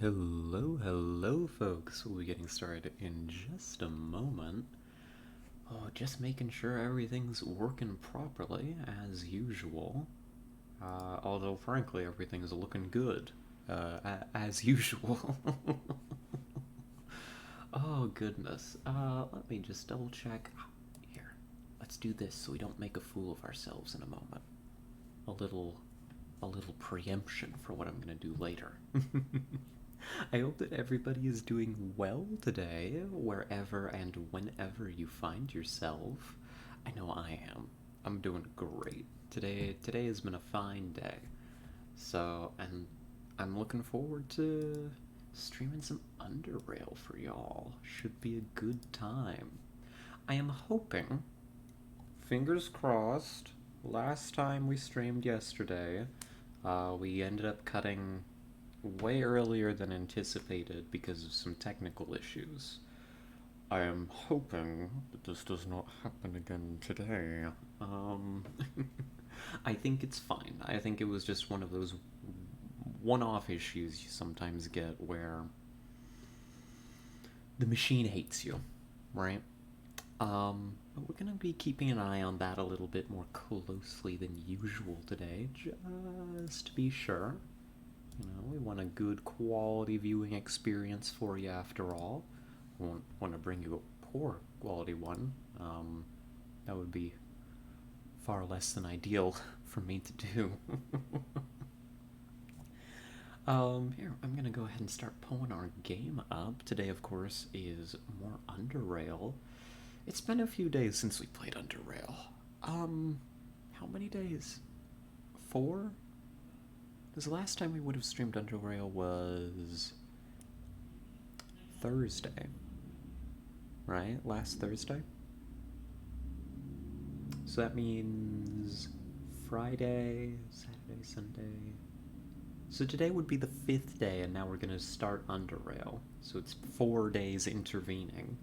Hello, folks. We'll be getting started in just a moment. Oh, just making sure everything's working properly, as usual. Although, frankly, everything's looking good, as usual. Oh, goodness. Let me just double check. Here, let's do this so we don't make a fool of ourselves in a moment. A little, a little preemption for what I'm gonna do later. I hope that everybody is doing well today, wherever and whenever you find yourself. I know I am. I'm doing great. Today has been a fine day. And I'm looking forward to streaming some UnderRail for y'all. Should be a good time. I am hoping, fingers crossed, last time we streamed yesterday, we ended up cutting way earlier than anticipated because of some technical issues. I am hoping that this does not happen again today. Um, I think it's fine. I think it was just one of those one-off issues you sometimes get where the machine hates you, right? But we're gonna be keeping an eye on that a little bit more closely than usual today, just to be sure. You know, we want a good quality viewing experience for you after all. We won't want to bring you a poor quality one. That would be far less than ideal for me to do. Here, I'm gonna go ahead and start pulling our game up. Today, of course, is more UnderRail. It's been a few days since we played UnderRail. How many days? 4? Because the last time we would have streamed UnderRail was Thursday, right? Last Thursday? So that means Friday, Saturday, Sunday. So today would be the 5th day, and now we're going to start UnderRail. So it's 4 days intervening,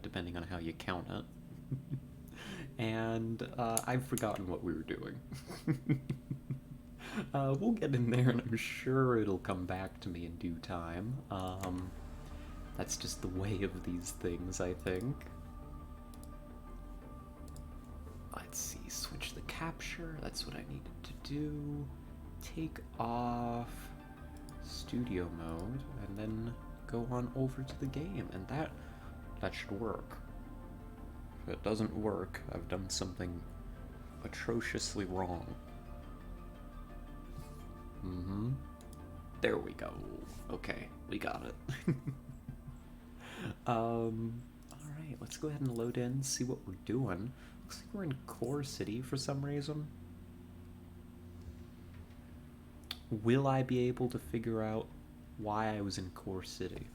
depending on how you count it. And I've forgotten what we were doing. We'll get in there, and I'm sure it'll come back to me in due time. That's just the way of these things, I think. Let's see, switch the capture. That's what I needed to do. Take off studio mode, and then go on over to the game, and that should work. If it doesn't work, I've done something atrociously wrong. There we go. Okay, we got it. Alright, let's go ahead and load in, see what we're doing. Looks like we're in Core City for some reason. Will I be able to figure out why I was in Core City?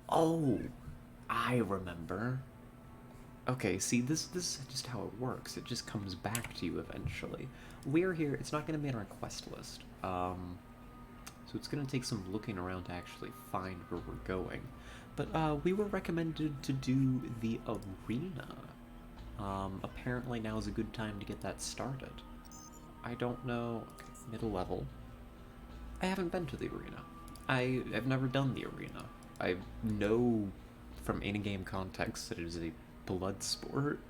Oh, I remember. Okay, see, this is just how it works. It just comes back to you eventually. We're here. It's not going to be on our quest list. So it's going to take some looking around to actually find where we're going. But we were recommended to do the arena. Apparently now is a good time to get that started. I don't know. Okay, middle level. I haven't been to the arena. I've never done the arena. I know from in-game context that it is a blood sport,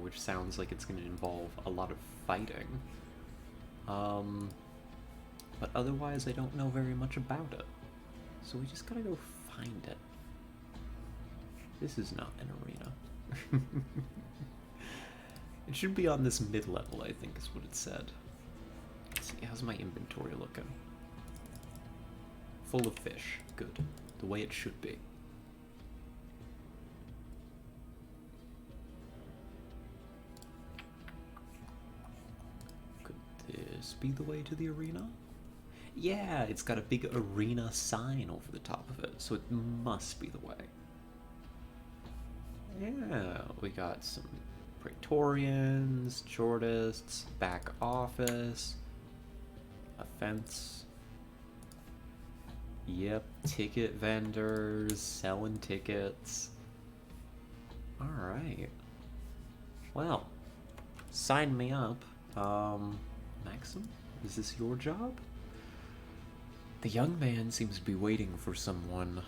which sounds like it's going to involve a lot of fighting. But otherwise, I don't know very much about it. So we just gotta go find it. This is not an arena. It should be on this mid-level, I think is what it said. Let's see, how's my inventory looking? Full of fish. Good. The way it should be. Could this be the way to the arena? Yeah, it's got a big arena sign over the top of it, so it must be the way. Yeah, we got some Praetorians, Shortists, back office, a fence. Yep, ticket vendors, selling tickets. Alright. Well, sign me up. Maxim, is this your job? The young man seems to be waiting for someone,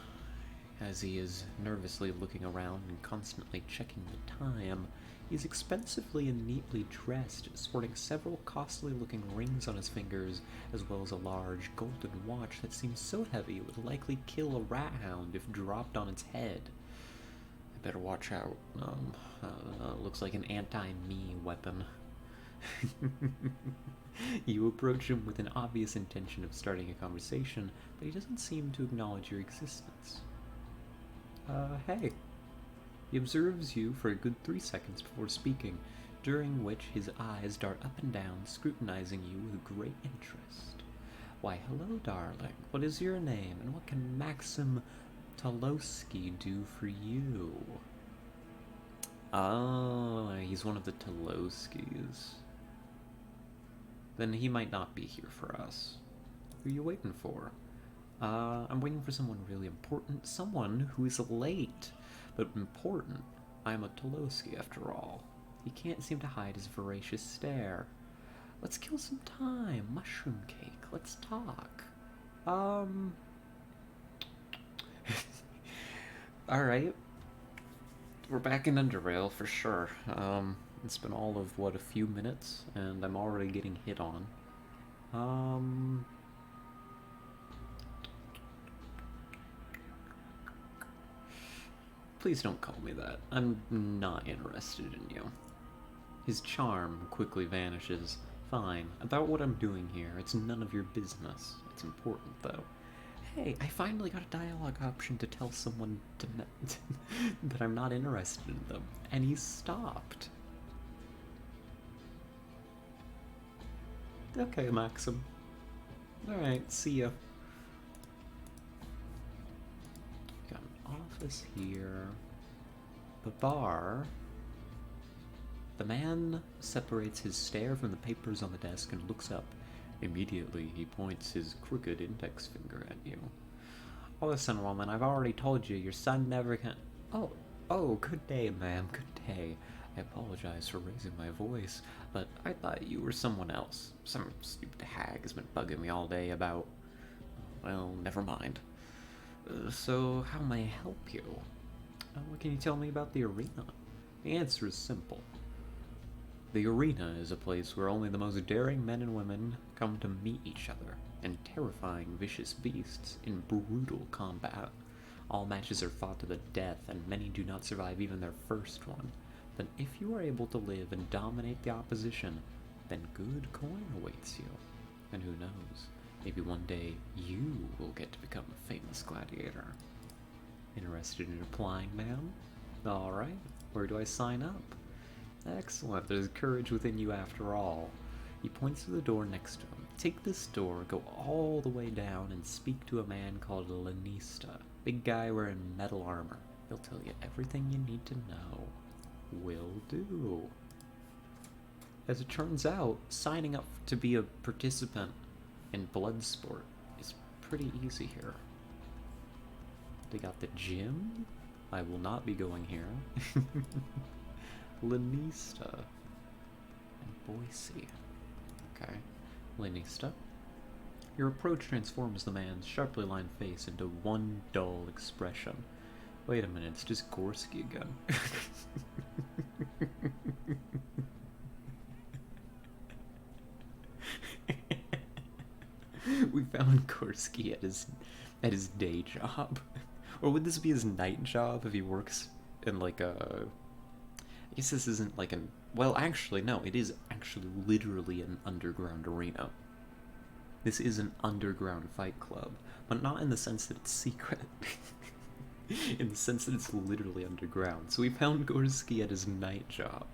as he is nervously looking around and constantly checking the time. He is expensively and neatly dressed, sporting several costly-looking rings on his fingers, as well as a large golden watch that seems so heavy it would likely kill a rat hound if dropped on its head. I better watch out. Looks like an anti-me weapon. You approach him with an obvious intention of starting a conversation, but he doesn't seem to acknowledge your existence. Hey. He observes you for a good 3 seconds before speaking, during which his eyes dart up and down, scrutinizing you with great interest. Why, hello, darling. What is your name, and what can Maxim Tolowski do for you? Oh, he's one of the Tolowskis. Then he might not be here for us. Who are you waiting for? I'm waiting for someone really important. Someone who is late, but important. I'm a Tolowski, after all. He can't seem to hide his voracious stare. Let's kill some time. Mushroom cake. Let's talk. Alright. We're back in UnderRail for sure. It's been all of, what, a few minutes, and I'm already getting hit on. Please don't call me that. I'm not interested in you. His charm quickly vanishes. Fine. About what I'm doing here, it's none of your business. It's important, though. Hey, I finally got a dialogue option to tell someone that I'm not interested in them, and he stopped. Okay, Maxim. Alright, see ya. Got an office here. The bar. The man separates his stare from the papers on the desk and looks up. Immediately, he points his crooked index finger at you. Oh, listen, woman, I've already told you, your son never can— Oh, good day, ma'am, good day. I apologize for raising my voice, but I thought you were someone else. Some stupid hag has been bugging me all day about— well, never mind. So, how may I help you? What can you tell me about the arena? The answer is simple. The arena is a place where only the most daring men and women come to meet each other, and terrifying vicious beasts in brutal combat. All matches are fought to the death, and many do not survive even their first one. But if you are able to live and dominate the opposition, then good coin awaits you. And who knows, maybe one day you will get to become a famous gladiator. Interested in applying, ma'am? Alright, where do I sign up? Excellent, there's courage within you after all. He points to the door next to him. Take this door, go all the way down, and speak to a man called Lanista. Big guy wearing metal armor. He'll tell you everything you need to know. Will do. As it turns out, signing up to be a participant in Bloodsport is pretty easy here. They got the gym? I will not be going here. Lanista. And Boise. Okay. Lanista. Your approach transforms the man's sharply lined face into one dull expression. Wait a minute, it's just Gorski again. We found Gorski at his day job. Or would this be his night job if he works in like a— I guess this isn't like an— well, actually, no, it is actually literally an underground arena. This is an underground fight club, but not in the sense that it's secret. In the sense that it's literally underground. So we found Gorski at his night job.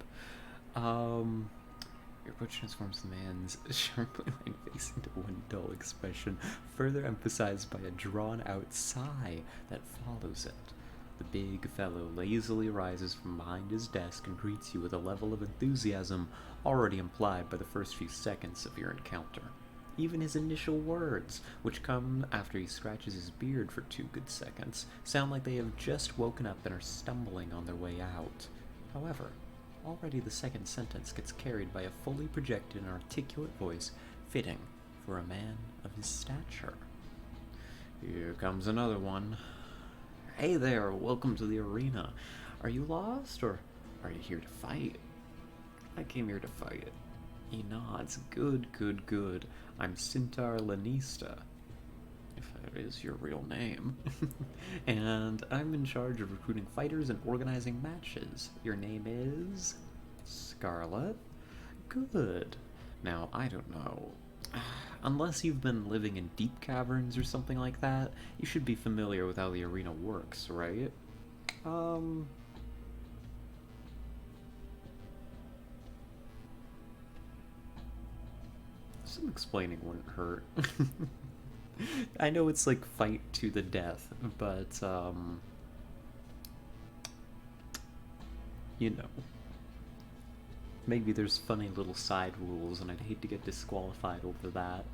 Your approach transforms the man's sharply lined face into one dull expression, further emphasized by a drawn-out sigh that follows it. The big fellow lazily rises from behind his desk and greets you with a level of enthusiasm already implied by the first few seconds of your encounter. Even his initial words, which come after he scratches his beard for 2 good seconds, sound like they have just woken up and are stumbling on their way out. However, already the second sentence gets carried by a fully projected and articulate voice fitting for a man of his stature. Here comes another one. Hey there, welcome to the arena. Are you lost, or are you here to fight? I came here to fight. He nods. Good, good, good. I'm Cintar Lanista, if that is your real name. And I'm in charge of recruiting fighters and organizing matches. Your name is... Scarlet? Good. Now, I don't know. Unless you've been living in deep caverns or something like that, you should be familiar with how the arena works, right? Some explaining wouldn't hurt. I know it's like fight to the death, but, you know. Maybe there's funny little side rules, and I'd hate to get disqualified over that.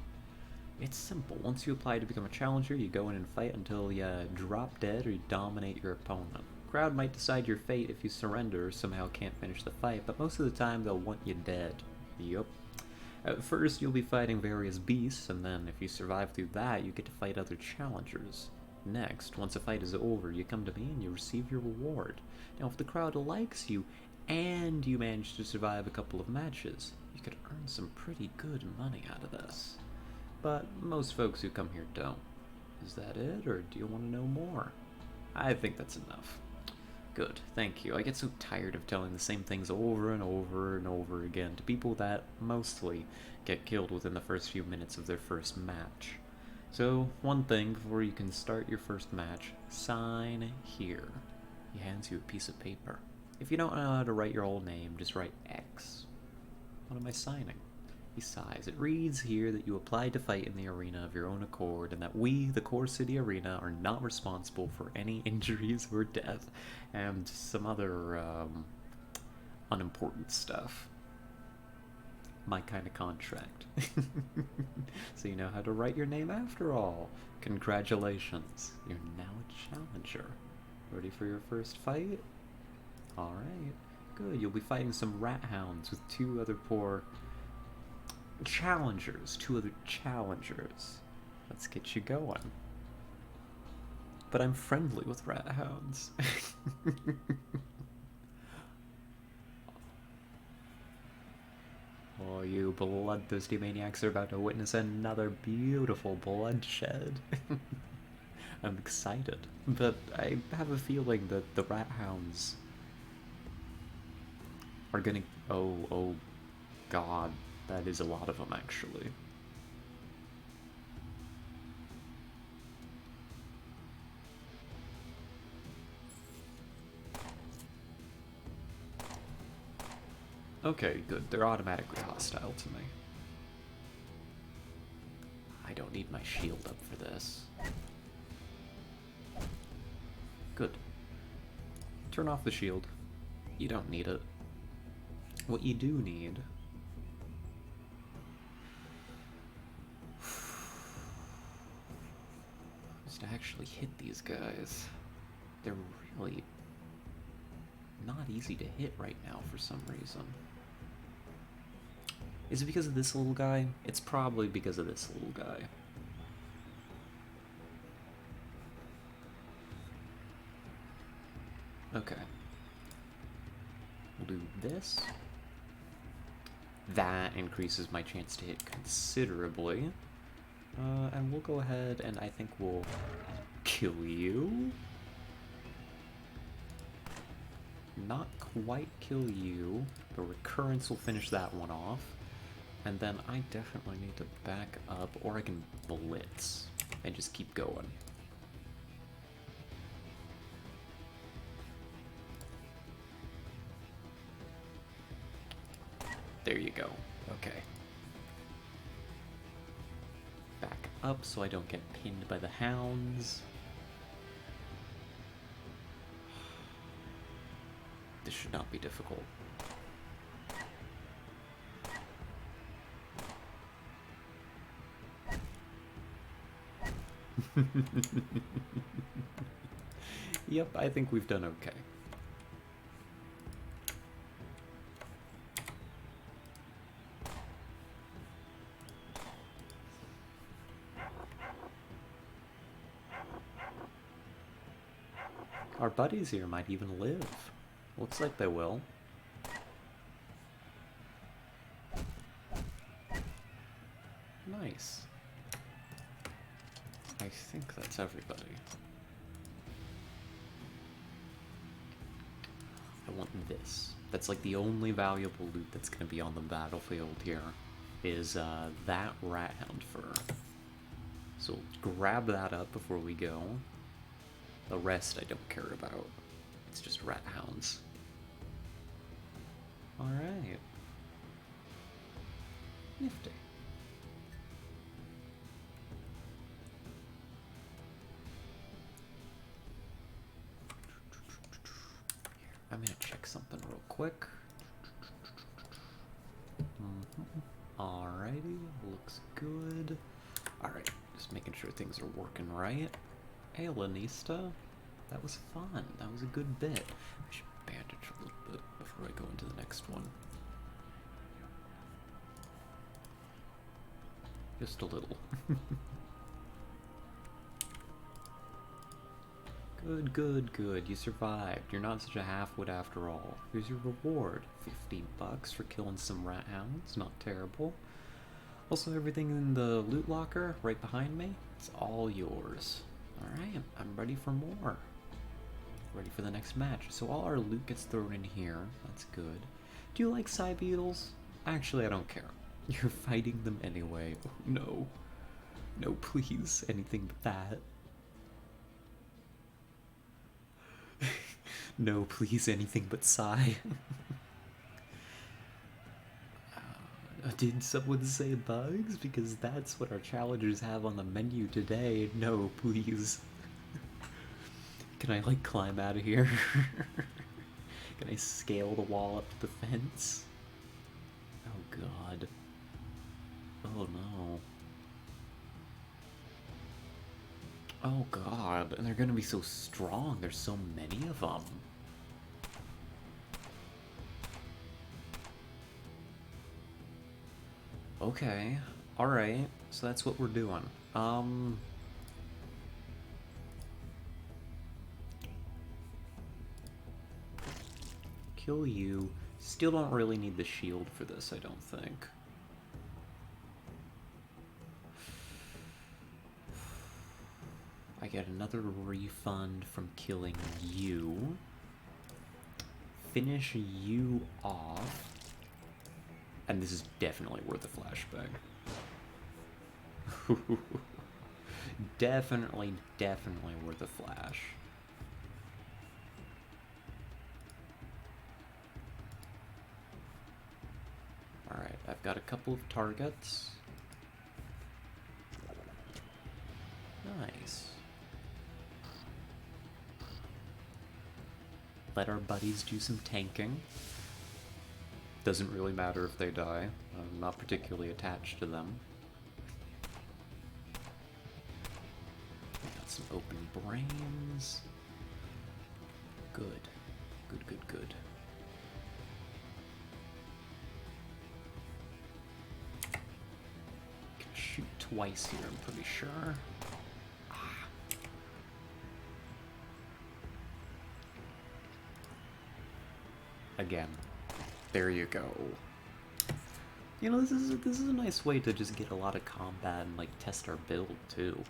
It's simple. Once you apply to become a challenger, you go in and fight until you drop dead or you dominate your opponent. Crowd might decide your fate if you surrender or somehow can't finish the fight, but most of the time they'll want you dead. Yup. At first you'll be fighting various beasts, and then if you survive through that, you get to fight other challengers. Next, once a fight is over, you come to me and you receive your reward. Now if the crowd likes you, and you manage to survive a couple of matches, you could earn some pretty good money out of this. But most folks who come here don't. Is that it, or do you want to know more? I think that's enough. Good, thank you. I get so tired of telling the same things over and over and over again to people that mostly get killed within the first few minutes of their first match. So, one thing before you can start your first match, sign here. He hands you a piece of paper. If you don't know how to write your old name, just write X. What am I signing? He sighs. It reads here that you applied to fight in the arena of your own accord, and that we, the Core City Arena, are not responsible for any injuries or death, and some other, unimportant stuff. My kind of contract. So you know how to write your name after all. Congratulations. You're now a challenger. Ready for your first fight? Alright. Good. You'll be fighting some rat hounds with two other challengers. Let's get you going. But I'm friendly with rat hounds. Oh, you bloodthirsty maniacs are about to witness another beautiful bloodshed. I'm excited, but I have a feeling that the rat hounds are gonna... Oh god, that is a lot of them, actually. Okay, good. They're automatically hostile to me. I don't need my shield up for this. Good. Turn off the shield. You don't need it. What you do need is to actually hit these guys. They're really not easy to hit right now for some reason. Is it because of this little guy? It's probably because of this little guy. Okay. We'll do this. That increases my chance to hit considerably. And we'll go ahead and I think we'll kill you. Not quite kill you, but recurrence will finish that one off. And then I definitely need to back up, or I can blitz and just keep going. There you go. Okay. Back up so I don't get pinned by the hounds. This should not be difficult. Yep, I think we've done okay. Our buddies here might even live. Looks like they will. Nice. I think that's everybody. I want this. That's like the only valuable loot that's gonna be on the battlefield here, is that rat hound fur. So grab that up before we go. The rest I don't care about. It's just rat hounds. Alright. Nifty. I'm gonna check something real quick. Alrighty, looks good. Alright, just making sure things are working right. Hey, Lanista. That was fun. That was a good bit. I should bandage a little bit before I go into the next one. Just a little. Good, good, good. You survived. You're not such a half-wit after all. Here's your reward. 15 bucks for killing some rat hounds. Not terrible. Also, everything in the loot locker right behind me, it's all yours. Alright, I'm ready for more. Ready for the next match. So all our loot gets thrown in here. That's good. Do you like Psy Beetles? Actually, I don't care. You're fighting them anyway. Oh, no. No, please. Anything but that. No, please, anything but Psy. Did someone say bugs? Because that's what our challengers have on the menu today. No, please. Can I, like, climb out of here? Can I scale the wall up to the fence? Oh, God. Oh, no. Oh, God. And they're gonna be so strong. There's so many of them. Okay, alright, so that's what we're doing. Kill you. Still don't really need the shield for this, I don't think. I get another refund from killing you. Finish you off. And this is definitely worth a flashback. Definitely worth a flash. Alright, I've got a couple of targets. Nice. Let our buddies do some tanking. Doesn't really matter if they die. I'm not particularly attached to them. Got some open brains. Good. Good, good, good. Can shoot twice here, I'm pretty sure. Again. There you go. You know, this is a nice way to just get a lot of combat and like test our build too.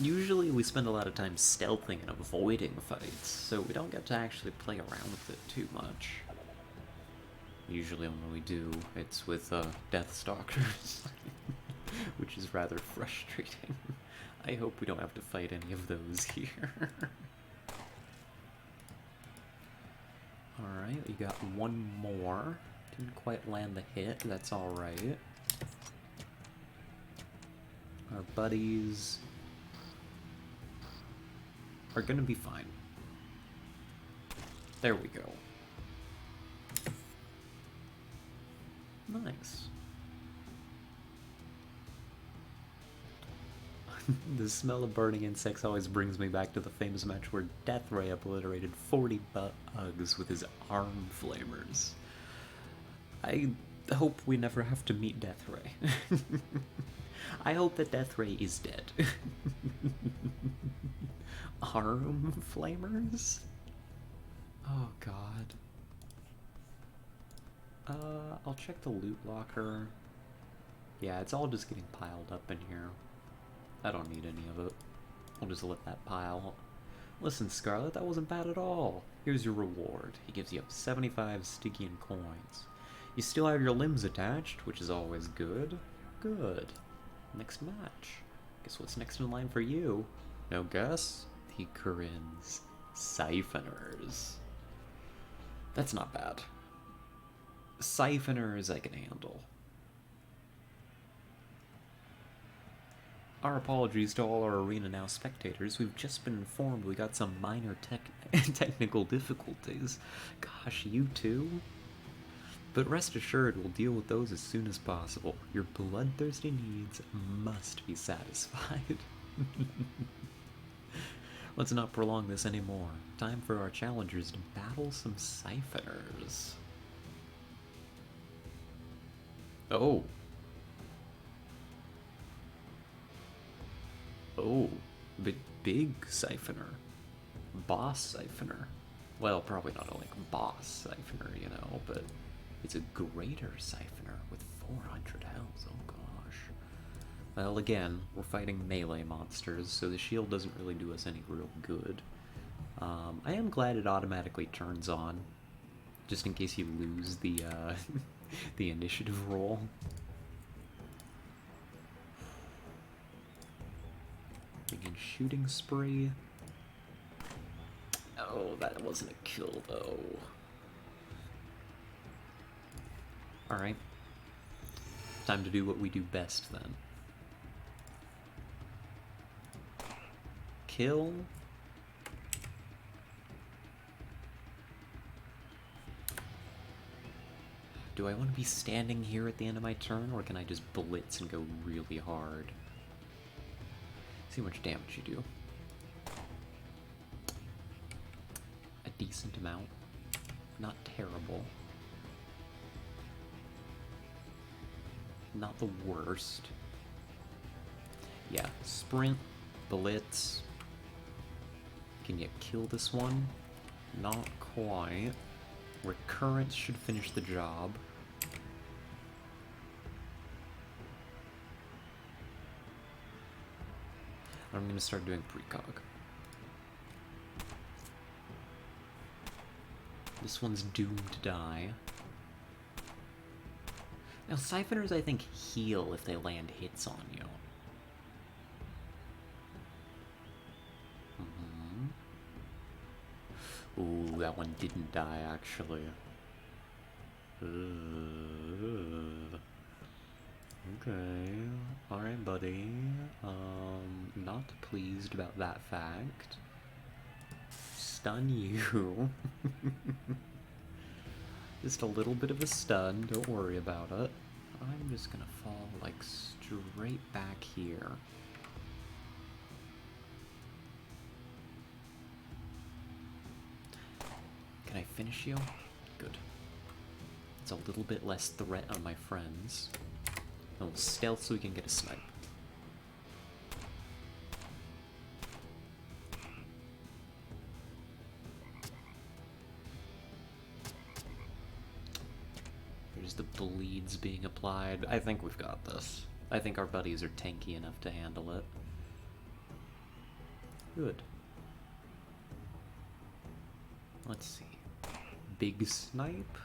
Usually we spend a lot of time stealthing and avoiding fights, so we don't get to actually play around with it too much. Usually when we do, it's with Deathstalkers, which is rather frustrating. I hope we don't have to fight any of those here. Alright, we got one more. Didn't quite land the hit, that's alright. Our buddies are gonna be fine. There we go. Nice. The smell of burning insects always brings me back to the famous match where DeathRay obliterated 40 bugs with his arm flamers. I hope we never have to meet DeathRay. I hope that DeathRay is dead. Arm flamers? Oh god. I'll check the loot locker. Yeah, it's all just getting piled up in here. I don't need any of it. I'll just let that pile. Listen, Scarlet, that wasn't bad at all. Here's your reward. He gives you up 75 Stygian coins. You still have your limbs attached, which is always good. Good. Next match. Guess what's next in line for you? No guess? The Corinne's Siphoners. That's not bad. Siphoners I can handle. Our apologies to all our Arena Now spectators. We've just been informed we got some minor technical difficulties. Gosh, you too? But rest assured, we'll deal with those as soon as possible. Your bloodthirsty needs must be satisfied. Let's not prolong this anymore. Time for our challengers to battle some Siphoners. Oh. Oh, big Siphoner. Boss Siphoner. Well, probably not a like boss Siphoner, you know, but it's a greater Siphoner with 400 health. Oh gosh. Well, again, we're fighting melee monsters, so the shield doesn't really do us any real good. I am glad it automatically turns on, just in case you lose the the initiative roll. Begin shooting spree. Oh, that wasn't a kill though. Alright. Time to do what we do best then. Kill. Do I want to be standing here at the end of my turn, or can I just blitz and go really hard? See how much damage you do. A decent amount. Not terrible. Not the worst. Yeah, sprint, blitz. Can you kill this one? Not quite. Recurrence should finish the job. I'm gonna start doing precog. This one's doomed to die. Now, Siphoners, I think, heal if they land hits on you. Ooh, that one didn't die, actually. Okay. Alright, buddy. Not pleased about that fact. Stun you. Just a little bit of a stun, don't worry about it. I'm just gonna fall, like, straight back here. Can I finish you? Good. It's a little bit less threat on my friends. And we'll stealth so we can get a snipe. There's the bleeds being applied. I think we've got this. I think our buddies are tanky enough to handle it. Good. Let's see. Big snipe.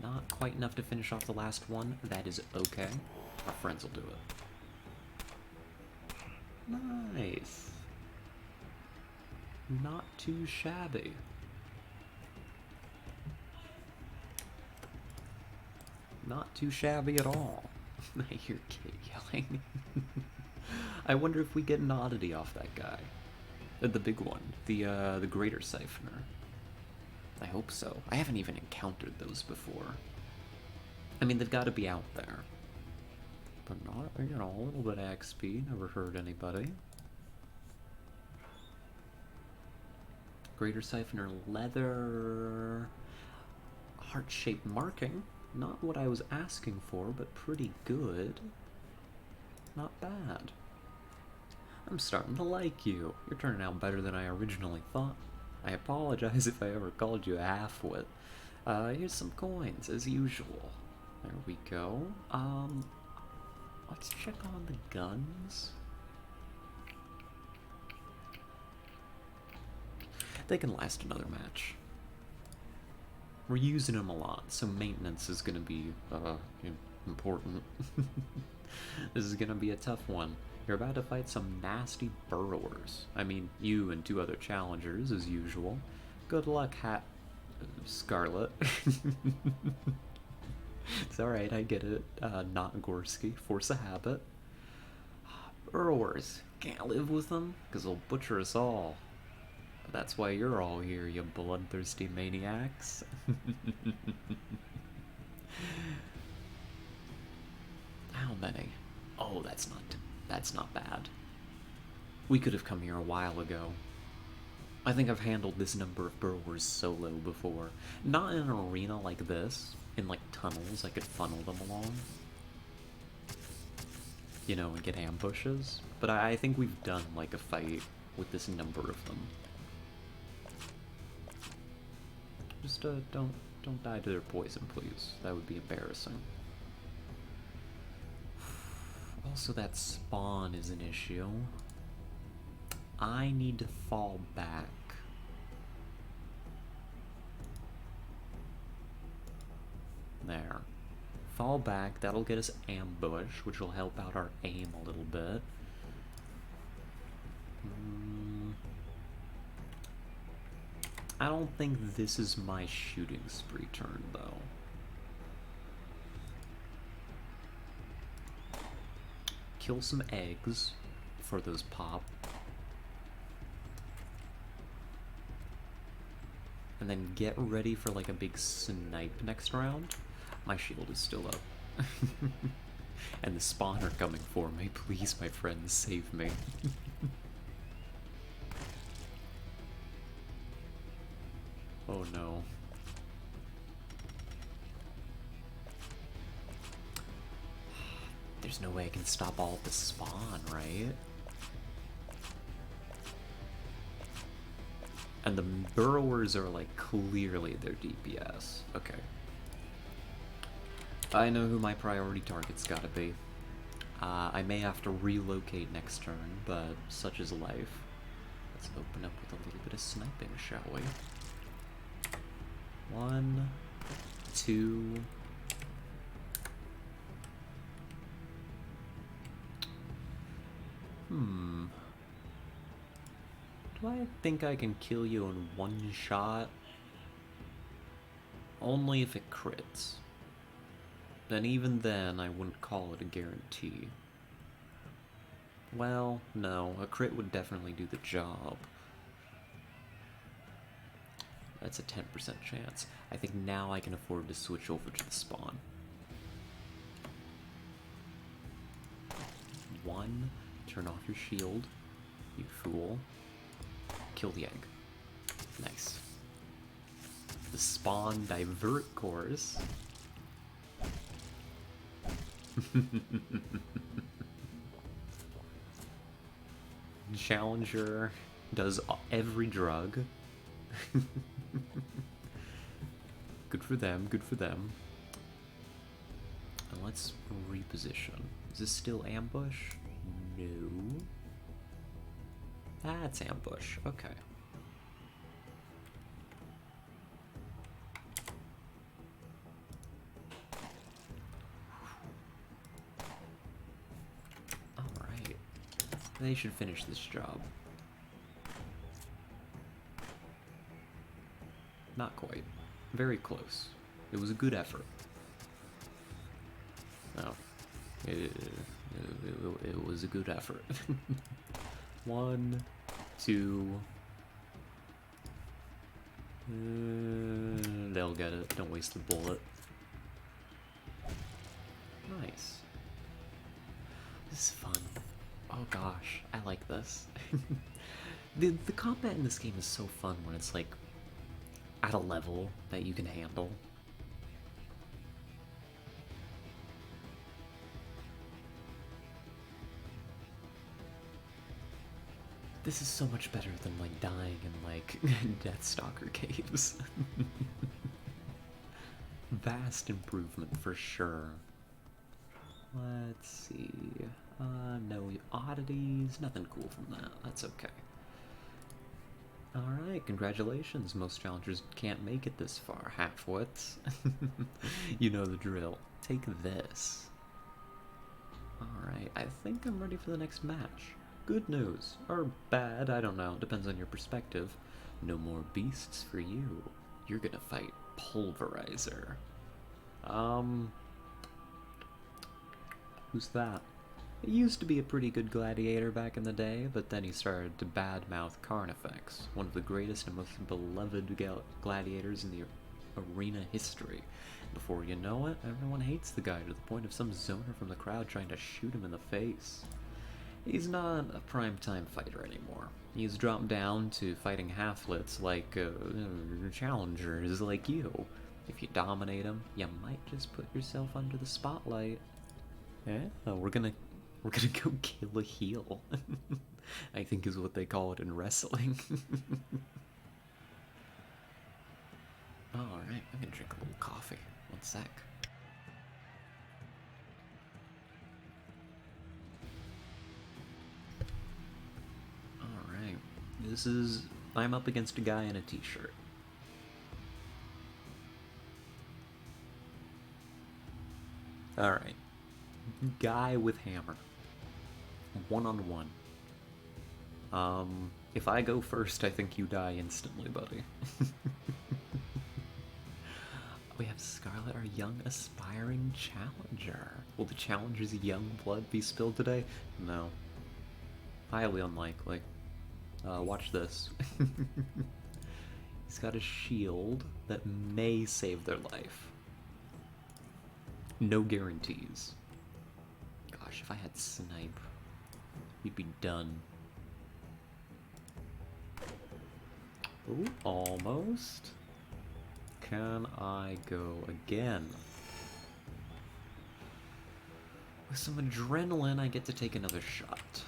Not quite enough to finish off the last one. That is okay. Our friends will do it. Nice. Not too shabby. Not too shabby at all. I hear Kate yelling. I wonder if we get an oddity off that guy. The big one. The greater siphoner. I hope so. I haven't even encountered those before. I mean, they've got to be out there. But not, you know, a little bit of XP. Never hurt anybody. Greater siphoner leather. Heart-shaped marking. Not what I was asking for, but pretty good. Not bad. I'm starting to like you. You're turning out better than I originally thought. I apologize if I ever called you a half-wit. Here's some coins, as usual. There we go. Let's check on the guns. They can last another match. We're using them a lot, so maintenance is gonna be, important. This is gonna be a tough one. You're about to fight some nasty burrowers. I mean, you and 2 other challengers, as usual. Good luck, Scarlet. It's alright, I get it. Not Gorski. Force a habit. Burrowers. Can't live with them, because they'll butcher us all. But that's why you're all here, you bloodthirsty maniacs. How many? Oh, that's not bad. We could have come here a while ago. I think I've handled this number of burrowers solo before. Not in an arena like this. In, like, tunnels, I could funnel them along. You know, and get ambushes. But I think we've done, like, a fight with this number of them. Just, don't die to their poison, please. That would be embarrassing. Also, that spawn is an issue. I need to fall back. There. Fall back, that'll get us ambush, which will help out our aim a little bit. I don't think this is my shooting spree turn, though. Kill some eggs for those pop. And then get ready for like a big snipe next round. My shield is still up. And the spawn are coming for me. Please, my friends, save me. Oh no. There's no way I can stop all of the spawn, right? And the burrowers are like clearly their DPS. Okay. I know who my priority target's gotta be. I may have to relocate next turn, but such is life. Let's open up with a little bit of sniping, shall we? 1, 2... Do I think I can kill you in 1 shot? Only if it crits. Then even then, I wouldn't call it a guarantee. Well, no, a crit would definitely do the job. That's a 10% chance. I think now I can afford to switch over to the spawn. 1, turn off your shield, you fool. Kill the egg. Nice. The spawn divert course. Challenger does every drug. Good for them, good for them. And let's reposition. Is this still ambush? No. That's ambush, okay. Alright. They should finish this job. Not quite. Very close. It was a good effort. No. It was a good effort. 1, 2... they'll get it. Don't waste the bullet. Nice. This is fun. Oh gosh, I like this. The combat in this game is so fun when it's like at a level that you can handle. This is so much better than, like, dying in, like, Deathstalker caves. Vast improvement for sure. Let's see. No oddities. Nothing cool from that. That's okay. Alright, congratulations. Most challengers can't make it this far. Half-wits. You know the drill. Take this. Alright, I think I'm ready for the next match. Good news. Or bad, I don't know. Depends on your perspective. No more beasts for you. You're gonna fight Pulverizer. Who's that? He used to be a pretty good gladiator back in the day, but then he started to badmouth Carnifex, one of the greatest and most beloved gladiators in the arena history. Before you know it, everyone hates the guy to the point of some zoner from the crowd trying to shoot him in the face. He's not a primetime fighter anymore. He's dropped down to fighting halflets like challengers like you. If you dominate him, you might just put yourself under the spotlight. Yeah, we're gonna go kill a heel. I think is what they call it in wrestling. Alright, I'm gonna drink a little coffee. One sec. Alright, I'm up against a guy in a t-shirt. Alright. Guy with hammer. One-on-one. If I go first, I think you die instantly, buddy. We have Scarlet, our young aspiring challenger. Will the challenger's young blood be spilled today? No. Highly unlikely. Watch this. He's got a shield that may save their life. No guarantees. Gosh, if I had snipe, we'd be done. Ooh, almost. Can I go again? With some adrenaline, I get to take another shot.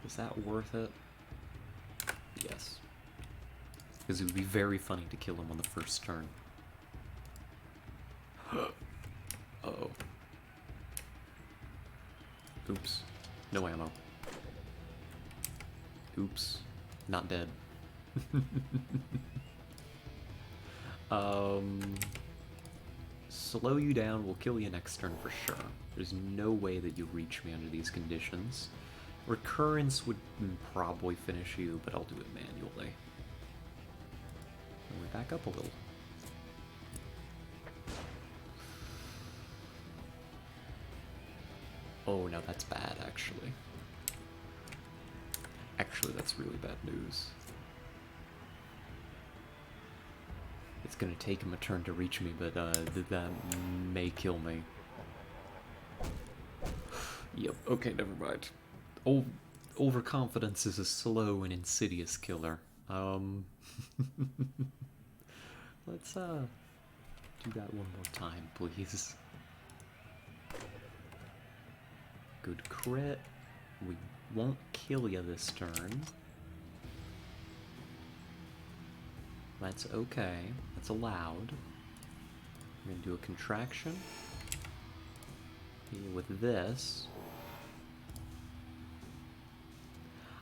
Is that worth it? Yes. Because it would be very funny to kill him on the first turn. Uh-oh. Oops. No ammo. Oops. Not dead. Slow you down, we'll kill you next turn for sure. There's no way that you reach me under these conditions. Recurrence would probably finish you, but I'll do it manually. And we back up a little. Oh, now that's bad, actually. Actually, that's really bad news. It's gonna take him a turn to reach me, but that may kill me. Yep, okay, never mind. Overconfidence is a slow and insidious killer. Let's do that one more time, please. Good crit. We won't kill you this turn. That's okay. That's allowed. I'm gonna do a contraction. With this,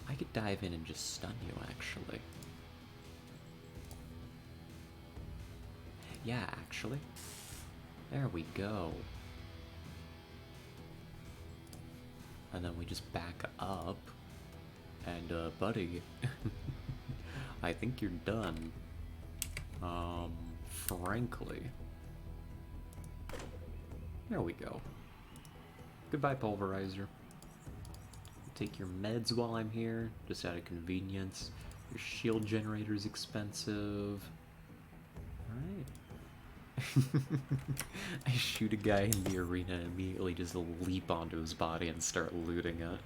I could dive in and just stun you, actually. Yeah, actually. There we go. And then we just back up. And, buddy, I think you're done. Frankly. There we go. Goodbye, Pulverizer. Take your meds while I'm here, just out of convenience. Your shield generator's expensive. Alright. I shoot a guy in the arena and immediately just leap onto his body and start looting it.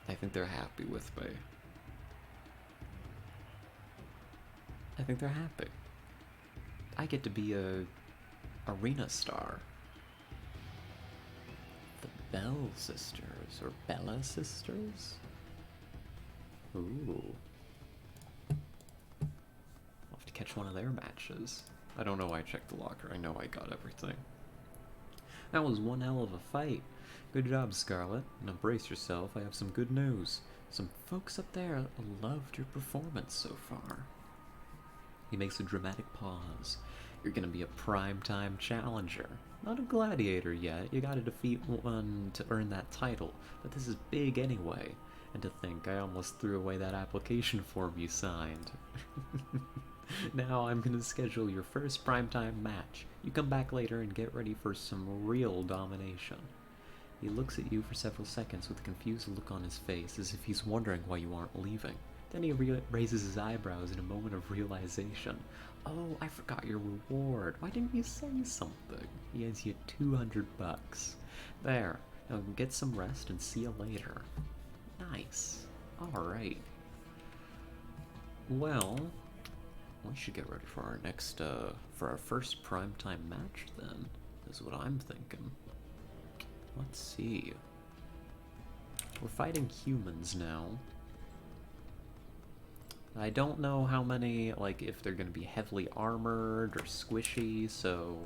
I think they're happy with me. I think they're happy. I get to be a Arena Star. The Bell Sisters, or Bella Sisters? Ooh. I'll have to catch one of their matches. I don't know why I checked the locker. I know I got everything. That was one hell of a fight. Good job, Scarlet. Now brace yourself, I have some good news. Some folks up there loved your performance so far. He makes a dramatic pause. You're gonna be a primetime challenger. Not a gladiator yet, you gotta defeat one to earn that title, but this is big anyway. And to think, I almost threw away that application form you signed. Now I'm gonna schedule your first primetime match. You come back later and get ready for some real domination. He looks at you for several seconds with a confused look on his face, as if he's wondering why you aren't leaving. Then he raises his eyebrows in a moment of realization. Oh, I forgot your reward. Why didn't you say something? He hands you 200 bucks. There, now get some rest and see you later. Nice. Alright. Well, we should get ready for our next, for our first primetime match then, is what I'm thinking. Let's see. We're fighting humans now. I don't know how many, like, if they're going to be heavily armored or squishy, so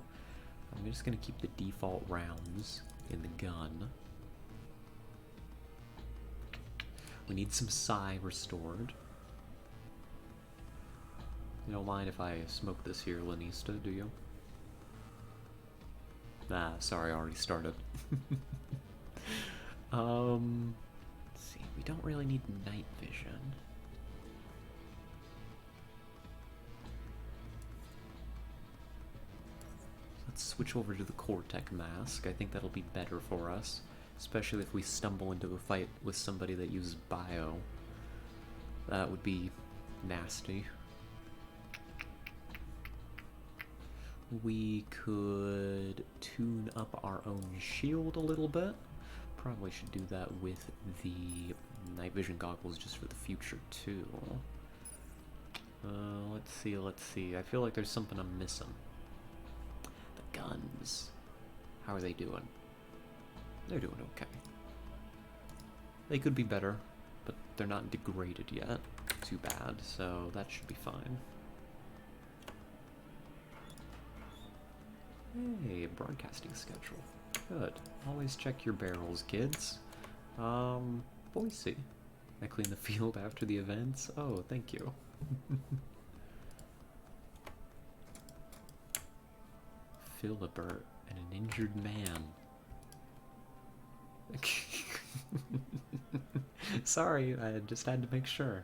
I'm just going to keep the default rounds in the gun. We need some psi restored. You don't mind if I smoke this here, Lanista, do you? Ah, sorry, I already started. Let's see, we don't really need night vision. Let's switch over to the Cortec mask. I think that'll be better for us, especially if we stumble into a fight with somebody that uses bio. That would be nasty. We could tune up our own shield a little bit. Probably should do that with the night vision goggles just for the future too. Let's see. I feel like there's something I'm missing. The guns. How are they doing? They're doing okay. They could be better, but they're not degraded yet. Too bad, so that should be fine. Hey, broadcasting schedule. Good. Always check your barrels, kids. Boise. I clean the field after the events? Oh, thank you. Philibert and an injured man. Sorry, I just had to make sure.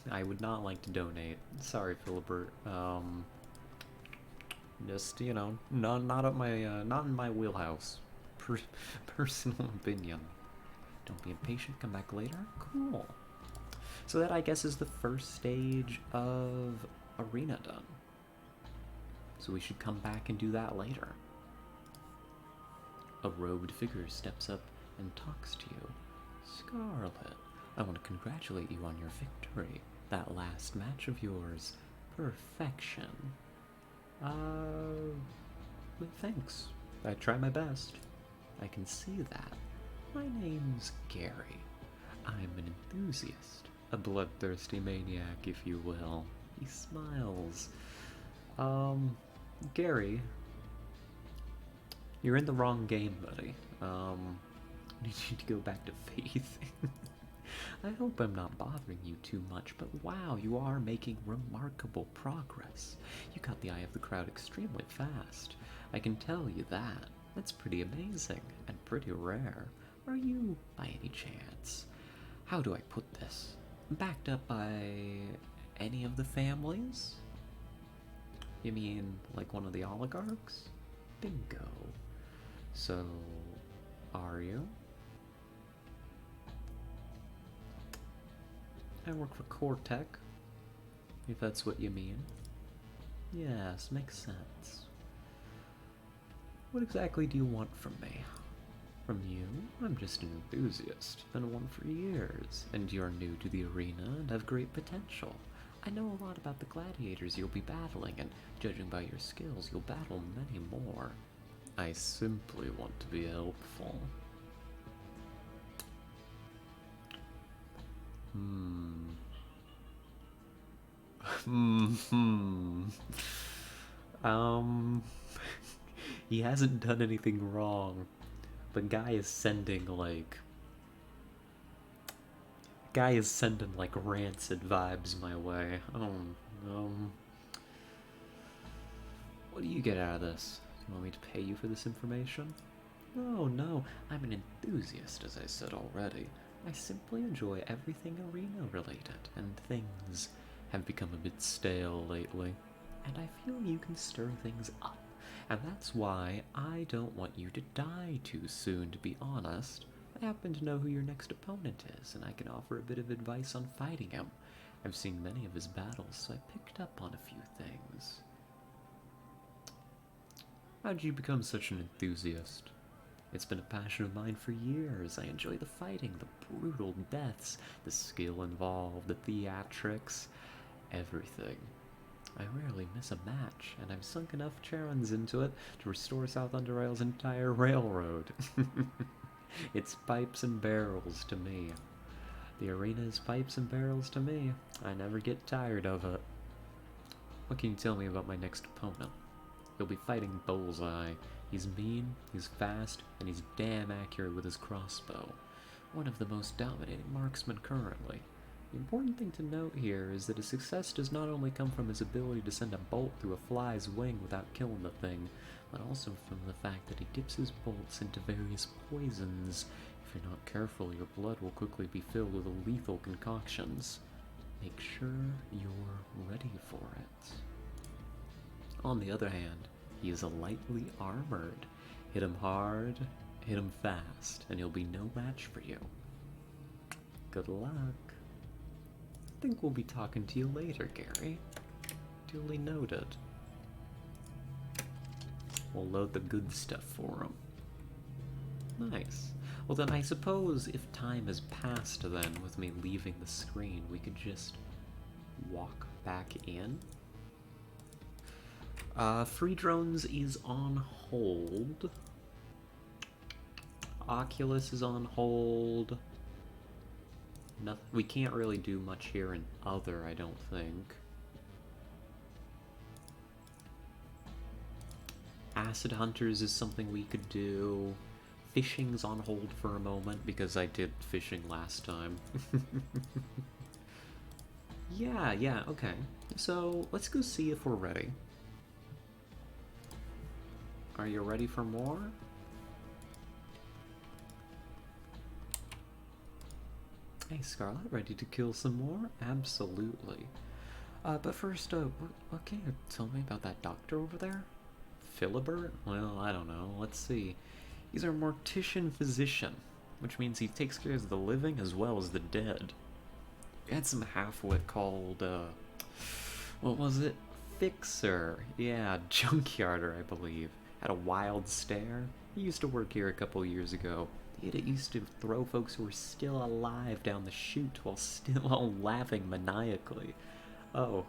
I would not like to donate. Sorry, Philibert. Just, you know, not up my, not in my wheelhouse. Personal opinion. Don't be impatient, come back later? Cool. So that, I guess, is the first stage of Arena done. So we should come back and do that later. A robed figure steps up and talks to you. Scarlet, I want to congratulate you on your victory. That last match of yours. Perfection. Well, thanks. I try my best. I can see that. My name's Gary. I'm an enthusiast. A bloodthirsty maniac, if you will. He smiles. Gary, you're in the wrong game, buddy. You need to go back to Faith. I hope I'm not bothering you too much, but wow, you are making remarkable progress. You got the eye of the crowd extremely fast. I can tell you that. That's pretty amazing, and pretty rare. Are you, by any chance, how do I put this, backed up by any of the families? You mean, like one of the oligarchs? Bingo. So, are you? I work for Cortec, if that's what you mean. Yes, makes sense. What exactly do you want from me? From you? I'm just an enthusiast. Been one for years, and you're new to the arena and have great potential. I know a lot about the gladiators you'll be battling, and judging by your skills, you'll battle many more. I simply want to be helpful. Um, he hasn't done anything wrong, but guy is sending like rancid vibes my way. What do you get out of this? Do you want me to pay you for this information? No, no, I'm an enthusiast, as I said already. I simply enjoy everything arena related, and things have become a bit stale lately. And I feel you can stir things up, and that's why I don't want you to die too soon, to be honest. I happen to know who your next opponent is, and I can offer a bit of advice on fighting him. I've seen many of his battles, so I picked up on a few things. How'd you become such an enthusiast? It's been a passion of mine for years. I enjoy the fighting, the brutal deaths, the skill involved, the theatrics, everything. I rarely miss a match, and I've sunk enough charons into it to restore South UnderRail's entire railroad. It's pipes and barrels to me. The arena is pipes and barrels to me. I never get tired of it. What can you tell me about my next opponent? You'll be fighting Bullseye. He's mean, he's fast, and he's damn accurate with his crossbow. One of the most dominating marksmen currently. The important thing to note here is that his success does not only come from his ability to send a bolt through a fly's wing without killing the thing, but also from the fact that he dips his bolts into various poisons. If you're not careful, your blood will quickly be filled with lethal concoctions. Make sure you're ready for it. On the other hand, he is lightly armored. Hit him hard, hit him fast, and he'll be no match for you. Good luck. I think we'll be talking to you later, Gary. Duly noted. We'll load the good stuff for him. Nice. Well then, I suppose if time has passed then, with me leaving the screen, we could just walk back in. Free drones is on hold. Oculus is on hold. Nothing, we can't really do much here in other, I don't think. Acid Hunters is something we could do. Fishing's on hold for a moment because I did fishing last time. Yeah, okay. So, let's go see if we're ready. Are you ready for more? Hey, Scarlet, ready to kill some more? Absolutely. But first, what can you tell me about that doctor over there? Philibert? Well, I don't know. Let's see. He's our mortician-physician, which means he takes care of the living as well as the dead. We had some half-wit called, what was it? Fixer. Yeah, junkyarder, I believe. Had a wild stare. He used to work here a couple years ago. He used to throw folks who were still alive down the chute while still laughing maniacally. Oh.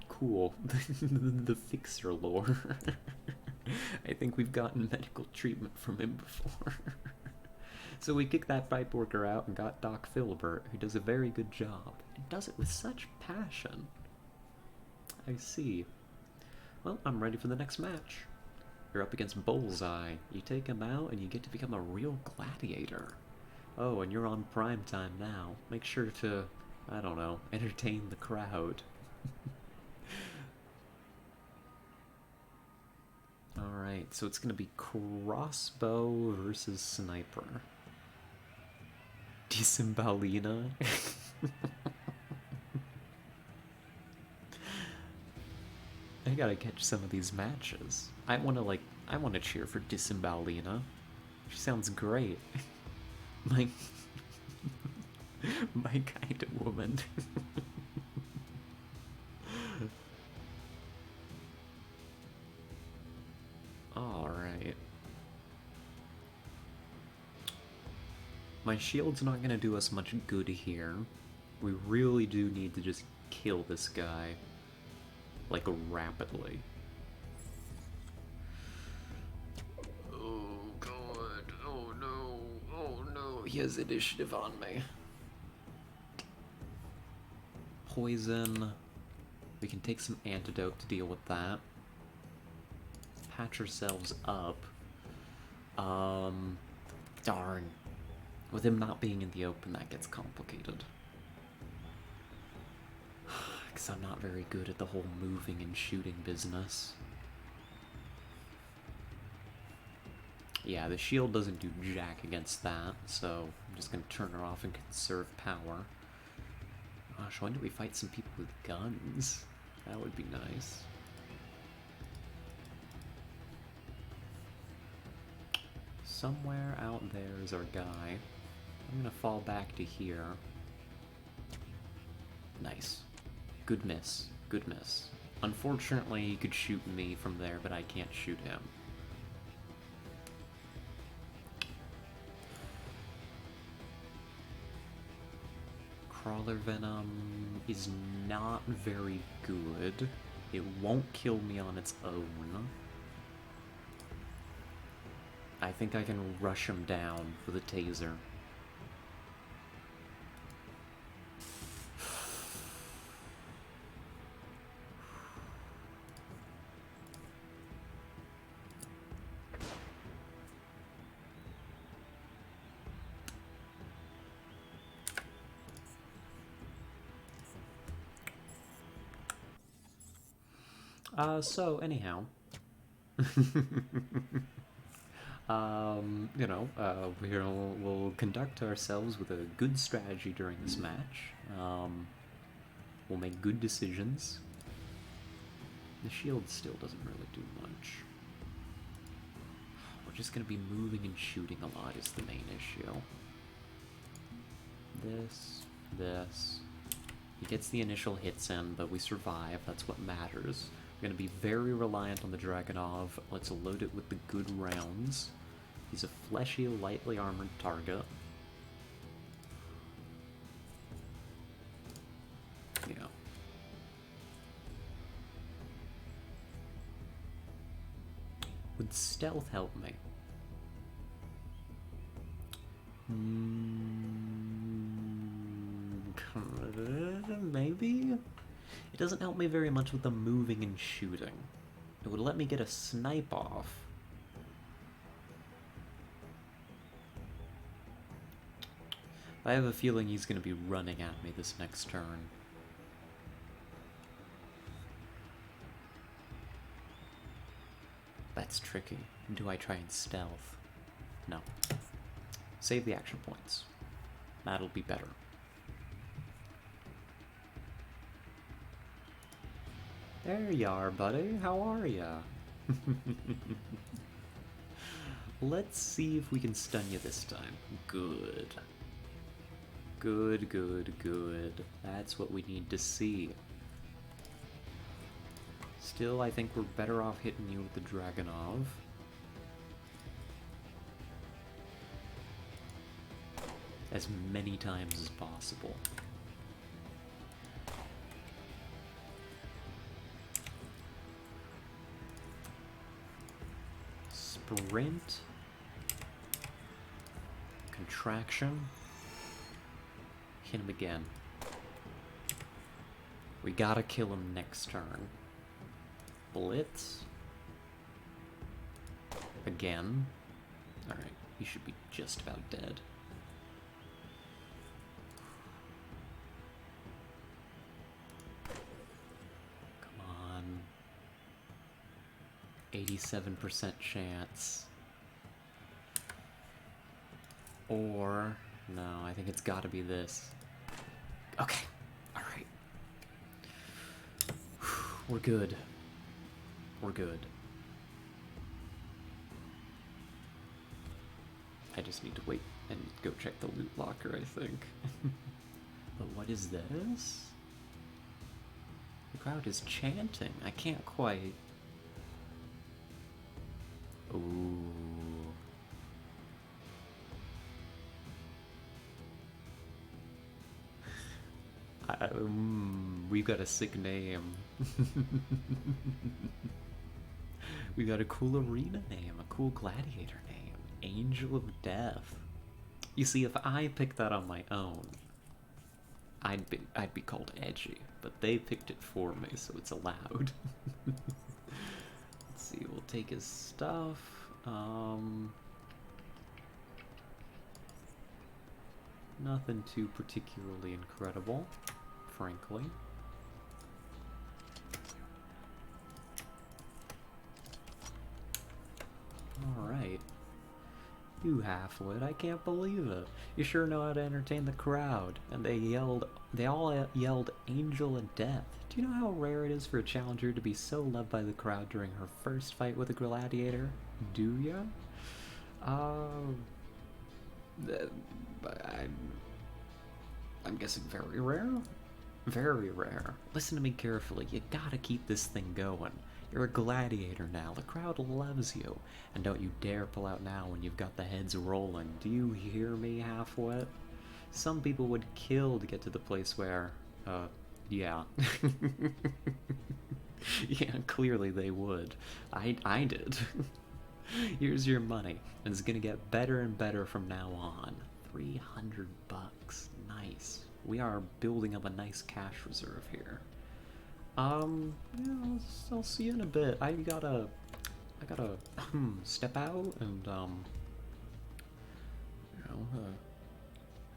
Cool. The Fixer lore. I think we've gotten medical treatment from him before. So we kicked that pipe worker out and got Doc Philibert, who does a very good job, and does it with such passion. I see. Well, I'm ready for the next match. You're up against Bullseye. You take him out and you get to become a real gladiator. Oh, and you're on prime time now. Make sure to, I don't know, entertain the crowd. Alright, so it's gonna be crossbow versus sniper. Disembowelina. I gotta catch some of these matches. I wanna cheer for Disembowelina. She sounds great. My kind of woman. Alright. My shield's not gonna do us much good here. We really do need to just kill this guy, like, rapidly. Oh god, oh no, he has initiative on me. Poison. We can take some antidote to deal with that. Patch ourselves up. Darn. With him not being in the open, that gets complicated. Because I'm not very good at the whole moving and shooting business. Yeah, the shield doesn't do jack against that, so I'm just gonna turn her off and conserve power. Gosh, when do we fight some people with guns? That would be nice. Somewhere out there is our guy. I'm gonna fall back to here. Nice. Good miss. Good miss. Unfortunately, he could shoot me from there, but I can't shoot him. Crawler Venom is not very good. It won't kill me on its own. I think I can rush him down with a taser. So anyhow, we'll conduct ourselves with a good strategy during this match. We'll make good decisions. The shield still doesn't really do much. We're just gonna be moving and shooting a lot is the main issue. This. He gets the initial hits in, but we survive. That's what matters. We're going to be very reliant on the Dragunov. Let's load it with the good rounds. He's a fleshy, lightly armored target. Yeah. Would stealth help me? Maybe? It doesn't help me very much with the moving and shooting. It would let me get a snipe off. I have a feeling he's going to be running at me this next turn. That's tricky. Do I try and stealth? No. Save the action points. That'll be better. There you are, buddy. How are ya? Let's see if we can stun you this time. Good. Good, good, good. That's what we need to see. Still, I think we're better off hitting you with the Dragunov. As many times as possible. Sprint. Contraction. Hit him again. We gotta kill him next turn. Blitz. Again. Alright, he should be just about dead. Come on. 87% chance. Or... no, I think it's gotta be this. Okay, alright. We're good. We're good. I just need to wait and go check the loot locker, I think. But what is this? The crowd is chanting. I can't quite... Ooh. We've got a sick name. We got a cool arena name, a cool gladiator name, Angel of Death. You see, if I picked that on my own, I'd be called edgy, but they picked it for me, so it's allowed. Let's see, we'll take his stuff. Nothing too particularly incredible, frankly. Alright. You halfwit, I can't believe it. You sure know how to entertain the crowd. And they all yelled Angel of Death. Do you know how rare it is for a challenger to be so loved by the crowd during her first fight with a gladiator? Do ya? I'm guessing very rare? Very rare. Listen to me carefully. You gotta keep this thing going. You're a gladiator now. The crowd loves you. And don't you dare pull out now when you've got the heads rolling. Do you hear me, halfwit? Some people would kill to get to the place where, yeah. Yeah, clearly they would. I did. Here's your money. And it's gonna get better and better from now on. 300 bucks. Nice. We are building up a nice cash reserve here. Yeah, I'll see you in a bit. I gotta step out and,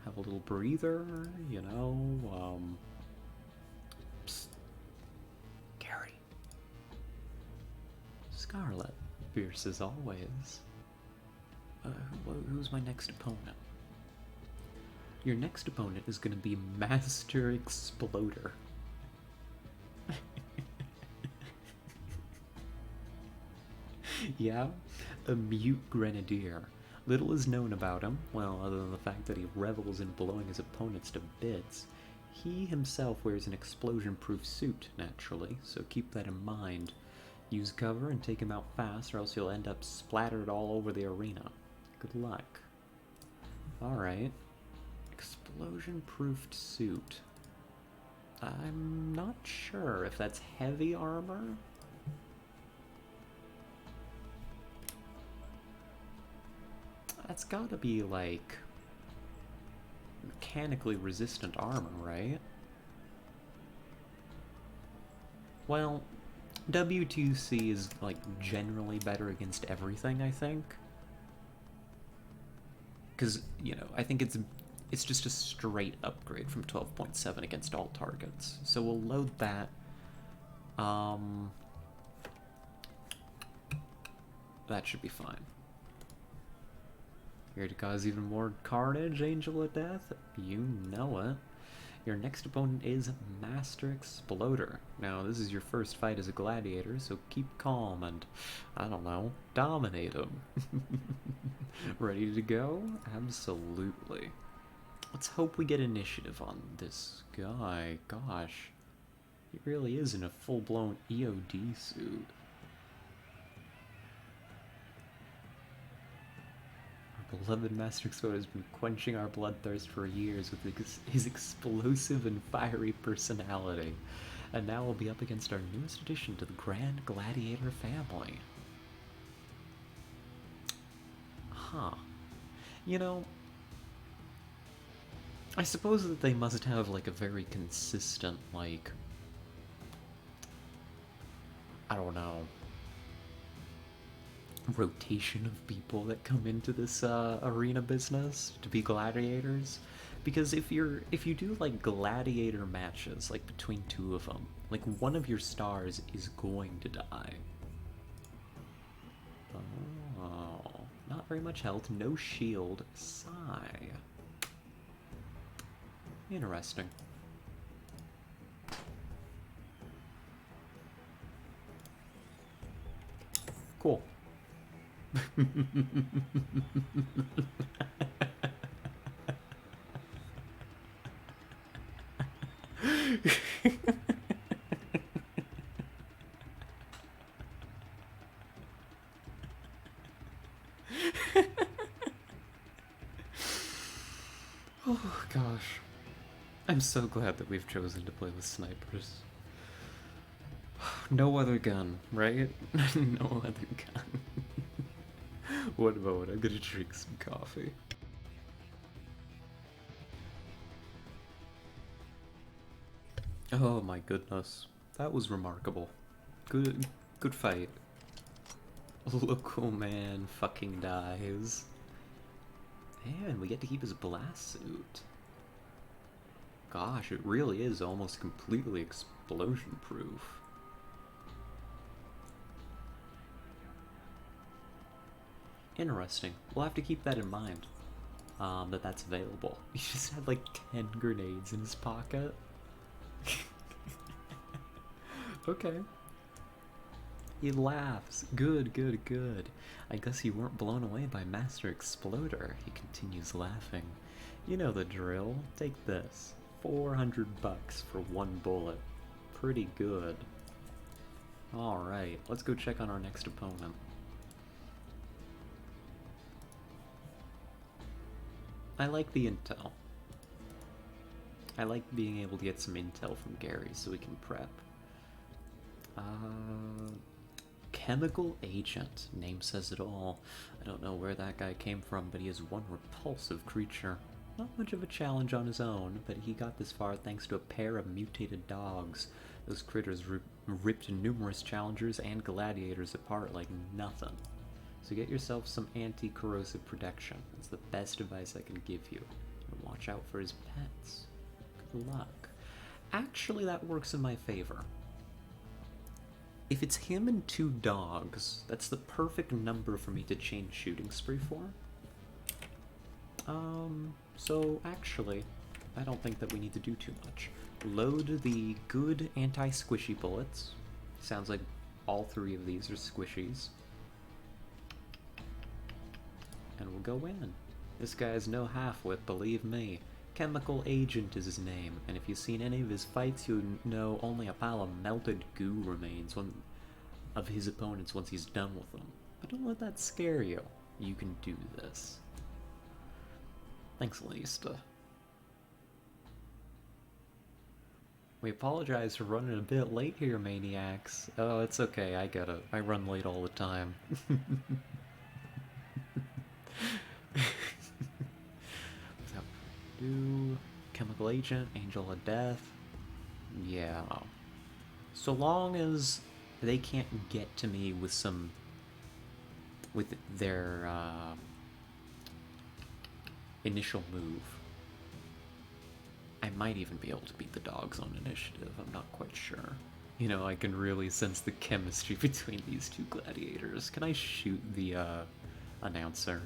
have a little breather, Psst. Gary. Scarlet. Fierce as always. Who's my next opponent? Your next opponent is gonna be Master Exploder. Yeah, a mute grenadier. Little is known about him, well, other than the fact that he revels in blowing his opponents to bits. He himself wears an explosion-proof suit, naturally, so keep that in mind. Use cover and take him out fast, or else you'll end up splattered all over the arena. Good luck. Alright. Explosion-proofed suit. I'm not sure if that's heavy armor. That's gotta be, like, mechanically resistant armor, right? Well, W2C is, like, generally better against everything, I think. Because, I think it's just a straight upgrade from 12.7 against all targets. So we'll load that. That should be fine. Here to cause even more carnage, Angel of Death? You know it. Your next opponent is Master Exploder. Now, this is your first fight as a gladiator, so keep calm and, I don't know, dominate him. Ready to go? Absolutely. Let's hope we get initiative on this guy. Gosh, he really is in a full-blown EOD suit. Beloved Master Exploder has been quenching our bloodthirst for years with his explosive and fiery personality, and now we'll be up against our newest addition to the Grand Gladiator family. Huh. I suppose that they must have, like, a very consistent, like, I don't know, rotation of people that come into this arena business to be gladiators, because if you do like gladiator matches, like between two of them, like one of your stars is going to die. Oh, not very much health, no shield. Sigh. Interesting. Cool. Oh gosh. I'm so glad that we've chosen to play with snipers. No other gun, right? No other gun. What about it? I'm gonna drink some coffee. Oh my goodness. That was remarkable. Good fight. Local man fucking dies. And we get to keep his blast suit. Gosh, it really is almost completely explosion proof. Interesting. We'll have to keep that in mind. That's available. He just had like 10 grenades in his pocket. Okay. He laughs. Good, good, good. I guess you weren't blown away by Master Exploder. He continues laughing. You know the drill. Take this. 400 bucks for one bullet. Pretty good. Alright, let's go check on our next opponent. I like the intel. I like being able to get some intel from Gary so we can prep. Chemical agent. Name says it all. I don't know where that guy came from, but he is one repulsive creature. Not much of a challenge on his own, but he got this far thanks to a pair of mutated dogs. Those critters ripped numerous challengers and gladiators apart like nothing. So get yourself some anti-corrosive protection. That's the best advice I can give you. And watch out for his pets. Good luck. Actually, that works in my favor. If it's him and 2 dogs, that's the perfect number for me to change shooting spree for. So actually, I don't think that we need to do too much. Load the good anti-squishy bullets. Sounds like all 3 of these are squishies. And we'll go in. This guy's no half-wit, believe me. Chemical Agent is his name, and if you've seen any of his fights, you know only a pile of melted goo remains of his opponents once he's done with them. But don't let that scare you. You can do this. Thanks, Lista. We apologize for running a bit late here, maniacs. Oh, it's okay, I get it. I run late all the time. Do Chemical Agent, Angel of Death. Yeah. So long as they can't get to me with their initial move. I might even be able to beat the dogs on initiative, I'm not quite sure. You know, I can really sense the chemistry between these 2 gladiators. Can I shoot the announcer?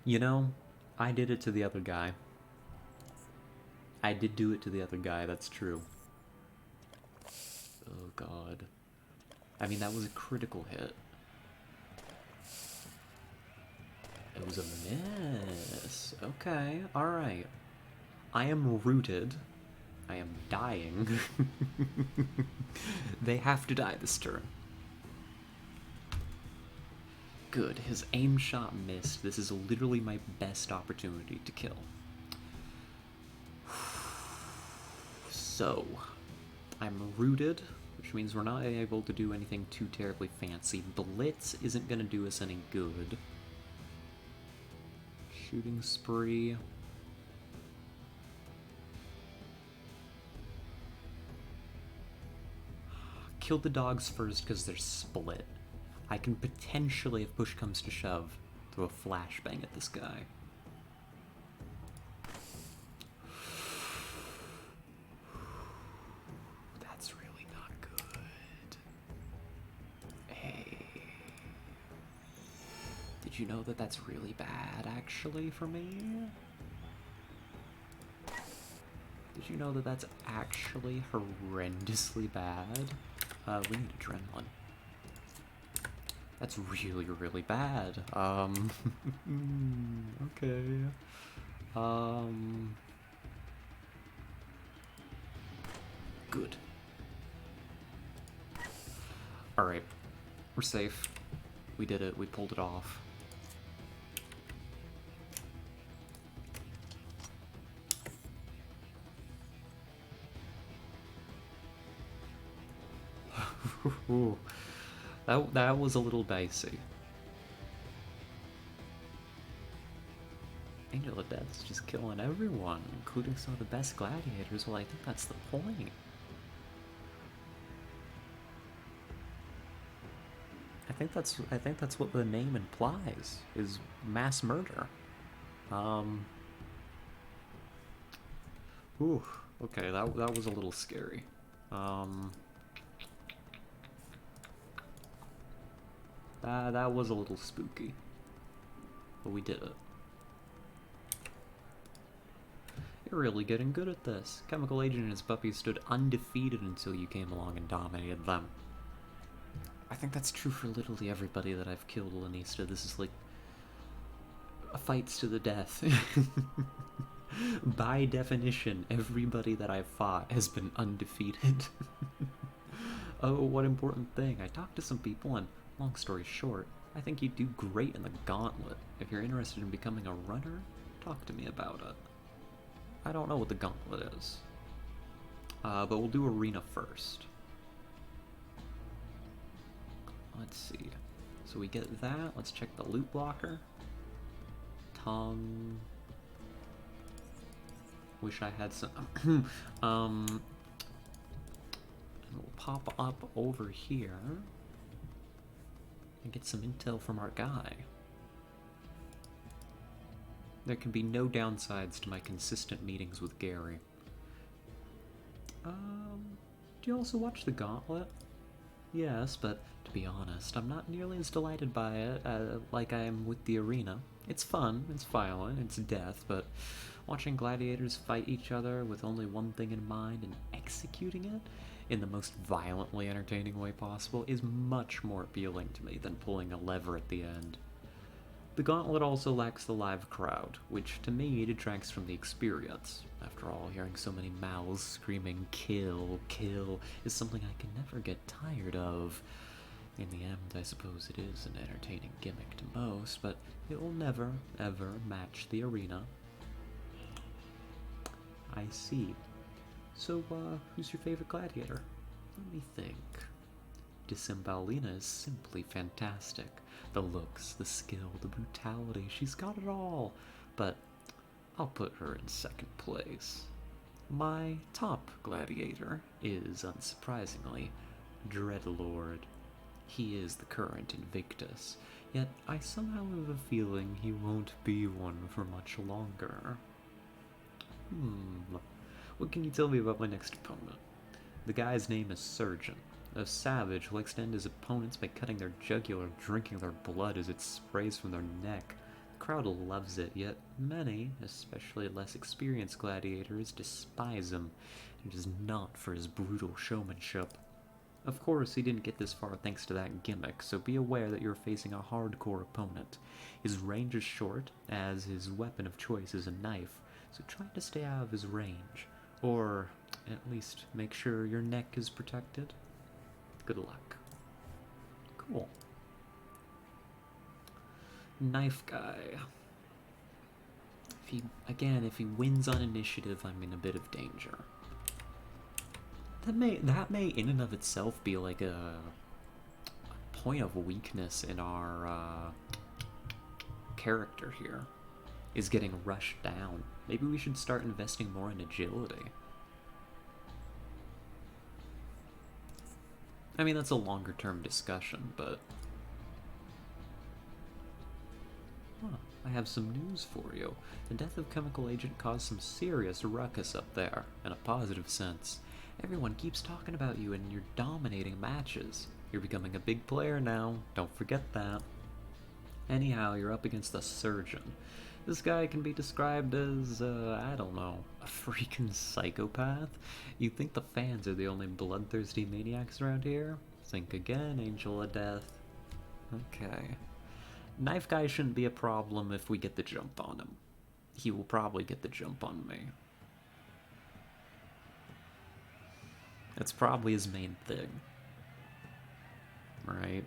You know, I did it to the other guy. I did do it to the other guy, that's true. Oh god. I mean, that was a critical hit. It was a miss. Okay, alright. I am rooted. I am dying. They have to die this turn. Good, his aim shot missed. This is literally my best opportunity to kill. So, I'm rooted, which means we're not able to do anything too terribly fancy. Blitz isn't going to do us any good. Shooting spree. Kill the dogs first because they're split. I can potentially, if push comes to shove, throw a flashbang at this guy. That's really not good. Hey. Did you know that that's really bad, actually, for me? Did you know that that's actually horrendously bad? We need adrenaline. That's really, really bad. Okay. Good. Alright, we're safe. We did it, we pulled it off. That was a little dicey. Angel of Death's just killing everyone, including some of the best gladiators. Well, I think that's the point. I think that's what the name implies, is mass murder. Ooh, okay, that was a little scary. That was a little spooky. But we did it. You're really getting good at this. Chemical Agent and his puppies stood undefeated until you came along and dominated them. I think that's true for literally everybody that I've killed, Lanista. This is like a fights to the death. By definition, everybody that I've fought has been undefeated. Oh, one important thing. I talked to some people, and long story short, I think you'd do great in the gauntlet. If you're interested in becoming a runner, talk to me about it. I don't know what the gauntlet is. But we'll do arena first. Let's see. So we get that. Let's check the loot blocker. Tongue. Wish I had some. And we'll pop up over here and get some intel from our guy. There can be no downsides to my consistent meetings with Gary. Do you also watch the Gauntlet? Yes, but to be honest, I'm not nearly as delighted by it like I am with the arena. It's fun, it's violent, it's death, but watching gladiators fight each other with only one thing in mind and executing it in the most violently entertaining way possible is much more appealing to me than pulling a lever at the end. The Gauntlet also lacks the live crowd, which to me detracts from the experience. After all, hearing so many mouths screaming kill, kill is something I can never get tired of. In the end, I suppose it is an entertaining gimmick to most, but it will never, ever match the arena. I see. So, who's your favorite gladiator? Let me think. Disembowelina is simply fantastic. The looks, the skill, the brutality, she's got it all. But I'll put her in second place. My top gladiator is, unsurprisingly, Dreadlord. He is the current Invictus, yet I somehow have a feeling he won't be one for much longer. What can you tell me about my next opponent? The guy's name is Surgeon. A savage who likes to end his opponents by cutting their jugular, drinking their blood as it sprays from their neck. The crowd loves it, yet many, especially less experienced gladiators, despise him, and it is not for his brutal showmanship. Of course, he didn't get this far thanks to that gimmick, so be aware that you're facing a hardcore opponent. His range is short, as his weapon of choice is a knife, so try to stay out of his range, or at least make sure your neck is protected. Good luck. Cool. Knife guy. If he wins on initiative, I'm in a bit of danger. That may in and of itself be like a point of weakness in our character here, is getting rushed down. Maybe we should start investing more in agility. I mean, that's a longer term discussion, but... I have some news for you. The death of Chemical Agent caused some serious ruckus up there, in a positive sense. Everyone keeps talking about you and you're dominating matches. You're becoming a big player now, don't forget that. Anyhow, you're up against the Surgeon. This guy can be described as, I don't know, a freaking psychopath? You think the fans are the only bloodthirsty maniacs around here? Think again, Angel of Death. Okay. Knife guy shouldn't be a problem if we get the jump on him. He will probably get the jump on me. That's probably his main thing. right?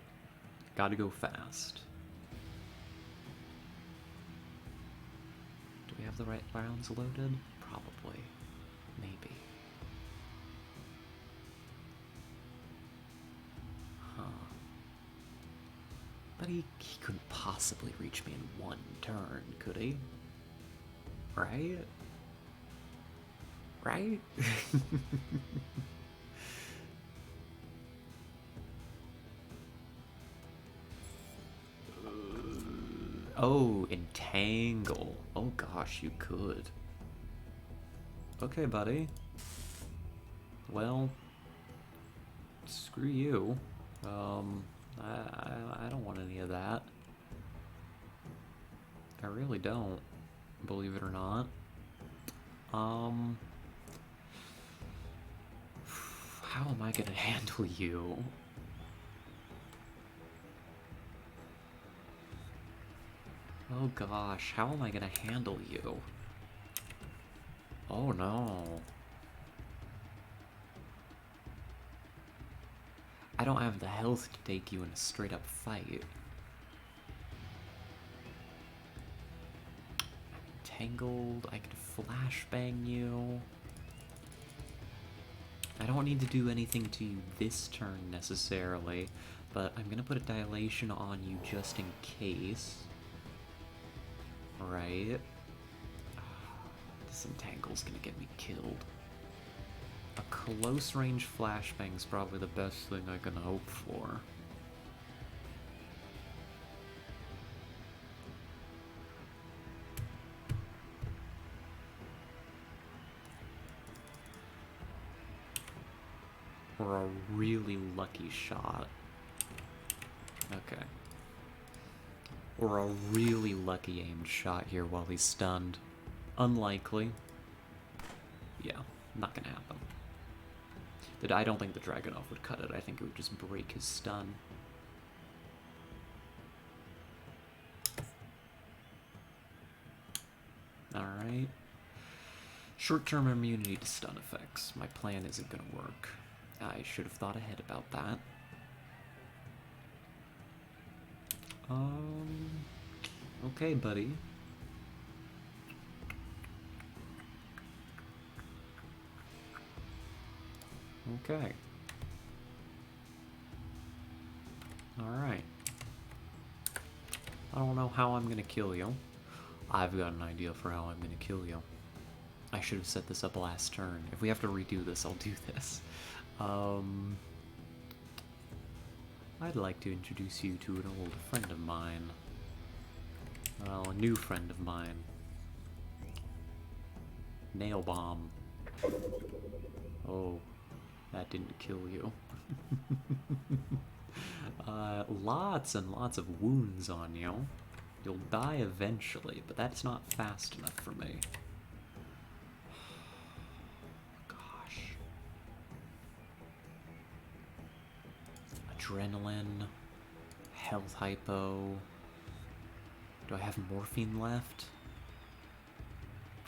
Gotta go fast. Do we have the right rounds loaded? Probably. Maybe. Huh. But he couldn't possibly reach me in one turn, could he? Right? Right? Oh, entangle. Oh gosh, you could. Okay, buddy. Well, screw you. I don't want any of that. I really don't, believe it or not. How am I gonna handle you? Oh gosh, how am I gonna handle you? Oh no. I don't have the health to take you in a straight up fight. I'm tangled, I could flashbang you. I don't need to do anything to you this turn necessarily, but I'm gonna put a dilation on you just in case. Right? This entangle's gonna get me killed. A close range flashbang is probably the best thing I can hope for. Or a really lucky shot. Okay. Or a really lucky aimed shot here while he's stunned. Unlikely. Yeah, not gonna happen. I don't think the Dragunov would cut it. I think it would just break his stun. Alright. Short-term immunity to stun effects. My plan isn't gonna work. I should have thought ahead about that. Okay, buddy. Okay. Alright. I don't know how I'm gonna kill you. I've got an idea for how I'm gonna kill you. I should have set this up last turn. If we have to redo this, I'll do this. I'd like to introduce you to an old friend of mine. Well, a new friend of mine. Nail bomb. Oh, that didn't kill you. Lots and lots of wounds on you. You'll die eventually, but that's not fast enough for me. Gosh. Adrenaline. Health hypo. Do I have morphine left?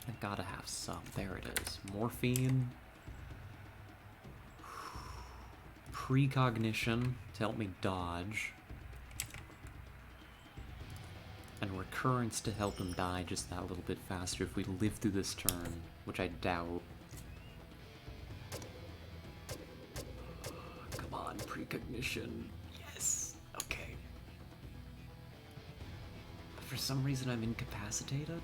I gotta have some. There it is. Morphine. Precognition to help me dodge. And recurrence to help him die just that little bit faster if we live through this turn, which I doubt. Come on, precognition. Yes! Okay. But for some reason I'm incapacitated?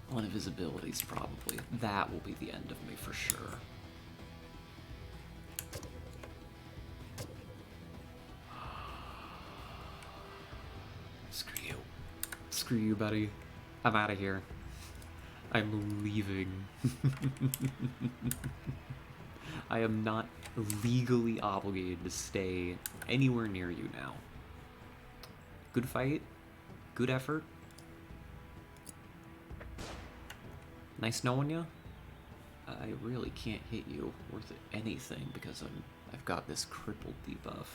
One of his abilities, probably. That will be the end of me for sure. Screw you, buddy. I'm out of here. I'm leaving. I am not legally obligated to stay anywhere near you now. Good fight. Good effort. Nice knowing you. I really can't hit you worth anything because I've got this crippled debuff.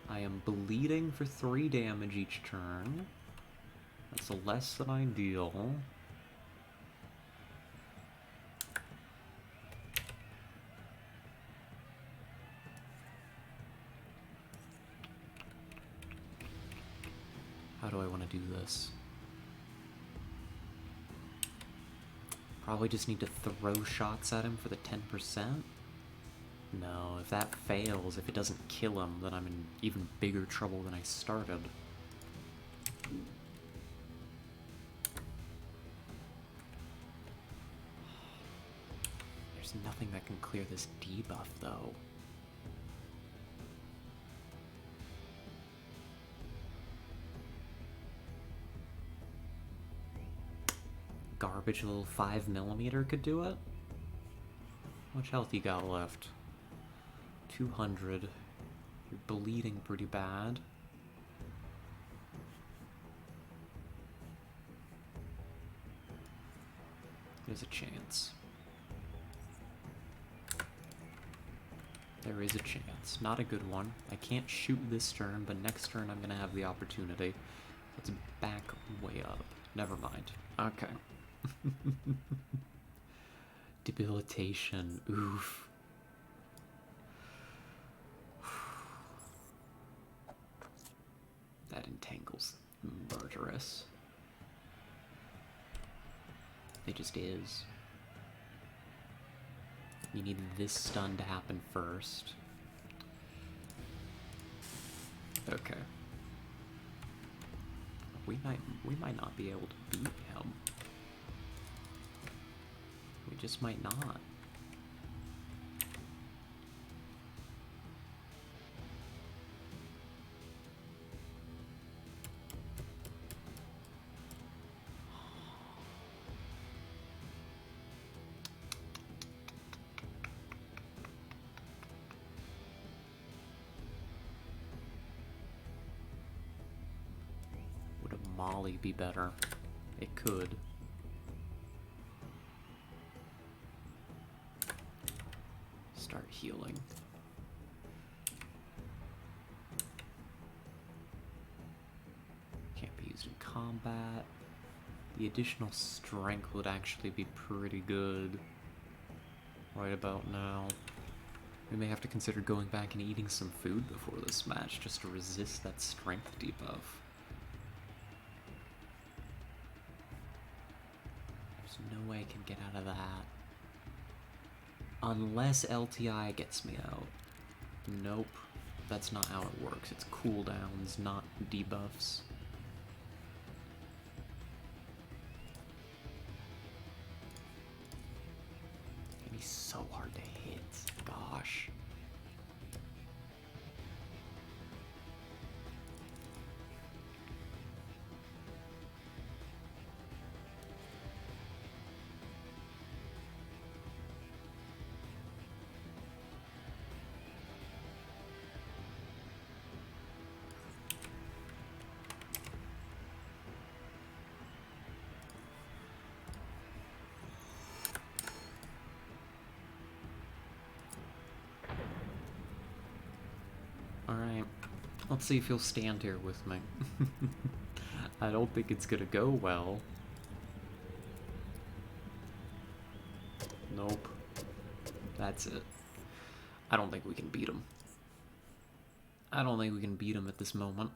I am bleeding for 3 damage each turn. That's less than ideal. do I want to do this? Probably just need to throw shots at him for the 10%? No, if that fails, if it doesn't kill him, then I'm in even bigger trouble than I started. There's nothing that can clear this debuff, though. Garbage little 5mm could do it? How much health you got left? 200. You're bleeding pretty bad. There's a chance. There is a chance. Not a good one. I can't shoot this turn, but next turn I'm gonna have the opportunity. Let's back way up. Never mind. Okay. Debilitation. Oof. That entangles murderous. It just is. You need this stun to happen first. Okay. We might not be able to beat him. We just might not. Would a Molly be better? It could. Start healing. Can't be used in combat. The additional strength would actually be pretty good right about now. We may have to consider going back and eating some food before this match just to resist that strength debuff. There's no way I can get out of that. Unless LTI gets me out. Nope. That's not how it works. It's cooldowns, not debuffs. And he's so hard to hit. Gosh. Alright, let's see if he'll stand here with me. I don't think it's gonna go well. Nope. That's it. I don't think we can beat him. I don't think we can beat him at this moment.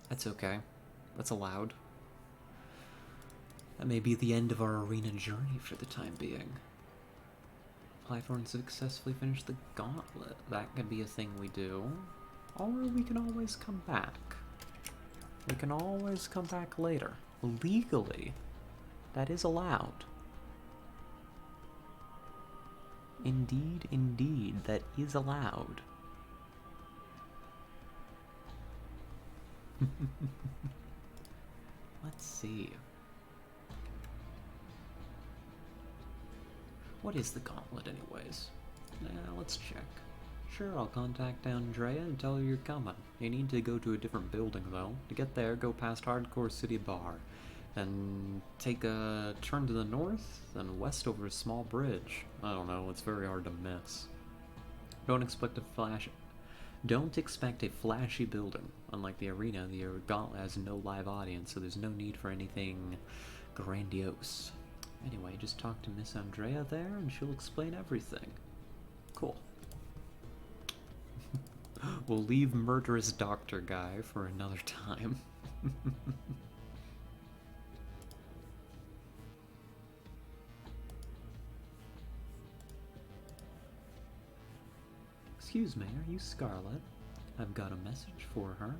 That's okay. That's allowed. That may be the end of our arena journey for the time being. Platform successfully finished the gauntlet. That could be a thing we do. Or we can always come back. We can always come back later. Legally. That is allowed. Indeed, indeed, that is allowed. Let's see. What is the gauntlet anyways? Let's check. Sure, I'll contact Andrea and tell her you're coming. You need to go to a different building though. To get there, go past Hardcore City Bar. Then take a turn to the north, then west over a small bridge. I don't know, it's very hard to miss. Don't expect a flashy building. Unlike the arena, the gauntlet has no live audience, so there's no need for anything grandiose. Anyway, just talk to Miss Andrea there, and she'll explain everything. Cool. We'll leave murderous doctor guy for another time. Excuse me, are you Scarlet? I've got a message for her.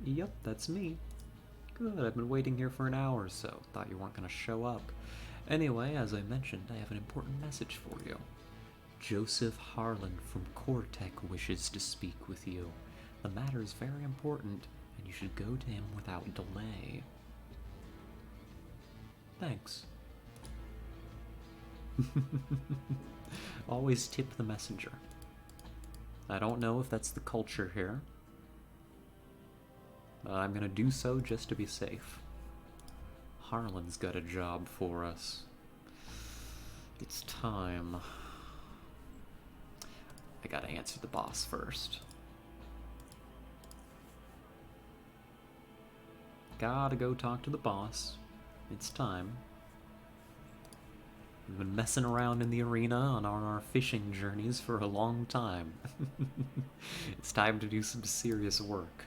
Yep, that's me. Good, I've been waiting here for an hour or so. Thought you weren't gonna show up. Anyway, as I mentioned, I have an important message for you. Joseph Harlan from Cortec wishes to speak with you. The matter is very important, and you should go to him without delay. Thanks. Always tip the messenger. I don't know if that's the culture here, but I'm gonna do so just to be safe. Harlan's got a job for us. It's time. I gotta answer the boss first. Gotta go talk to the boss. It's time. We've been messing around in the arena on our fishing journeys for a long time. It's time to do some serious work.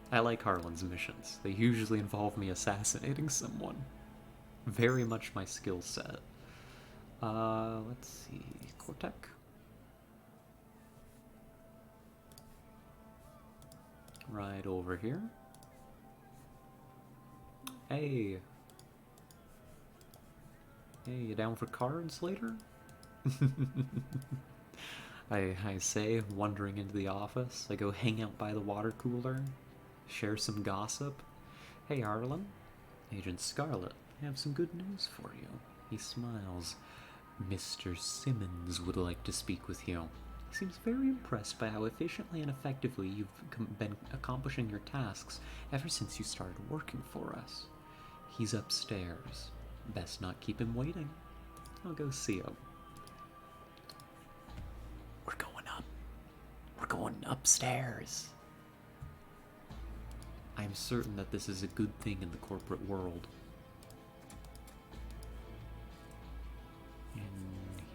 I like Harlan's missions. They usually involve me assassinating someone. Very much my skill set. Let's see. Cortec? Right over here. Hey. Hey, you down for cards later? I say, wandering into the office. I go hang out by the water cooler, share some gossip. Hey, Harlan. Agent Scarlet, I have some good news for you. He smiles. Mr. Simmons would like to speak with you. He seems very impressed by how efficiently and effectively you've been accomplishing your tasks ever since you started working for us. He's upstairs. Best not keep him waiting. I'll go see him. We're going up. We're going upstairs. I'm certain that this is a good thing in the corporate world. In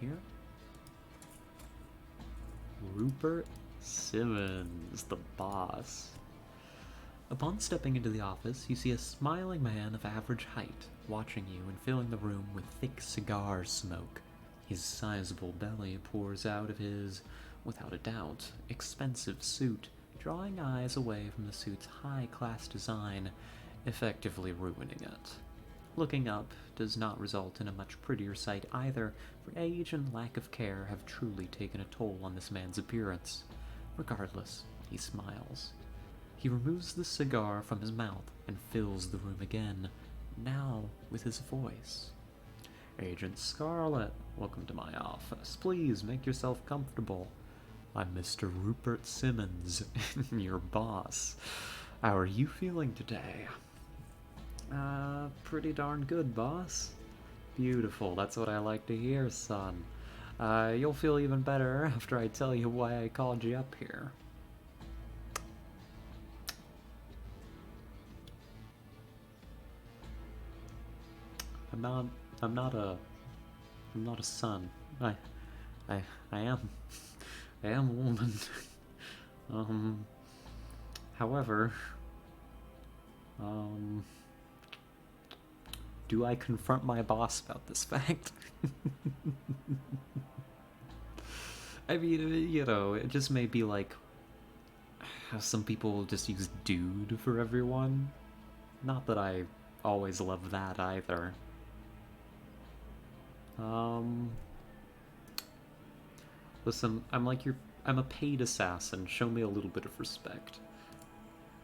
here? Rupert Simmons, the boss. Upon stepping into the office, you see a smiling man of average height, watching you and filling the room with thick cigar smoke. His sizable belly pours out of his, without a doubt, expensive suit, drawing eyes away from the suit's high-class design, effectively ruining it. Looking up does not result in a much prettier sight either, for age and lack of care have truly taken a toll on this man's appearance. Regardless, he smiles. He removes the cigar from his mouth and fills the room again, now with his voice. Agent Scarlet, welcome to my office. Please make yourself comfortable. I'm Mr. Rupert Simmons, your boss. How are you feeling today? Pretty darn good, boss. Beautiful, that's what I like to hear, son. You'll feel even better after I tell you why I called you up here. I'm not a son. I am a woman. However, do I confront my boss about this fact? I mean, you know, it just may be like how some people just use dude for everyone. Not that I always love that either. Listen, I'm a paid assassin. Show me a little bit of respect.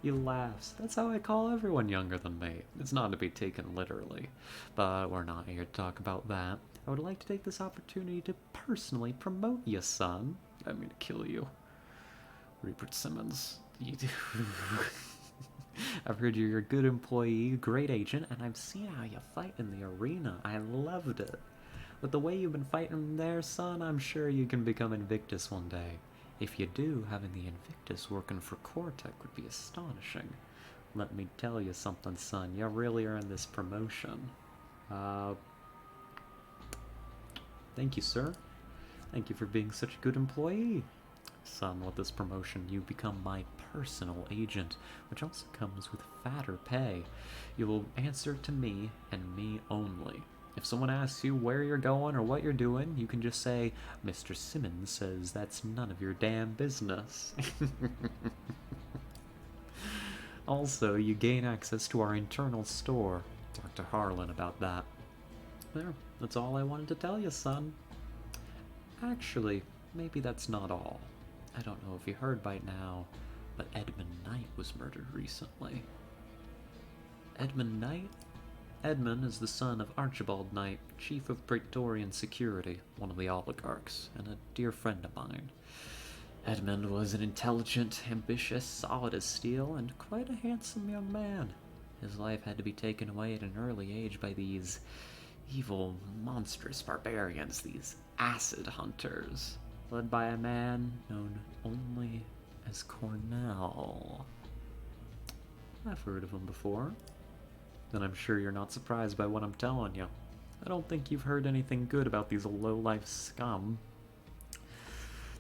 He laughs. That's how I call everyone younger than me. It's not to be taken literally. But we're not here to talk about that. I would like to take this opportunity to personally promote you, son. I mean to kill you. Rupert Simmons. I've heard you're a good employee, great agent, and I've seen how you fight in the arena. I loved it. With the way you've been fighting there, son, I'm sure you can become Invictus one day. If you do, having the Invictus working for Cortec would be astonishing. Let me tell you something, son. You really earned this promotion. Thank you, sir. Thank you for being such a good employee. Son, with this promotion, you become my personal agent, which also comes with fatter pay. You will answer to me and me only. If someone asks you where you're going or what you're doing, you can just say, Mr. Simmons says that's none of your damn business. Also, you gain access to our internal store. Talk to Harlan about that. There, that's all I wanted to tell you, son. Actually, maybe that's not all. I don't know if you heard by now, but Edmund Knight was murdered recently. Edmund Knight? Edmund is the son of Archibald Knight, chief of Praetorian Security, one of the oligarchs, and a dear friend of mine. Edmund was an intelligent, ambitious, solid as steel, and quite a handsome young man. His life had to be taken away at an early age by these evil, monstrous barbarians, these acid hunters, led by a man known only as Cornell. I've heard of him before. Then I'm sure you're not surprised by what I'm telling you. I don't think you've heard anything good about these low-life scum.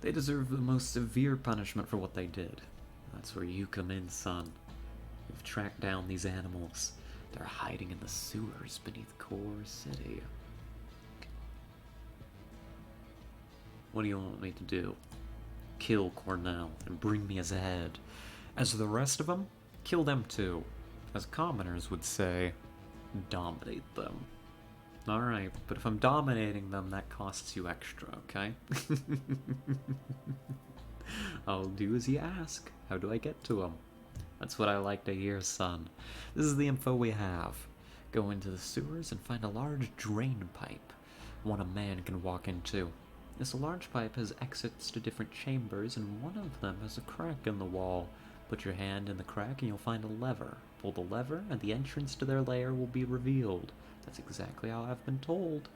They deserve the most severe punishment for what they did. That's where you come in, son. You've tracked down these animals. They're hiding in the sewers beneath Core City. What do you want me to do? Kill Cornell and bring me his head. As the rest of them, kill them too. As commoners would say, dominate them. Alright, but if I'm dominating them, that costs you extra, okay? I'll do as you ask. How do I get to them? That's what I like to hear, son. This is the info we have. Go into the sewers and find a large drain pipe, one a man can walk into. This large pipe has exits to different chambers, and one of them has a crack in the wall. Put your hand in the crack and you'll find a lever. Pull the lever and the entrance to their lair will be revealed. That's exactly how I've been told.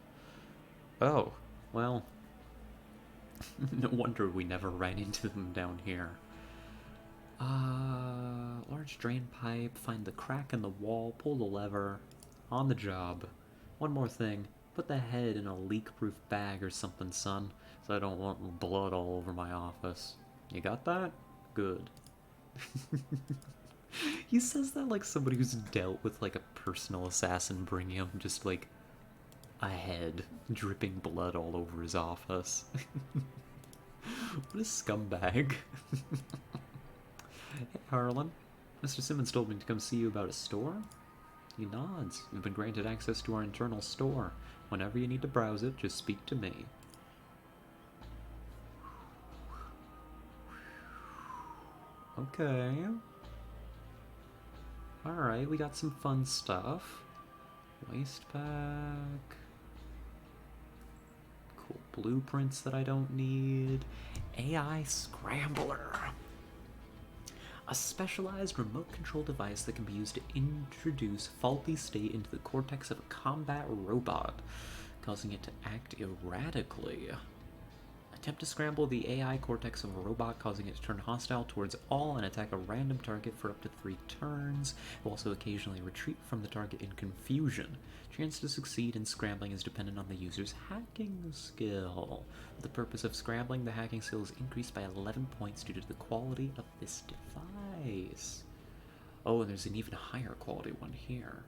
Oh, well. No wonder we never ran into them down here. Large drain pipe, find the crack in the wall, pull the lever. On the job. One more thing. Put the head in a leak-proof bag or something, son, so I don't want blood all over my office. You got that? Good. He says that like somebody who's dealt with like a personal assassin bringing him just like a head dripping blood all over his office. What a scumbag. Hey Harlan, Mr. Simmons told me to come see you about a store. He nods. You've been granted access to our internal store. Whenever you need to browse it, just speak to me. Okay. Alright, we got some fun stuff. Waste pack. Cool blueprints that I don't need. AI Scrambler. A specialized remote control device that can be used to introduce faulty state into the cortex of a combat robot, causing it to act erratically. Attempt to scramble the AI cortex of a robot, causing it to turn hostile towards all and attack a random target for up to 3 turns. It will also occasionally retreat from the target in confusion. Chance to succeed in scrambling is dependent on the user's hacking skill. For the purpose of scrambling, the hacking skill is increased by 11 points due to the quality of this device. Oh, and there's an even higher quality one here.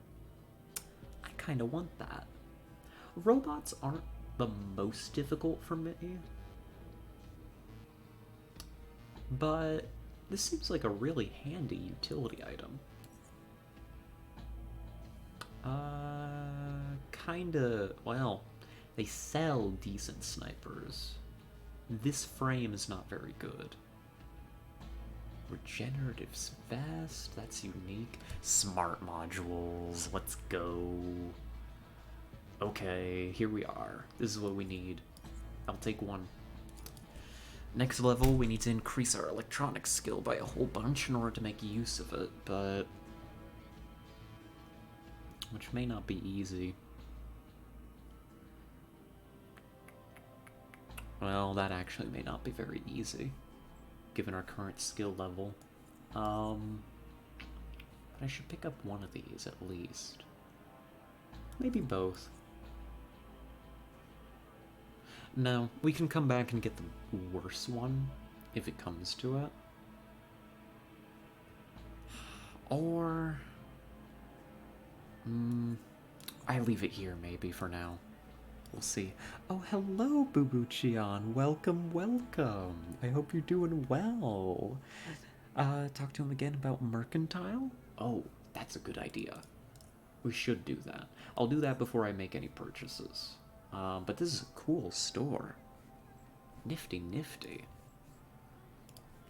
I kinda want that. Robots aren't the most difficult for me, but this seems like a really handy utility item. Kinda, well, they sell decent snipers. This frame is not very good. Regenerative vest, that's unique. Smart modules, let's go. Okay, here we are. This is what we need. I'll take one. Next level, we need to increase our electronics skill by a whole bunch in order to make use of it, but which may not be easy. Well, that actually may not be very easy, given our current skill level. But I should pick up one of these at least. Maybe both. No, we can come back and get the worse one if it comes to it. Or... I leave it here maybe for now. We'll see. Oh, hello, Boo-Boo-Chion. Welcome, welcome. I hope you're doing well. Talk to him again about Mercantile? Oh, that's a good idea. We should do that. I'll do that before I make any purchases. But this is a cool store. Nifty, nifty.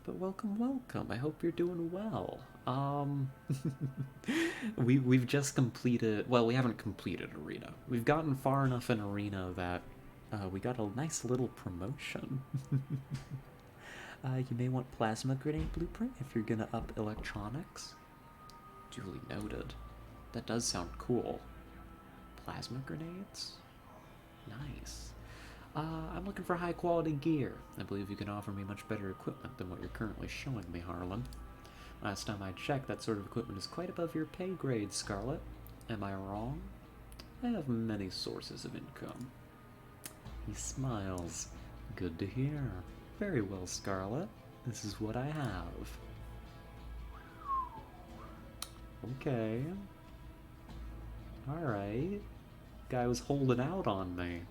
But welcome, welcome. I hope you're doing well. We've just completed... Well, we haven't completed Arena. We've gotten far enough in Arena that we got a nice little promotion. You may want Plasma Grenade Blueprint if you're gonna up electronics. Duly noted. That does sound cool. Plasma grenades? Nice. I'm looking for high quality gear. I believe you can offer me much better equipment than what you're currently showing me, Harlan. Last time I checked, that sort of equipment is quite above your pay grade, Scarlet. Am I wrong? I have many sources of income. He smiles. Good to hear. Very well, Scarlet. This is what I have. Okay. Alright. Guy was holding out on me.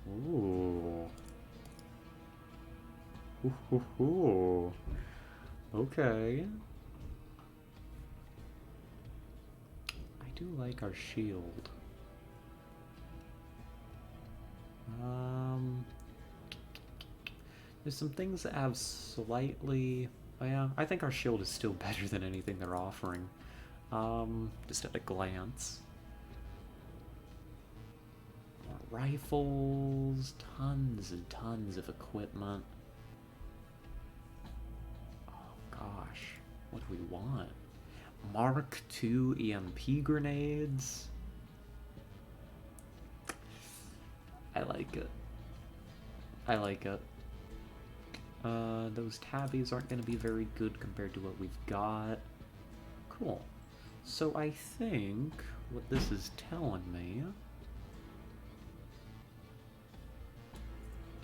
Ooh. Ooh. Okay. I do like our shield. There's some things that have slightly... Oh yeah, I think our shield is still better than anything they're offering. Just at a glance. More rifles, tons and tons of equipment. Oh gosh, what do we want? Mark II EMP grenades. I like it. I like it. Those tabbies aren't going to be very good compared to what we've got. Cool. So I think what this is telling me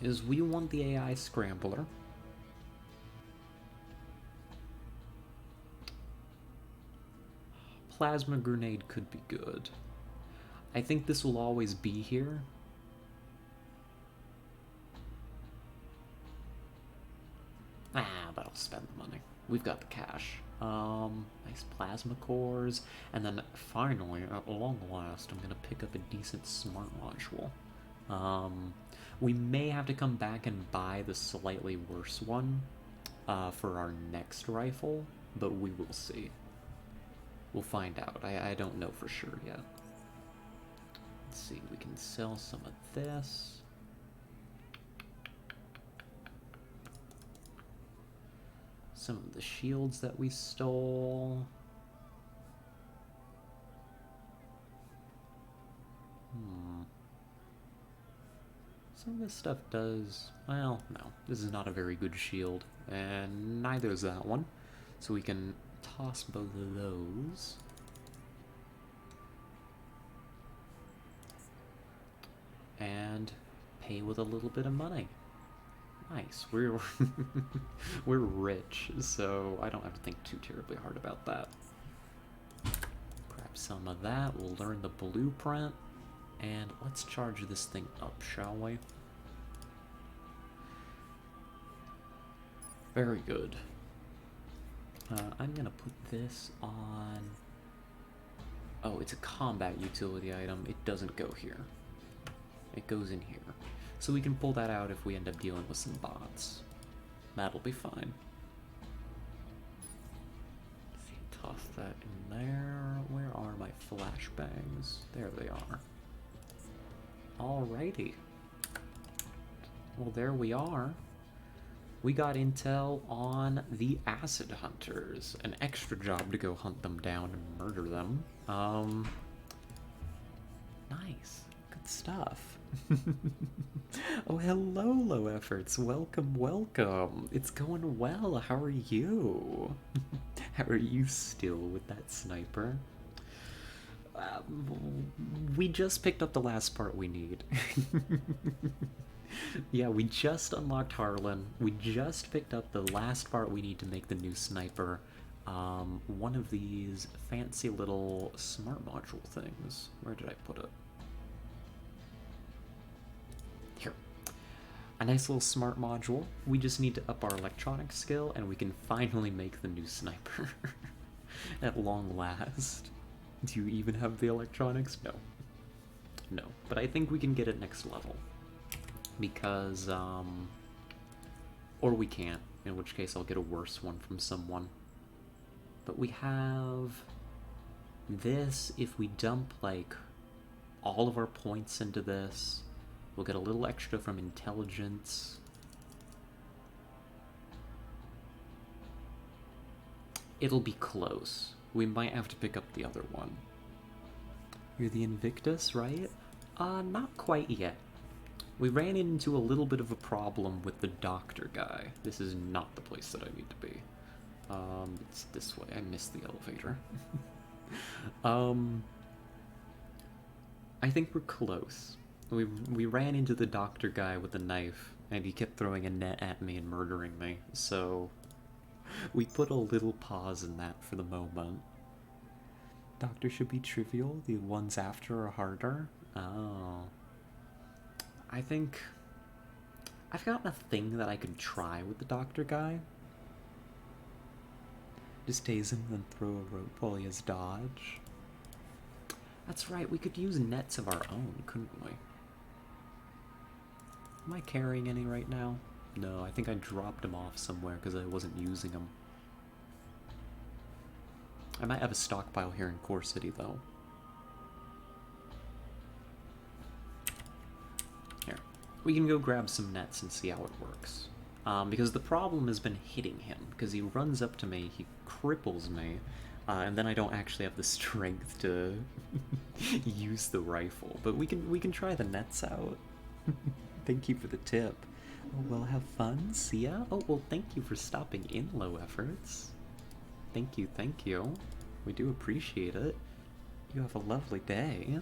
is we want the AI Scrambler. Plasma Grenade could be good. I think this will always be here. But I'll spend the money. We've got the cash. Nice plasma cores. And then finally, at long last, I'm gonna pick up a decent smart module. We may have to come back and buy the slightly worse one for our next rifle, but we will see. We'll find out. I don't know for sure yet. Let's see, we can sell some of this. Some of the shields that we stole. Some of this stuff does... Well, no. This is not a very good shield. And neither is that one. So we can toss both of those. And pay with a little bit of money. Nice. We're we're rich, so I don't have to think too terribly hard about that. Grab some of that. We'll learn the blueprint, and let's charge this thing up, shall we? Very good. I'm gonna put this on... Oh, it's a combat utility item. It doesn't go here. It goes in here. So we can pull that out if we end up dealing with some bots. That'll be fine. Toss that in there. Where are my flashbangs? There they are. Alrighty. Well, there we are. We got intel on the acid hunters. An extra job to go hunt them down and murder them. Nice. Good stuff. Oh, hello, Low Efforts. Welcome, welcome. It's going well. How are you? How are you still with that sniper? We just picked up the last part we need. Yeah, we just unlocked Harlan. We just picked up the last part we need to make the new sniper. One of these fancy little smart module things. Where did I put it? Here. A nice little smart module. We just need to up our electronics skill and we can finally make the new sniper. At long last. Do you even have the electronics? No. No, but I think we can get it next level. Because, or we can't, in which case I'll get a worse one from someone. But we have this. If we dump, like, all of our points into this, we'll get a little extra from intelligence. It'll be close. We might have to pick up the other one. You're the Invictus, right? Not quite yet. We ran into a little bit of a problem with the doctor guy. This is not the place that I need to be. It's this way. I missed the elevator. I think we're close. We ran into the doctor guy with a knife, and he kept throwing a net at me and murdering me, so we put a little pause in that for the moment. Doctor should be trivial, the ones after are harder. Oh. I think I've gotten a thing that I can try with the doctor guy. Just tase him and throw a rope while he has dodge. That's right, we could use nets of our own, couldn't we? Am I carrying any right now? No, I think I dropped them off somewhere because I wasn't using them. I might have a stockpile here in Core City, though. Here. We can go grab some nets and see how it works. Because the problem has been hitting him, because he runs up to me, he cripples me, and then I don't actually have the strength to use the rifle. But we can try the nets out. Thank you for the tip. Oh, well, have fun. See ya. Oh, well, thank you for stopping in, Low Efforts. Thank you, thank you. We do appreciate it. You have a lovely day.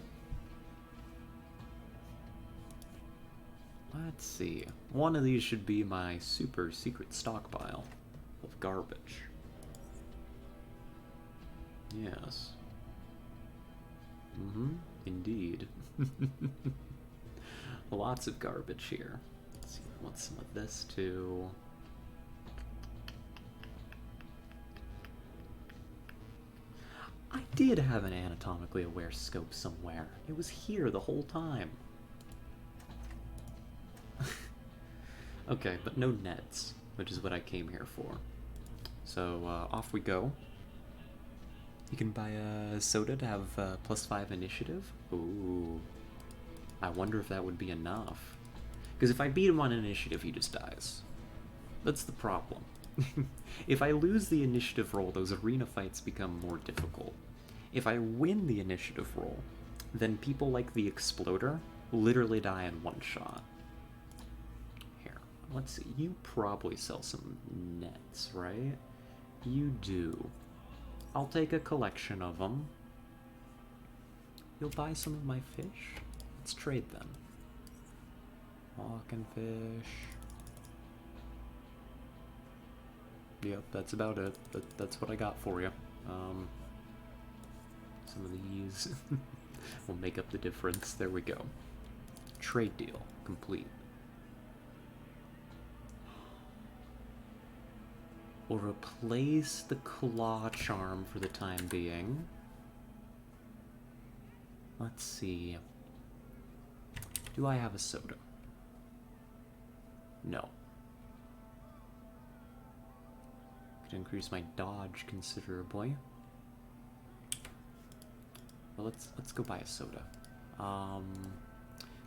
Let's see. One of these should be my super secret stockpile of garbage. Yes. Indeed. Lots of garbage here. Let's see, I want some of this too. I did have an anatomically aware scope somewhere. It was here the whole time. Okay, but no nets, which is what I came here for. So, off we go. You can buy a soda to have +5 initiative. Ooh. I wonder if that would be enough. Because if I beat him on initiative, he just dies. That's the problem. If I lose the initiative roll, those arena fights become more difficult. If I win the initiative roll, then people like the Exploder literally die in one shot. Here, let's see. You probably sell some nets, right? You do. I'll take a collection of them. You'll buy some of my fish? Let's trade them. Hawk and fish. Yep, that's about it. That's what I got for you. Some of these will make up the difference. There we go. Trade deal complete. We'll replace the claw charm for the time being. Let's see. Do I have a soda? No. Could increase my dodge considerably. Well, let's go buy a soda.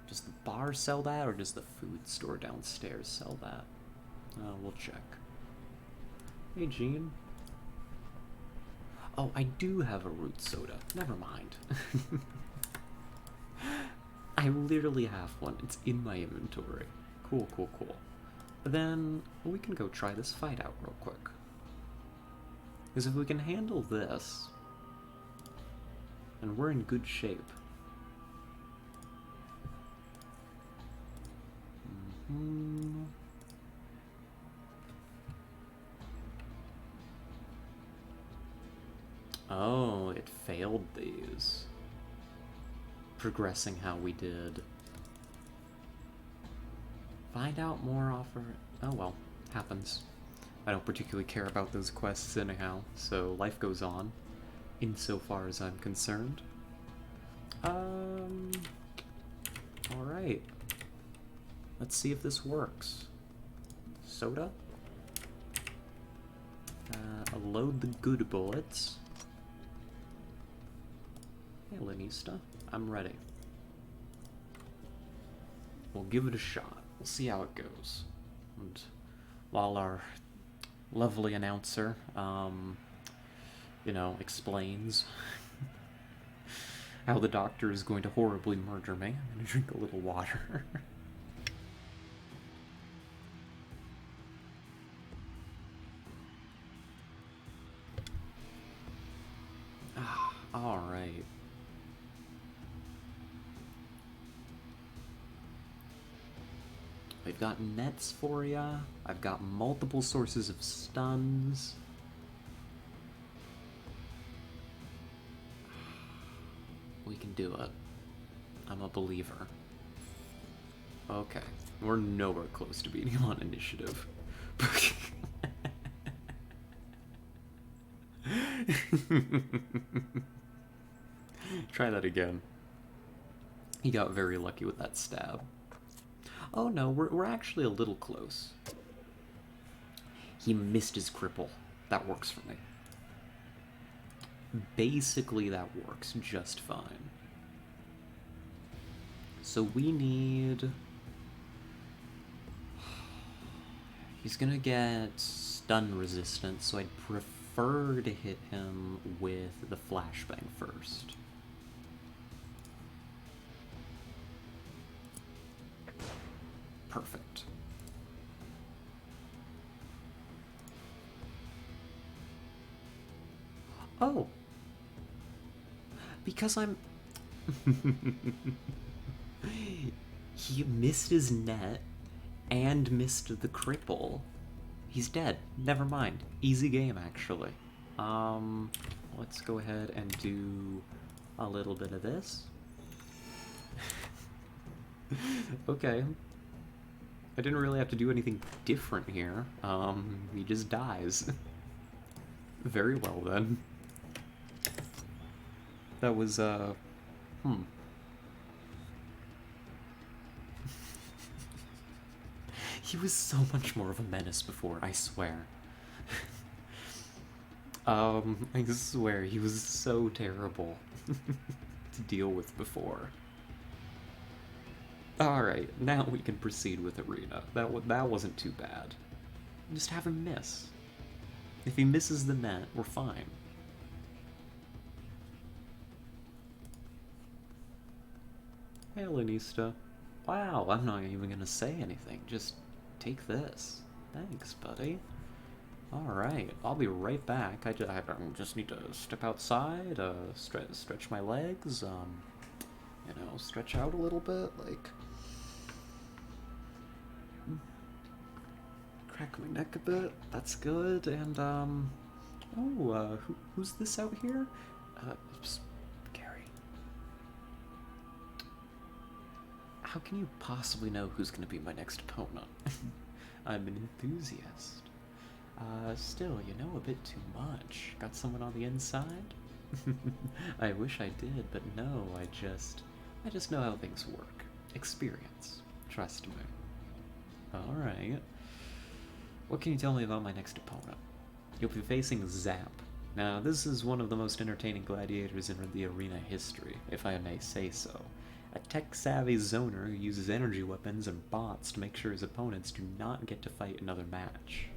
Does the bar sell that, or does the food store downstairs sell that? We'll check. Hey, Gene. Oh, I do have a root soda. Never mind. I literally have one. It's in my inventory. Cool, cool, cool. But then we can go try this fight out real quick. Because if we can handle this, and we're in good shape. Oh, it failed these. Progressing how we did. Find out more offer. Oh well, happens. I don't particularly care about those quests anyhow, so life goes on, insofar as I'm concerned. Alright. Let's see if this works. Soda? Load the good bullets. Hey, Lanista. I'm ready. We'll give it a shot. We'll see how it goes. And while our lovely announcer, you know, explains how the doctor is going to horribly murder me, I'm gonna drink a little water. Alright. We've got nets for ya. I've got multiple sources of stuns. We can do it. I'm a believer. Okay. We're nowhere close to beating him on initiative. Try that again. He got very lucky with that stab. Oh no, we're actually a little close. He missed his cripple. That works for me. Basically, that works just fine. So we need... He's gonna get stun resistance, so I'd prefer to hit him with the flashbang first. Perfect. Oh! Because I'm... He missed his net and missed the cripple. He's dead. Never mind. Easy game, actually. Let's go ahead and do a little bit of this. Okay. I didn't really have to do anything different here. He just dies. Very well, then. That was, He was so much more of a menace before, I swear. I swear, he was so terrible to deal with before. Alright, now we can proceed with Arena. That wasn't too bad. Just have him miss. If he misses the net, we're fine. Hey, Lanista. Wow, I'm not even gonna say anything. Just take this. Thanks, buddy. Alright, I'll be right back. I just need to step outside, stretch my legs, you know, stretch out a little bit, like... Crack my neck a bit, that's good, and, who's this out here? Oops, Gary. How can you possibly know who's gonna be my next opponent? I'm an enthusiast. Still, you know a bit too much. Got someone on the inside? I wish I did, but no, I just know how things work. Experience. Trust me. Alright. What can you tell me about my next opponent? You'll be facing Zap. Now, this is one of the most entertaining gladiators in the arena history, if I may say so. A tech-savvy zoner who uses energy weapons and bots to make sure his opponents do not get to fight another match.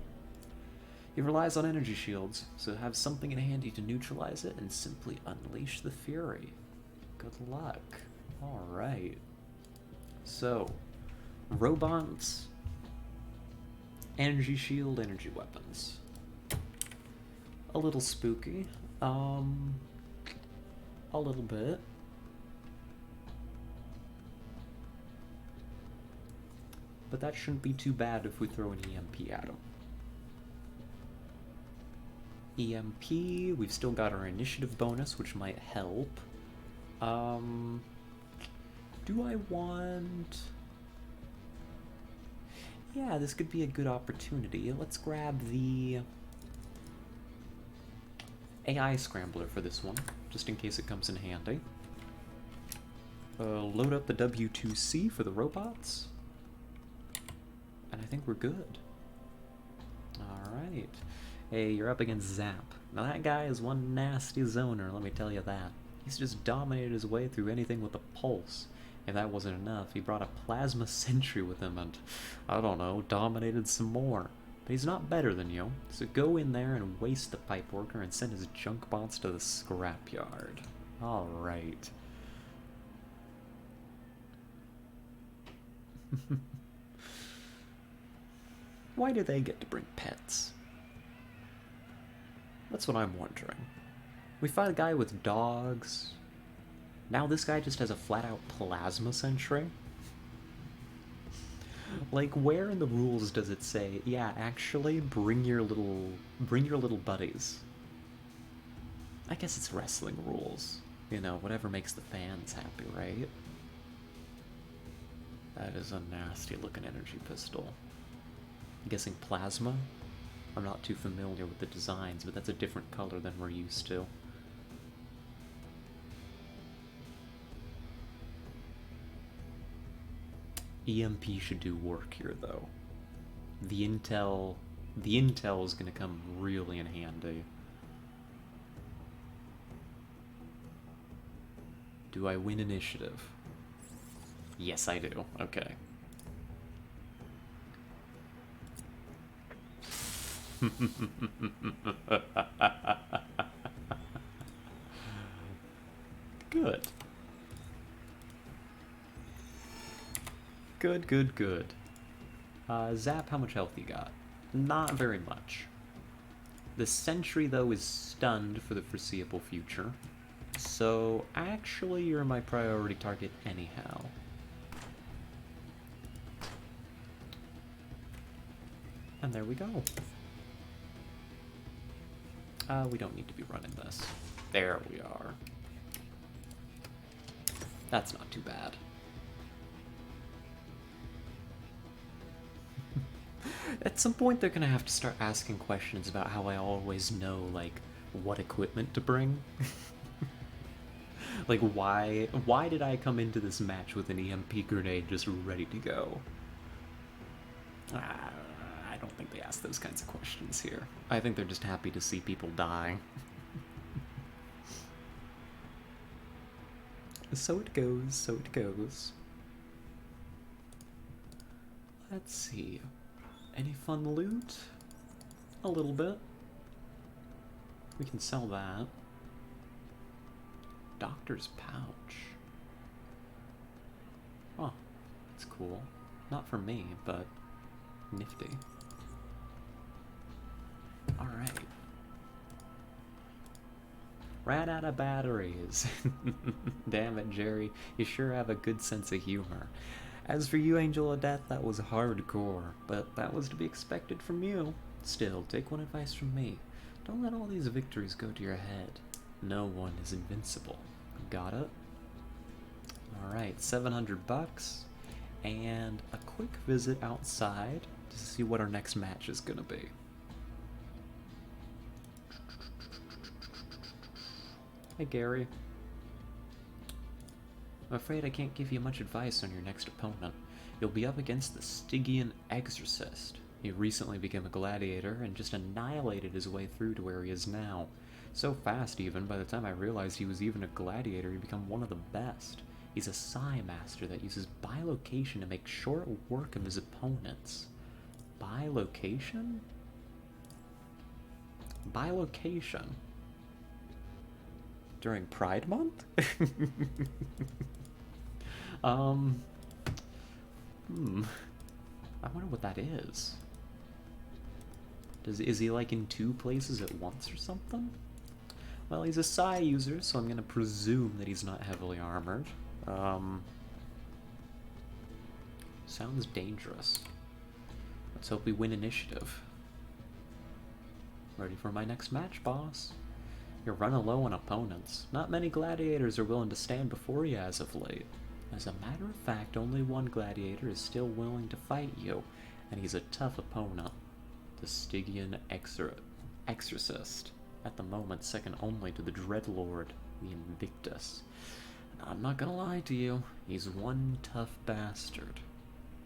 He relies on energy shields, so have something in handy to neutralize it and simply unleash the fury. Good luck. Alright. So, robots, energy shield, energy weapons. A little spooky. a little bit. But that shouldn't be too bad if we throw an EMP at him. EMP, we've still got our initiative bonus, which might help. Do I want... Yeah, this could be a good opportunity. Let's grab the AI Scrambler for this one, just in case it comes in handy. Load up the W2C for the robots. And I think we're good. Alright. Hey, you're up against Zap. Now that guy is one nasty zoner, let me tell you that. He's just dominated his way through anything with a pulse. If that wasn't enough, he brought a plasma sentry with him and, I don't know, dominated some more. But he's not better than you, so go in there and waste the pipe worker and send his junk bots to the scrapyard. Alright. Why do they get to bring pets? That's what I'm wondering. We fight a guy with dogs. Now this guy just has a flat-out plasma sentry? Like, where in the rules does it say, yeah, actually, bring your little buddies? I guess it's wrestling rules. You know, whatever makes the fans happy, right? That is a nasty-looking energy pistol. I'm guessing plasma? I'm not too familiar with the designs, but that's a different color than we're used to. EMP should do work here, though. The intel is gonna come really in handy. Do I win initiative? Yes, I do. Okay. Good. Good. Zap, how much health you got? Not very much. The sentry, though, is stunned for the foreseeable future. So, actually, you're my priority target anyhow. And there we go. We don't need to be running this. There we are. That's not too bad. At some point, they're gonna have to start asking questions about how I always know, like, what equipment to bring. Like, why did I come into this match with an EMP grenade just ready to go? I don't think they ask those kinds of questions here. I think they're just happy to see people die. So it goes. Let's see. Any fun loot? A little bit. We can sell that. Doctor's pouch. Oh, that's cool. Not for me, but nifty. Alright. Ran out of batteries. Damn it, Jerry. You sure have a good sense of humor. As for you, Angel of Death, that was hardcore, but that was to be expected from you. Still, take one advice from me. Don't let all these victories go to your head. No one is invincible. Got it? Alright, 700 bucks. And a quick visit outside to see what our next match is gonna be. Hey, Gary. I'm afraid I can't give you much advice on your next opponent. You'll be up against the Stygian Exorcist. He recently became a gladiator and just annihilated his way through to where he is now. So fast, even, by the time I realized he was even a gladiator, he became one of the best. He's a psi master that uses bilocation to make short work of his opponents. Bilocation? Bilocation? During Pride Month? I wonder what that is. Is he like in two places at once or something? Well, he's a Psi user, so I'm gonna presume that he's not heavily armored. Sounds dangerous. Let's hope we win initiative. Ready for my next match, boss. You're running low on opponents. Not many gladiators are willing to stand before you as of late. As a matter of fact, only one gladiator is still willing to fight you, and he's a tough opponent. The Stygian Exorcist. At the moment, second only to the Dreadlord, the Invictus. And I'm not gonna lie to you, he's one tough bastard.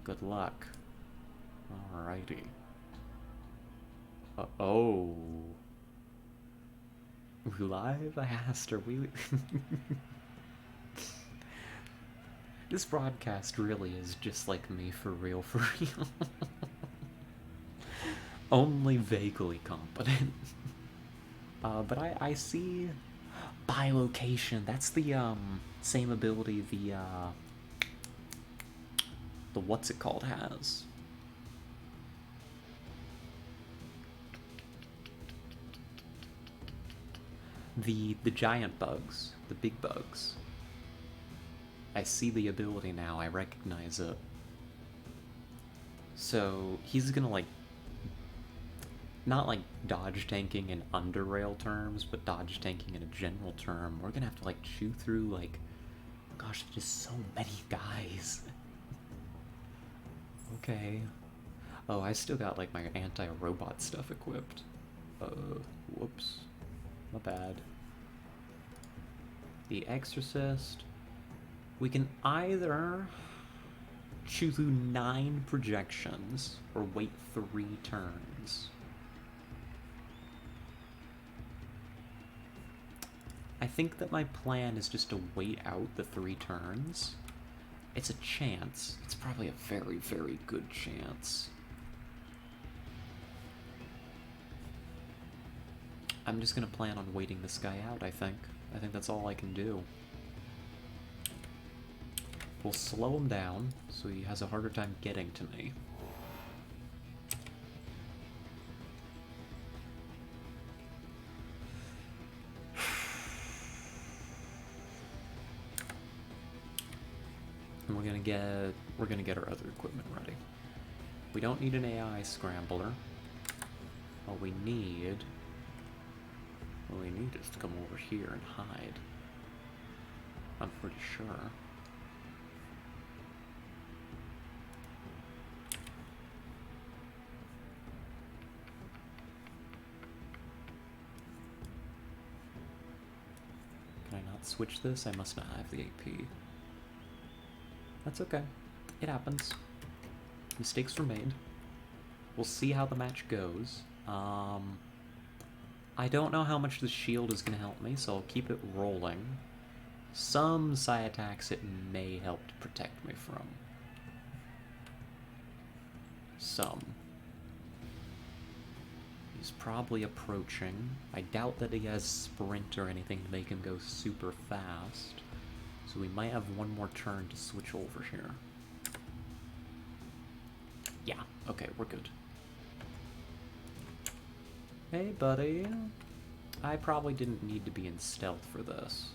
Good luck. Alrighty. Oh. We live? I asked, are we... This broadcast really is just like me, for real, for real. Only vaguely competent. But I see bilocation. That's the same ability the what's it called has. The giant bugs, the big bugs. I see the ability now. I recognize it. So he's gonna like. Not like dodge tanking in UnderRail terms, but dodge tanking in a general term. We're gonna have to like chew through like, gosh, just so many guys. Okay. Oh, I still got like my anti-robot stuff equipped. Whoops. My bad. The Exorcist. We can either chew through 9 projections or wait 3 turns. I think that my plan is just to wait out the 3 turns. It's a chance. It's probably a very, very good chance. I'm just gonna plan on waiting this guy out, I think. I think that's all I can do. We'll slow him down, so he has a harder time getting to me. And we're gonna get our other equipment ready. We don't need an AI scrambler. All we need is to come over here and hide. I'm pretty sure. Can I not switch this? I must not have the AP. That's okay. It happens. Mistakes were made. We'll see how the match goes. I don't know how much the shield is going to help me, so I'll keep it rolling. Some psi attacks it may help to protect me from. Some. He's probably approaching. I doubt that he has sprint or anything to make him go super fast. So we might have one more turn to switch over here. Yeah, okay, we're good. Hey, buddy. I probably didn't need to be in stealth for this.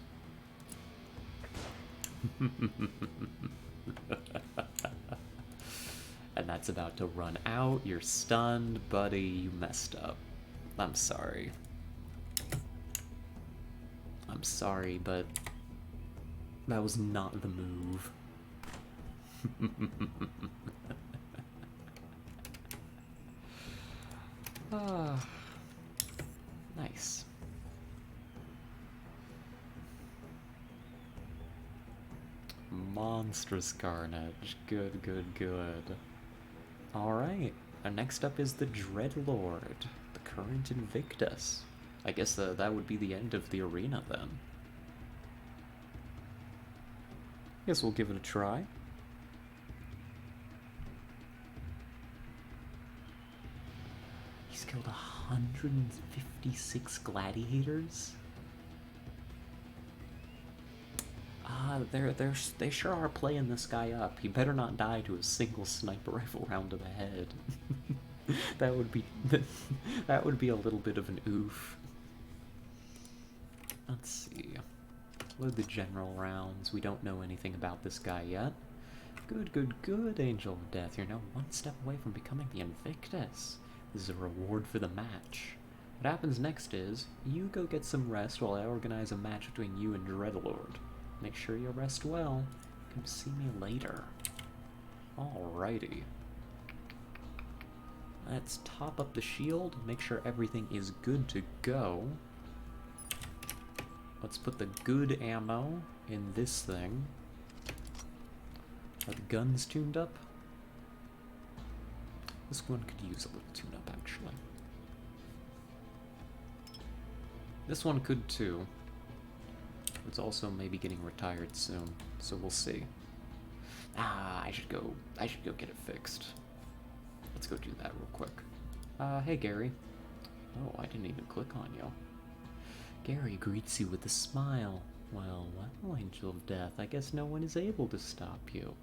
And that's about to run out. You're stunned, buddy. You messed up. I'm sorry. I'm sorry, but that was not the move. Nice. Monstrous carnage. Good, good, good. Alright. Next up is the Dreadlord, the current Invictus. I guess that would be the end of the arena then. Guess we'll give it a try. He's killed 156 gladiators? They sure are playing this guy up. He better not die to a single sniper rifle round to the head. that would be a little bit of an oof. Let's see. Load the general rounds. We don't know anything about this guy yet. Good, good, good, Angel of Death. You're now one step away from becoming the Invictus. This is a reward for the match. What happens next is, you go get some rest while I organize a match between you and Dreadlord. Make sure you rest well. Come see me later. Alrighty. Let's top up the shield, make sure everything is good to go. Let's put the good ammo in this thing. Are the guns tuned up? This one could use a little tune-up, actually. This one could too. It's also maybe getting retired soon, so we'll see. I should go get it fixed. Let's go do that real quick. Hey Gary. Oh, I didn't even click on you. Gary greets you with a smile. Well, Angel of Death, I guess no one is able to stop you.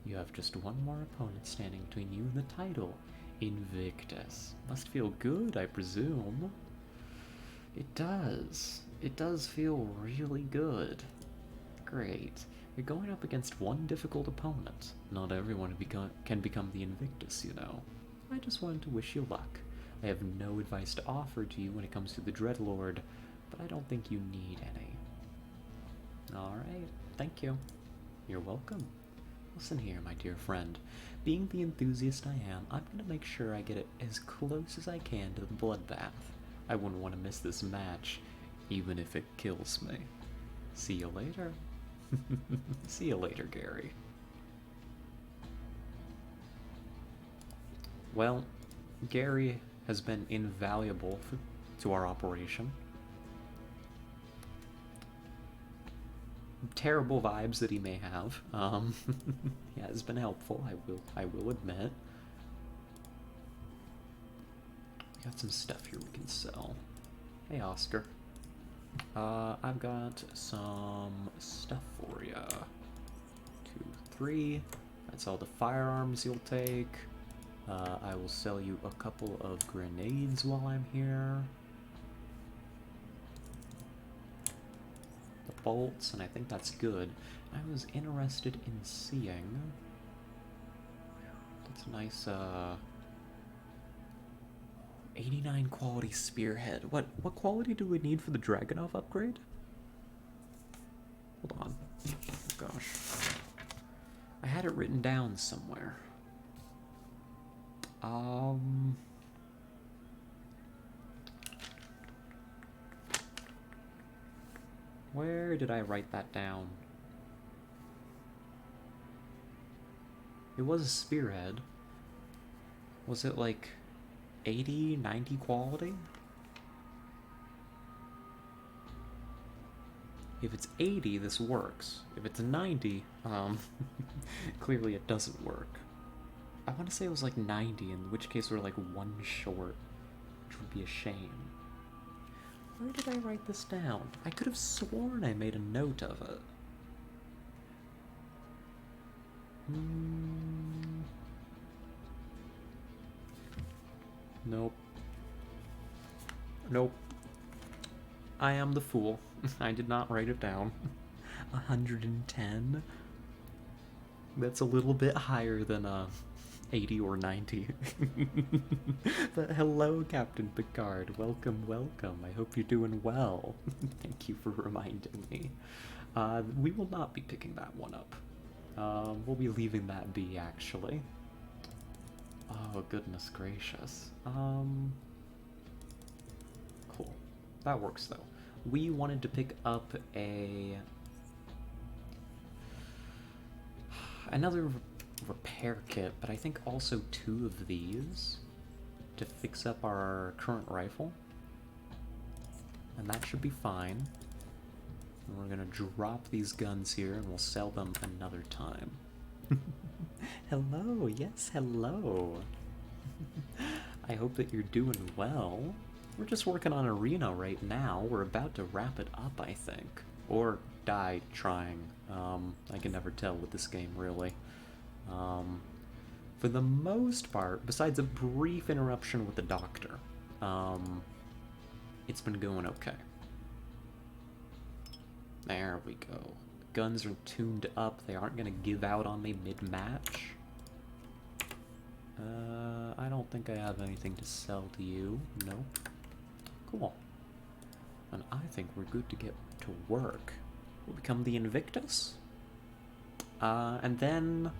You have just one more opponent standing between you and the title, Invictus. Must feel good, I presume. It does. It does feel really good. Great. You're going up against one difficult opponent. Not everyone can become the Invictus, you know. I just wanted to wish you luck. I have no advice to offer to you when it comes to the Dreadlord, but I don't think you need any. Alright, thank you. You're welcome. Listen here, my dear friend. Being the enthusiast I am, I'm gonna make sure I get it as close as I can to the bloodbath. I wouldn't want to miss this match, even if it kills me. See you later. See you later, Gary. Well, Gary has been invaluable to our operation. Terrible vibes that he may have. He has been helpful, I will admit. We got some stuff here we can sell. Hey, Oscar. I've got some stuff for ya. 2, 3. That's all the firearms you'll take. I will sell you a couple of grenades while I'm here. The bolts, and I think that's good. I was interested in seeing... That's a nice, 89 quality spearhead. What quality do we need for the Dragunov upgrade? Hold on. Oh gosh. I had it written down somewhere. Where did I write that down? It was a spearhead. Was it like 80, 90 quality? If it's 80, this works. If it's 90, clearly it doesn't work. I want to say it was like 90, in which case we're like one short, which would be a shame. Where did I write this down? I could have sworn I made a note of it. Nope. Nope. I am the fool. I did not write it down. 110? That's a little bit higher than 80 or 90. But hello, Captain Picard. Welcome, welcome. I hope you're doing well. Thank you for reminding me. We will not be picking that one up. We'll be leaving that be, actually. Oh, goodness gracious. Cool. That works, though. We wanted to pick up another repair kit, but I think also 2 of these to fix up our current rifle. And that should be fine. And we're gonna drop these guns here and we'll sell them another time. Hello, yes, hello. I hope that you're doing well. We're just working on Arena right now. We're about to wrap it up, I think. Or die trying. I can never tell with this game, really. For the most part, besides a brief interruption with the doctor, it's been going okay. There we go. Guns are tuned up. They aren't gonna give out on me mid-match. I don't think I have anything to sell to you. Nope. Cool. And I think we're good to get to work. We'll become the Invictus. And then...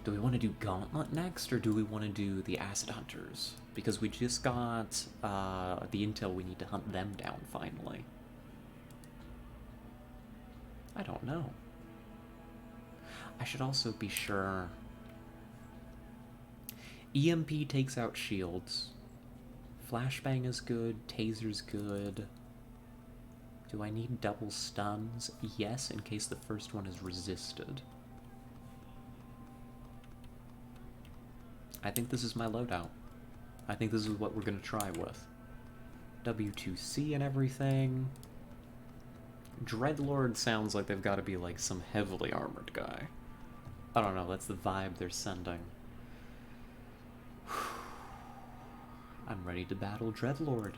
do we want to do Gauntlet next, or do we want to do the Acid Hunters? Because we just got the intel we need to hunt them down, finally. I don't know. I should also be sure... EMP takes out shields. Flashbang is good. Taser's good. Do I need double stuns? Yes, in case the first one is resisted. I think this is my loadout. I think this is what we're gonna try with. W2C and everything. Dreadlord sounds like they've got to be like some heavily armored guy. I don't know, that's the vibe they're sending. I'm ready to battle Dreadlord.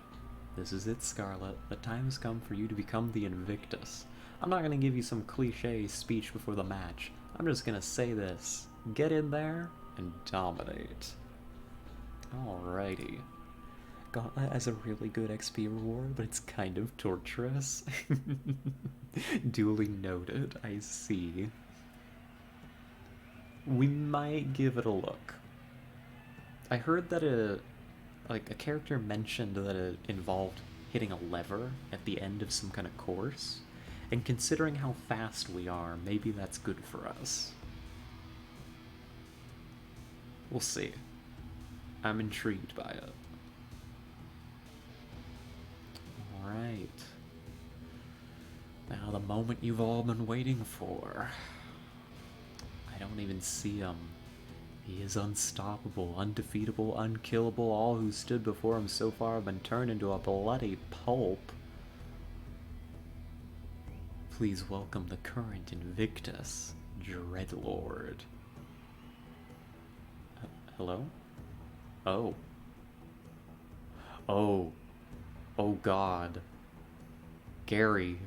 This is it, Scarlet. The time has come for you to become the Invictus. I'm not gonna give you some cliche speech before the match. I'm just gonna say this. Get in there and dominate. Alrighty. Gauntlet has a really good XP reward, but it's kind of torturous. Duly noted, I see. We might give it a look. I heard that a character mentioned that it involved hitting a lever at the end of some kind of course, and considering how fast we are, maybe that's good for us. We'll see. I'm intrigued by it. Alright. Now the moment you've all been waiting for. I don't even see him. He is unstoppable, undefeatable, unkillable. All who stood before him so far have been turned into a bloody pulp. Please welcome the current Invictus, Dreadlord. Hello? Oh. Oh. Oh God. Gary.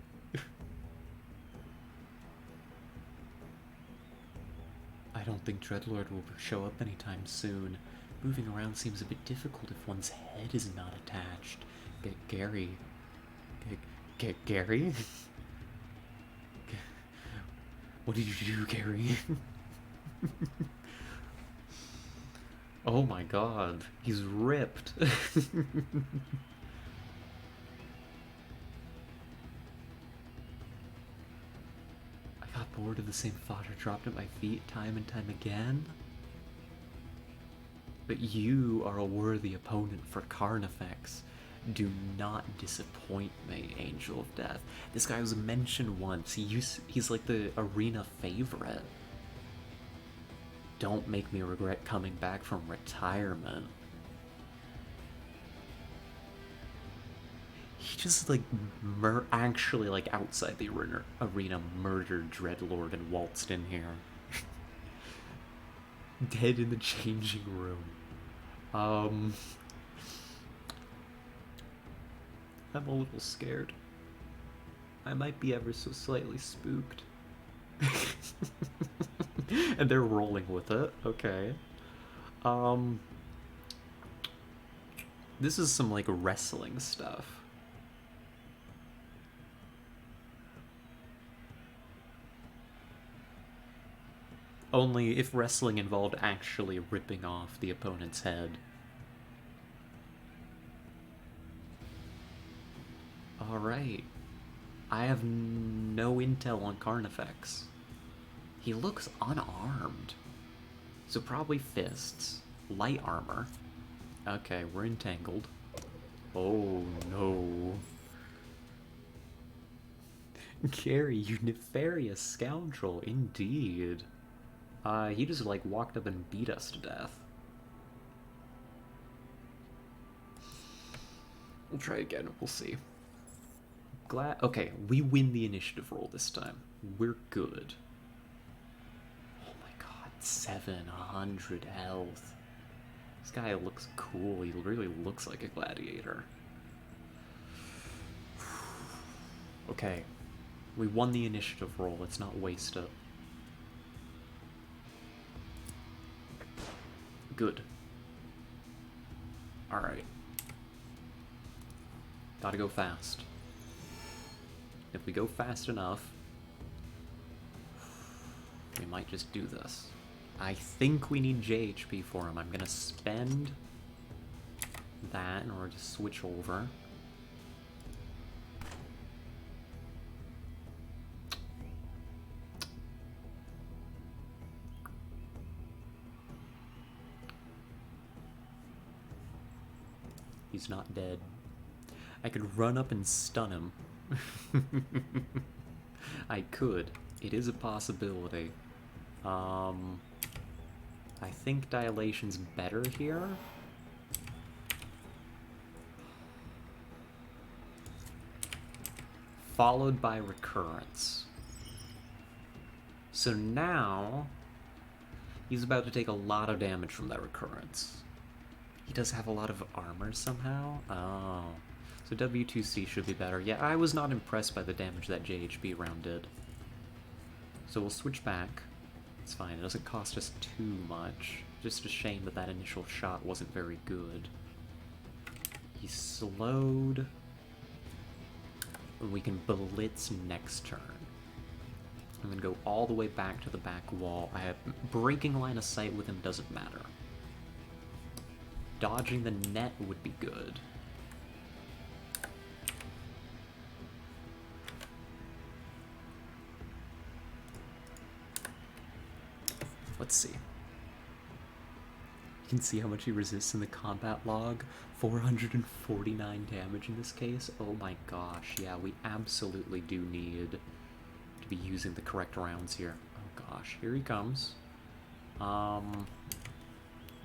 I don't think Dreadlord will show up anytime soon. Moving around seems a bit difficult if one's head is not attached. Gary... Gary? What did you do, Gary? Oh my God, he's ripped. I got bored of the same fodder dropped at my feet time and time again. But you are a worthy opponent for Carnifex. Do not disappoint me, Angel of Death. This guy was mentioned once. He's like the arena favorite. Don't make me regret coming back from retirement. He just like actually like outside the arena murdered Dreadlord and waltzed in here. Dead in the changing room. I'm a little scared. I might be ever so slightly spooked. And they're rolling with it. Okay. This is some like wrestling stuff. Only if wrestling involved actually ripping off the opponent's head. Alright. I have no intel on Carnifex. He looks unarmed. So probably fists. Light armor. Okay, we're entangled. Oh no. Gary, you nefarious scoundrel, indeed. He just like walked up and beat us to death. We'll try again, we'll see. Okay, we win the initiative roll this time. We're good. Oh my God, 700 health. This guy looks cool, he really looks like a gladiator. Okay, We won the initiative roll, let's not waste it. Good. Alright. Gotta go fast. If we go fast enough, we might just do this. I think we need JHP for him. I'm gonna spend that in order to switch over. He's not dead. I could run up and stun him. I could. It is a possibility. I think dilation's better here. Followed by recurrence. So now he's about to take a lot of damage from that recurrence. He does have a lot of armor somehow. Oh. So W2C should be better. Yeah, I was not impressed by the damage that JHB round did. So we'll switch back. It's fine, it doesn't cost us too much. Just a shame that that initial shot wasn't very good. He's slowed. And we can blitz next turn. I'm gonna go all the way back to the back wall. I have breaking line of sight with him doesn't matter. Dodging the net would be good. Let's see. You can see how much he resists in the combat log. 449 damage in this case. Oh my gosh, yeah, we absolutely do need to be using the correct rounds here. Oh gosh, here he comes.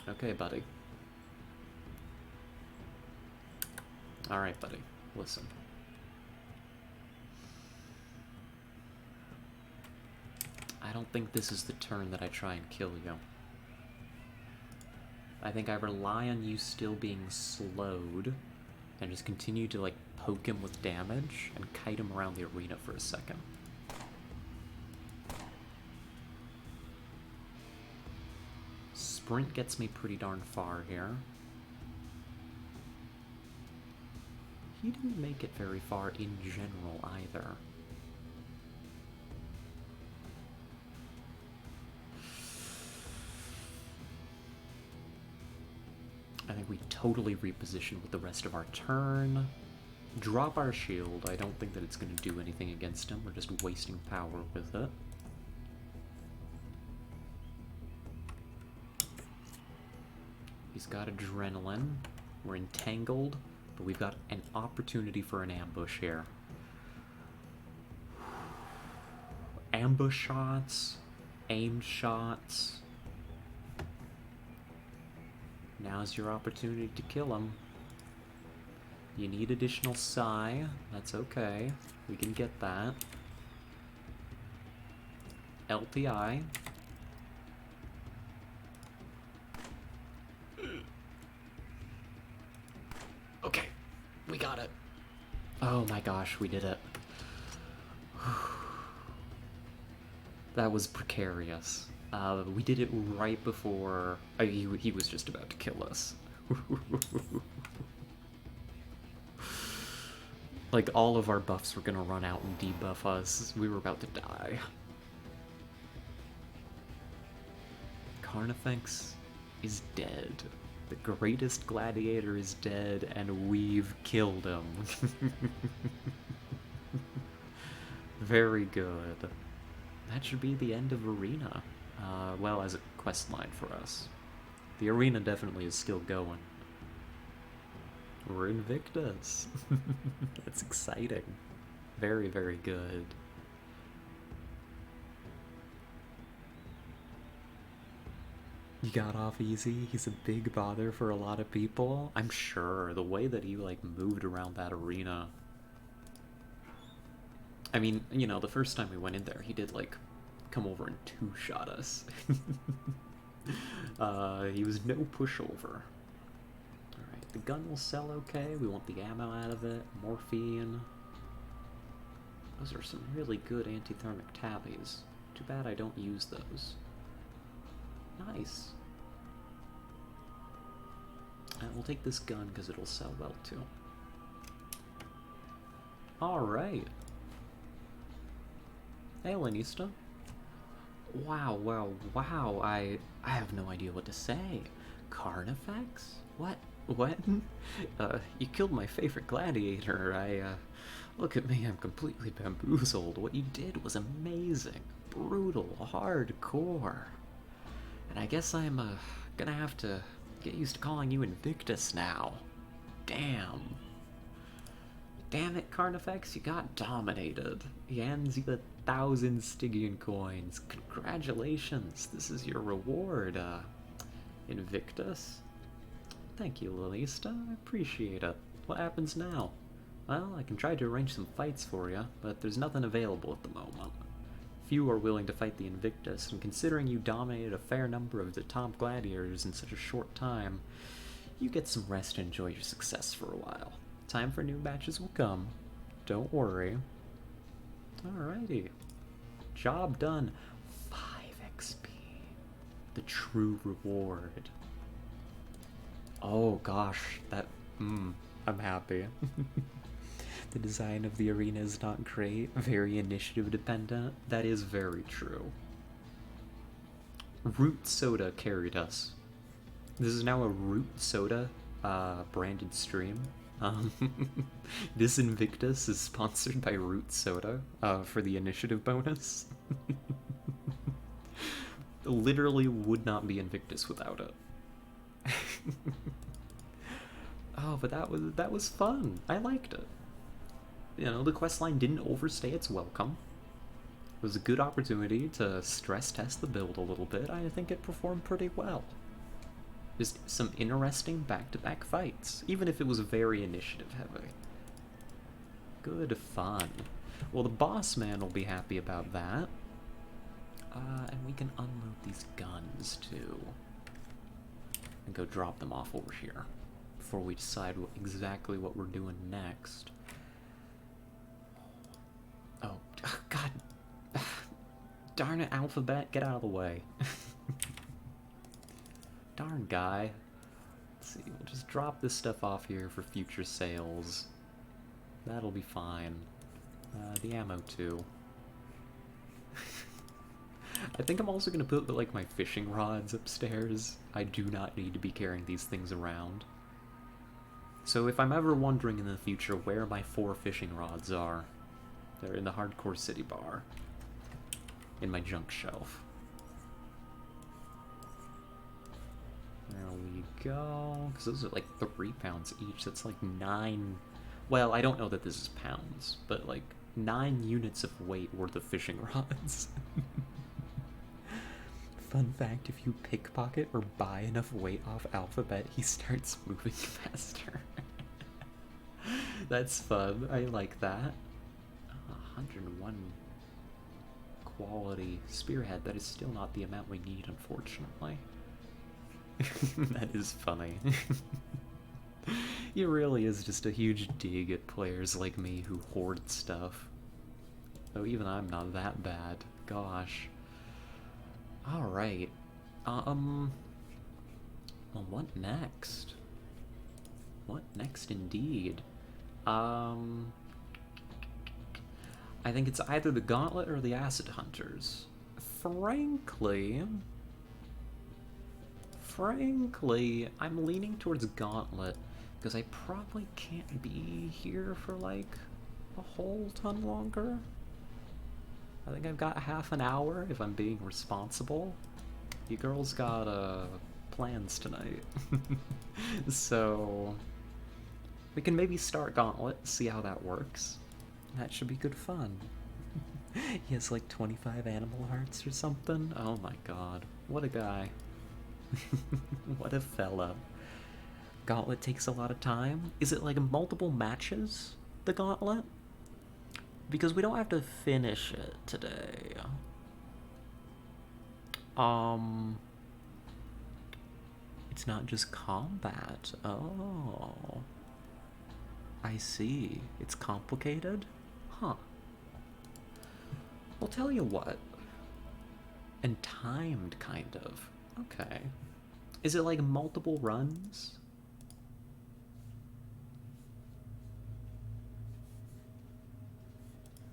Okay, buddy. Alright, buddy. Listen. I don't think this is the turn that I try and kill you. I think I rely on you still being slowed and just continue to, like, poke him with damage and kite him around the arena for a second. Sprint gets me pretty darn far here. He didn't make it very far in general either. I think we totally reposition with the rest of our turn. Drop our shield. I don't think that it's going to do anything against him. We're just wasting power with it. He's got adrenaline. We're entangled, but we've got an opportunity for an ambush here. Ambush shots, aimed shots. Now's your opportunity to kill him. You need additional psi. That's okay. We can get that. LTI. Okay, we got it. Oh my gosh, we did it. That was precarious. We did it right before... he was just about to kill us. Like, all of our buffs were gonna run out and debuff us. We were about to die. Carnifex is dead. The greatest gladiator is dead, and we've killed him. Very good. That should be the end of Arena. Well, as a quest line for us. The Arena definitely is still going. We're Invictus. That's exciting. Very, very good. You got off easy. He's a big bother for a lot of people. I'm sure. The way that he, like, moved around that arena. I mean, you know, the first time we went in there, he did, like, come over and two-shot us. He was no pushover. Alright, the gun will sell okay. We want the ammo out of it. Morphine. Those are some really good antithermic tabbies. Too bad I don't use those. Nice. We'll take this gun because it'll sell well too. Alright. Hey, Lanista. Wow, wow, wow. I have no idea what to say. Carnifex? What? What? You killed my favorite gladiator. Look at me, I'm completely bamboozled. What you did was amazing. Brutal, hardcore. And I guess I'm, gonna have to get used to calling you Invictus now. Damn. Damn it, Carnifex, you got dominated. He hands you 1,000 Stygian coins. Congratulations, this is your reward, Invictus. Thank you, Lalista, I appreciate it. What happens now? Well, I can try to arrange some fights for you, but there's nothing available at the moment. Few are willing to fight the Invictus, and considering you dominated a fair number of the top gladiators in such a short time, you get some rest and enjoy your success for a while. Time for new matches will come. Don't worry. Alrighty. Job done. 5 XP. The true reward. Oh gosh, that... I'm happy. The design of the arena is not great, very initiative dependent. That is very true. Root Soda carried us. This is now a Root Soda branded stream. This Invictus is sponsored by Root Soda for the initiative bonus. Literally would not be Invictus without it. Oh, but that was fun. I liked it. You know, the questline didn't overstay its welcome. It was a good opportunity to stress test the build a little bit. I think it performed pretty well. Just some interesting back-to-back fights, even if it was very initiative heavy. Good fun. Well, the boss man will be happy about that. And we can unload these guns too. And go drop them off over here before we decide exactly what we're doing next. Oh, God. Darn it, Alphabet, get out of the way. Darn guy. Let's see, we'll just drop this stuff off here for future sales. That'll be fine. The ammo too. I think I'm also gonna put like my fishing rods upstairs. I do not need to be carrying these things around. So if I'm ever wondering in the future where my 4 fishing rods are, they're in the Hardcore City bar. In my junk shelf. There we go. Because those are like 3 pounds each. That's like 9... Well, I don't know that this is pounds, but like 9 units of weight worth of fishing rods. Fun fact, if you pickpocket or buy enough weight off Alphabet, he starts moving faster. That's fun. I like that. 101 quality spearhead. That is still not the amount we need, unfortunately. That is funny. It really is just a huge dig at players like me who hoard stuff. Though even I'm not that bad. Gosh. Alright. Well, what next? What next indeed? I think it's either the Gauntlet or the Acid Hunters. Frankly, I'm leaning towards Gauntlet, because I probably can't be here for like a whole ton longer. I think I've got half an hour if I'm being responsible. You girls got plans tonight. So we can maybe start Gauntlet, see how that works. That should be good fun. He has like 25 animal hearts or something. Oh my god. What a guy. What a fella. Gauntlet takes a lot of time. Is it like multiple matches, the Gauntlet? Because we don't have to finish it today. It's not just combat. Oh. I see. It's complicated? Huh. I'll tell you what. And timed, kind of. Okay. Is it like multiple runs?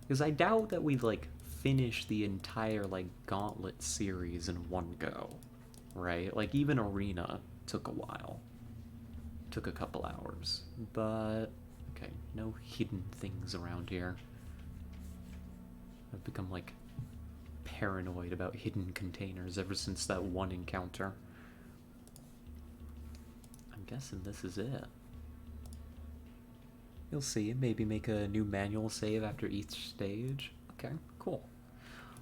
Because I doubt that we've like finished the entire like Gauntlet series in one go, right? Like even Arena took a while. Took a couple hours. But okay, no hidden things around here. I've become like paranoid about hidden containers ever since that one encounter. I'm guessing this is it. You'll see, maybe make a new manual save after each stage. Okay, cool.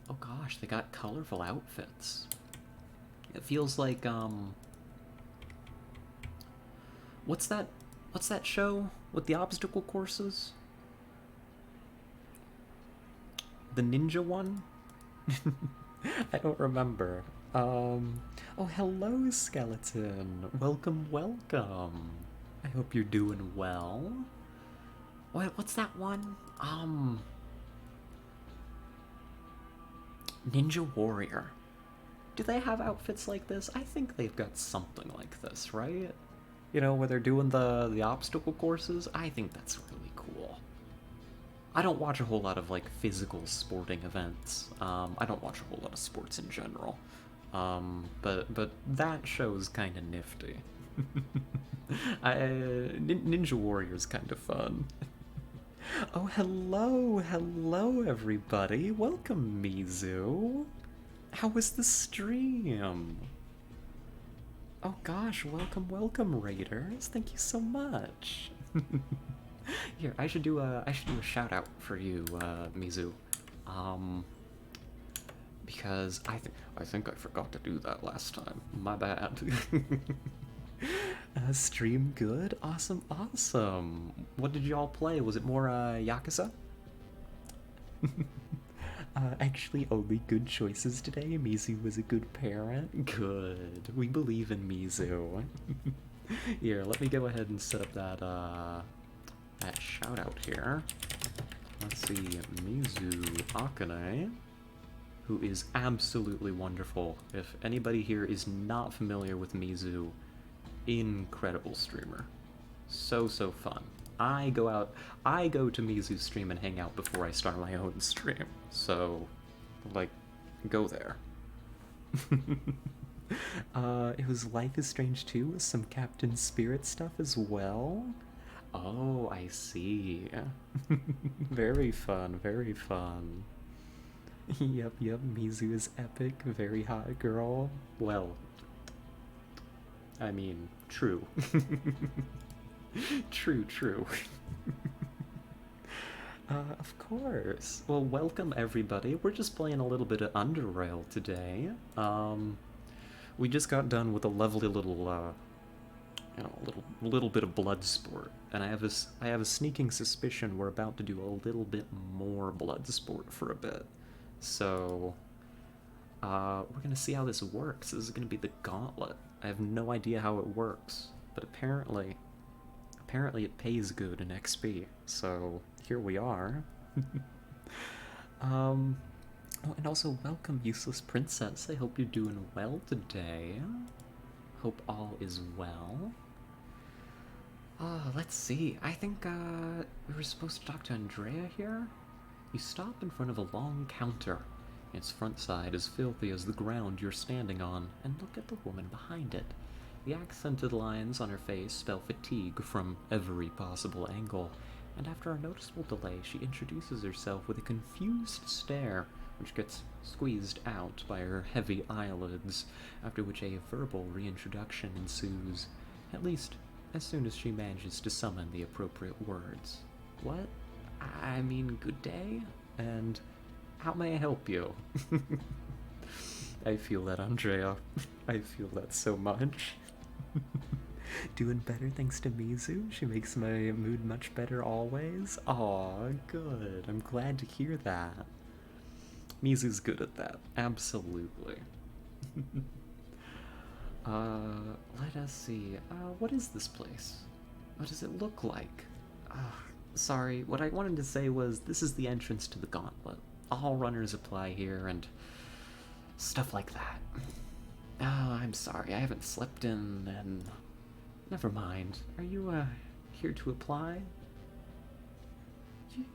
Oh gosh, they got colorful outfits. It feels like, what's that show with the obstacle courses? The ninja one? I don't remember. Oh, hello, Skeleton. Welcome, welcome. I hope you're doing well. What's that one? Ninja Warrior. Do they have outfits like this? I think they've got something like this, right? You know, where they're doing the obstacle courses? I think that's really cool. I don't watch a whole lot of, like, physical sporting events. I don't watch a whole lot of sports in general. But that show's kind of nifty. Ninja Warrior's kind of fun. Oh, hello, everybody. Welcome, Mizu. How was the stream? Oh gosh, welcome, Raiders. Thank you so much. Here, I should do a shout out for you, Mizu. Because I think I forgot to do that last time. My bad. Stream good? Awesome. What did y'all play? Was it more, Yakuza? Actually, only good choices today. Mizu was a good parent. Good. We believe in Mizu. Here, let me go ahead and set up that shout out here. Let's see, Mizu Akane, who is absolutely wonderful. If anybody here is not familiar with Mizu, incredible streamer. So fun. I go to Mizu's stream and hang out before I start my own stream. So, like, go there. It was Life is Strange 2 with some Captain Spirit stuff as well. Oh, I see. Very fun. Yep, Mizu is epic, very hot girl. Well, I mean, true. True. Of course. Well, welcome everybody. We're just playing a little bit of UnderRail today. We just got done with a lovely little, little bit of blood sport, and I have a sneaking suspicion we're about to do a little bit more blood sport for a bit. So, we're gonna see how this works. This is gonna be the gauntlet. I have no idea how it works, but apparently it pays good in XP, so here we are. Oh, and also welcome, Useless Princess. I hope you're doing well today. Hope all is well. Let's see. I think, we were supposed to talk to Andrea here? You stop in front of a long counter. Its front side is filthy as the ground you're standing on, and look at the woman behind it. The accented lines on her face spell fatigue from every possible angle, and after a noticeable delay, she introduces herself with a confused stare, which gets squeezed out by her heavy eyelids, after which a verbal reintroduction ensues, at least as soon as she manages to summon the appropriate words. What? I mean, good day? And how may I help you? I feel that, Andrea. I feel that so much. Doing better thanks to Mizu. She makes my mood much better always. Aw, good. I'm glad to hear that. Mizu's good at that. Absolutely. Let us see. What is this place? What does it look like? Sorry, what I wanted to say was this is the entrance to the gauntlet. all runners apply here, and stuff like that. Oh, I'm sorry, I haven't slept in, and never mind. Are you, here to apply? You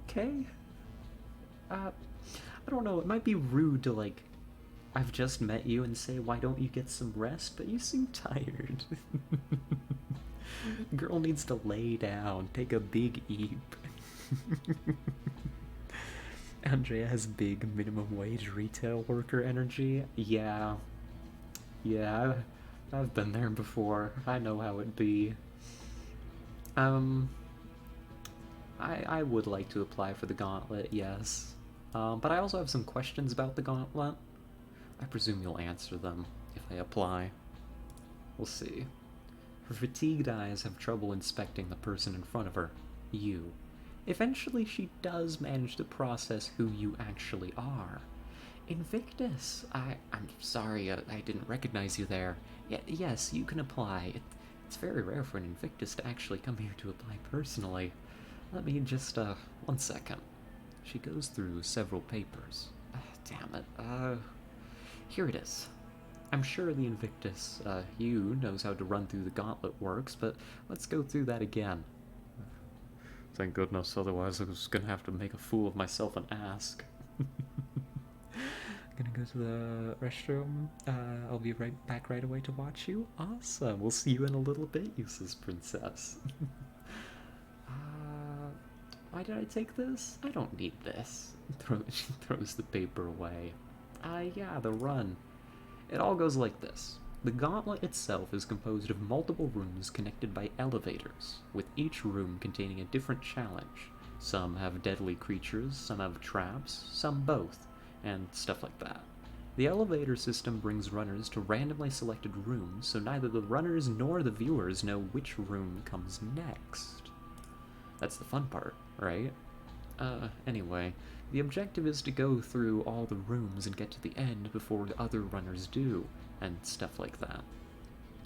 okay? I don't know, it might be rude to, like, I've just met you and say, why don't you get some rest? But you seem tired. Girl needs to lay down, take a big eep. Andrea has big minimum wage retail worker energy. Yeah. Yeah, I've been there before. I know how it'd be. I would like to apply for the gauntlet, yes. But I also have some questions about the gauntlet. I presume you'll answer them if I apply. We'll see. Her fatigued eyes have trouble inspecting the person in front of her, you. Eventually she does manage to process who you actually are. Invictus, I'm sorry, I didn't recognize you there. Yes, you can apply. It's very rare for an Invictus to actually come here to apply personally. Let me just, 1 second. She goes through several papers. Damn it, here it is. I'm sure the Invictus, you, knows how to run through the gauntlet works, but let's go through that again. Thank goodness, otherwise I was gonna have to make a fool of myself and ask. Gonna go to the restroom. I'll be back right away to watch you. Awesome, we'll see you in a little bit, useless princess. Why did I take this? I don't need this. She throws the paper away. Yeah, the run. It all goes like this. The gauntlet itself is composed of multiple rooms connected by elevators, with each room containing a different challenge. Some have deadly creatures, some have traps, some both, and stuff like that. The elevator system brings runners to randomly selected rooms, so neither the runners nor the viewers know which room comes next. That's the fun part, right? Anyway, the objective is to go through all the rooms and get to the end before the other runners do, and stuff like that.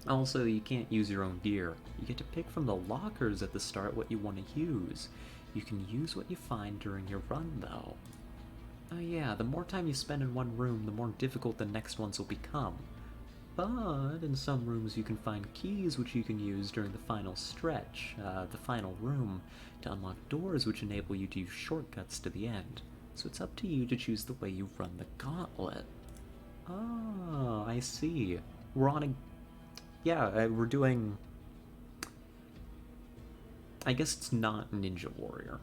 Also, you can't use your own gear. You get to pick from the lockers at the start what you want to use. You can use what you find during your run, though. Oh yeah, the more time you spend in one room, the more difficult the next ones will become. But in some rooms you can find keys which you can use during the final stretch, the final room, to unlock doors which enable you to use shortcuts to the end. So it's up to you to choose the way you run the gauntlet. Oh, I see. We're on a... Yeah, we're doing... I guess it's not Ninja Warrior.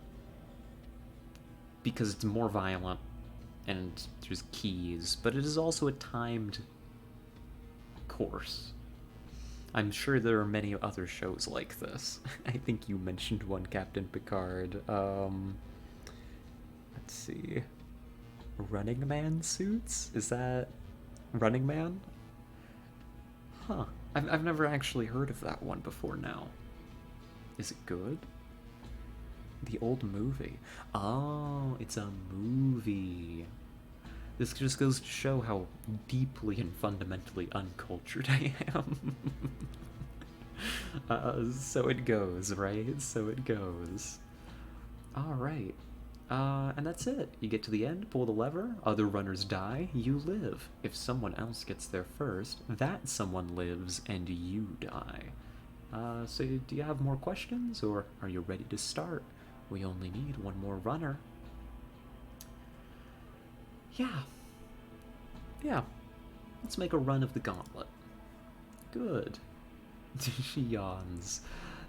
Because it's more violent, and there's keys, but it is also a timed course. I'm sure there are many other shows like this. I think you mentioned one, Captain Picard. Let's see. Running Man suits? Is that Running Man? Huh. I've never actually heard of that one before now. Is it good? The old movie. Oh, it's a movie. This just goes to show how deeply and fundamentally uncultured I am. So it goes, right? So it goes. Alright. And that's it. You get to the end, pull the lever, other runners die, you live. If someone else gets there first, that someone lives and you die. So do you have more questions, or are you ready to start? We only need one more runner. Yeah. Let's make a run of the gauntlet. Good. She yawns.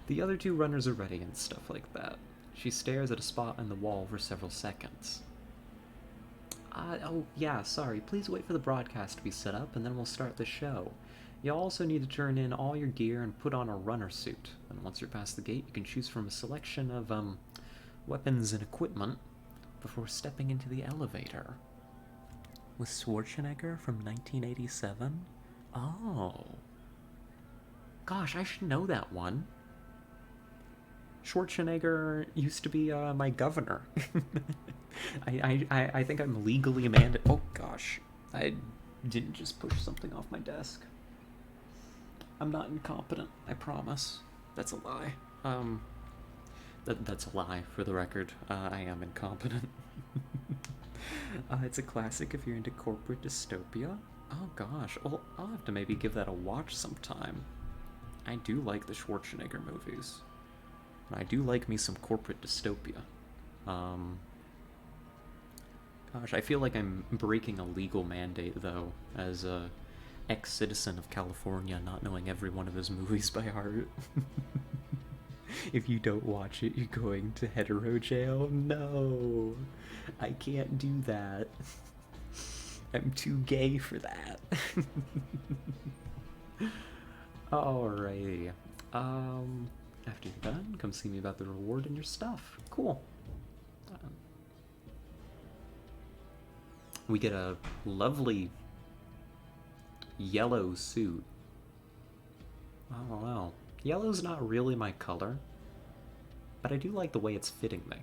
The other two runners are ready and stuff like that. She stares at a spot in the wall for several seconds. Oh, yeah, sorry. Please wait for the broadcast to be set up, and then we'll start the show. You'll also need to turn in all your gear and put on a runner suit. And once you're past the gate, you can choose from a selection of, weapons and equipment before stepping into the elevator. With Schwarzenegger from 1987? Oh. Gosh, I should know that one. Schwarzenegger used to be, my governor. I think I'm legally mandated. Oh, gosh. I didn't just push something off my desk. I'm not incompetent, I promise. That's a lie. That's a lie, for the record. I am incompetent. It's a classic if you're into corporate dystopia. Oh gosh, well, I'll have to maybe give that a watch sometime. I do like the Schwarzenegger movies. I do like me some corporate dystopia. Um, Gosh, I feel like I'm breaking a legal mandate, though, as a ex-citizen of California, not knowing every one of his movies by heart. If you don't watch it, you're going to hetero jail? No, I can't do that. I'm too gay for that. Alrighty. After you're done, come see me about the reward and your stuff. Cool. We get a lovely yellow suit. I don't know. Yellow's not really my color, but I do like the way it's fitting me.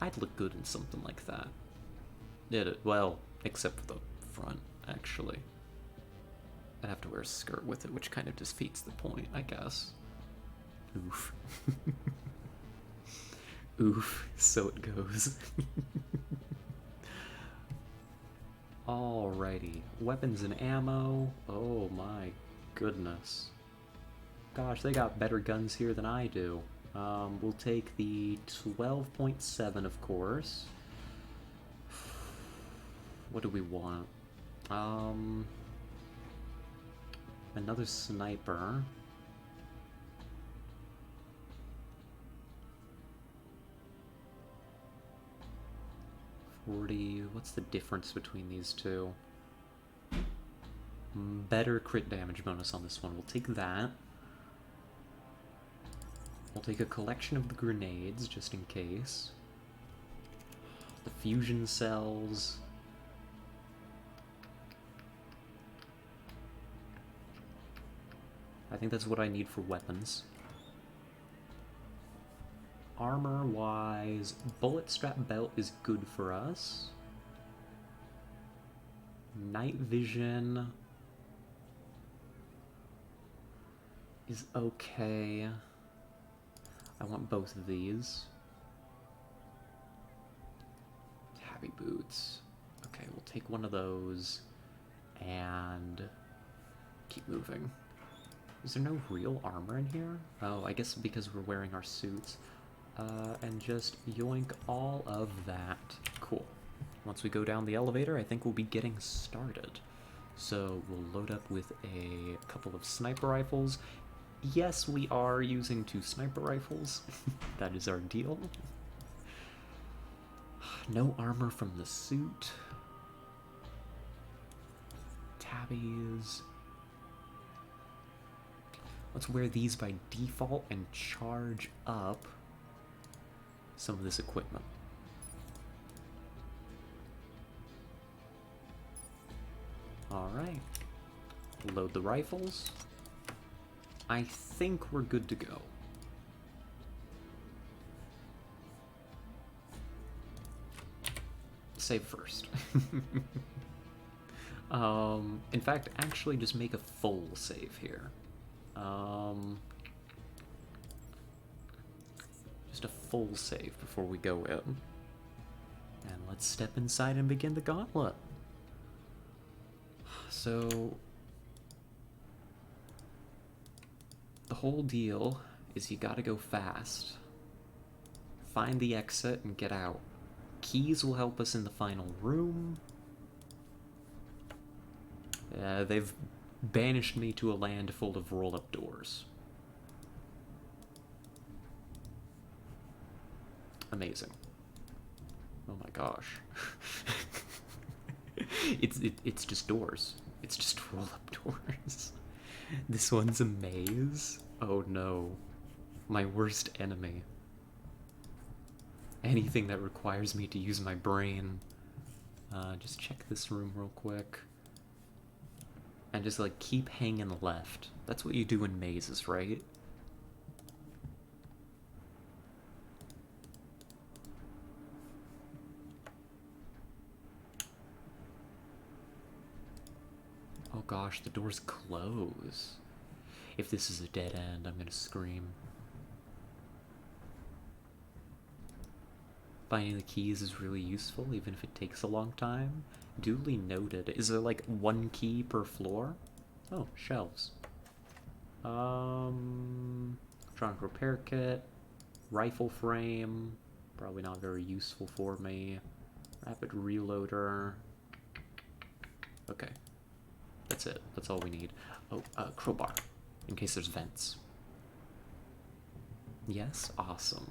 I'd look good in something like that. Did it? Well, except for the front, actually. I'd have to wear a skirt with it, which kind of defeats the point, I guess. Oof. Oof, so it goes. Alrighty, weapons and ammo. Oh my goodness. Gosh, they got better guns here than I do. We'll take the 12.7, of course. What do we want? Another sniper. What's the difference between these two? Better crit damage bonus on this one. We'll take that. We'll take a collection of the grenades, just in case. The fusion cells. I think that's what I need for weapons. Armor-wise, bullet strap belt is good for us. Night vision is okay. I want both of these. Tabby boots. Okay, we'll take one of those and keep moving. Is there no real armor in here? Oh, I guess because we're wearing our suits. And just yoink all of that. Cool. Once we go down the elevator, I think we'll be getting started. So we'll load up with a couple of sniper rifles. Yes, we are using 2 sniper rifles. That is our deal. No armor from the suit. Tabbies. Let's wear these by default and charge up some of this equipment. Alright. Load the rifles. I think we're good to go. Save first. In fact, actually just make a full save here. Just a full save before we go in. And let's step inside and begin the gauntlet. So, the whole deal is you gotta go fast. Find the exit and get out. Keys will help us in the final room. They've banished me to a land full of roll-up doors. Amazing. Oh my gosh. It's just doors. It's just roll-up doors. This one's a maze? Oh no. My worst enemy. Anything that requires me to use my brain. Just check this room real quick. And just like keep hanging left. That's what you do in mazes, right? Oh gosh, the doors close. If this is a dead end, I'm gonna scream. Finding the keys is really useful, even if it takes a long time. Duly noted. Is there like one key per floor? Oh, shelves. Electronic repair kit. Rifle frame. Probably not very useful for me. Rapid reloader. Okay. That's it. That's all we need. Oh, crowbar. In case there's vents. Yes? Awesome.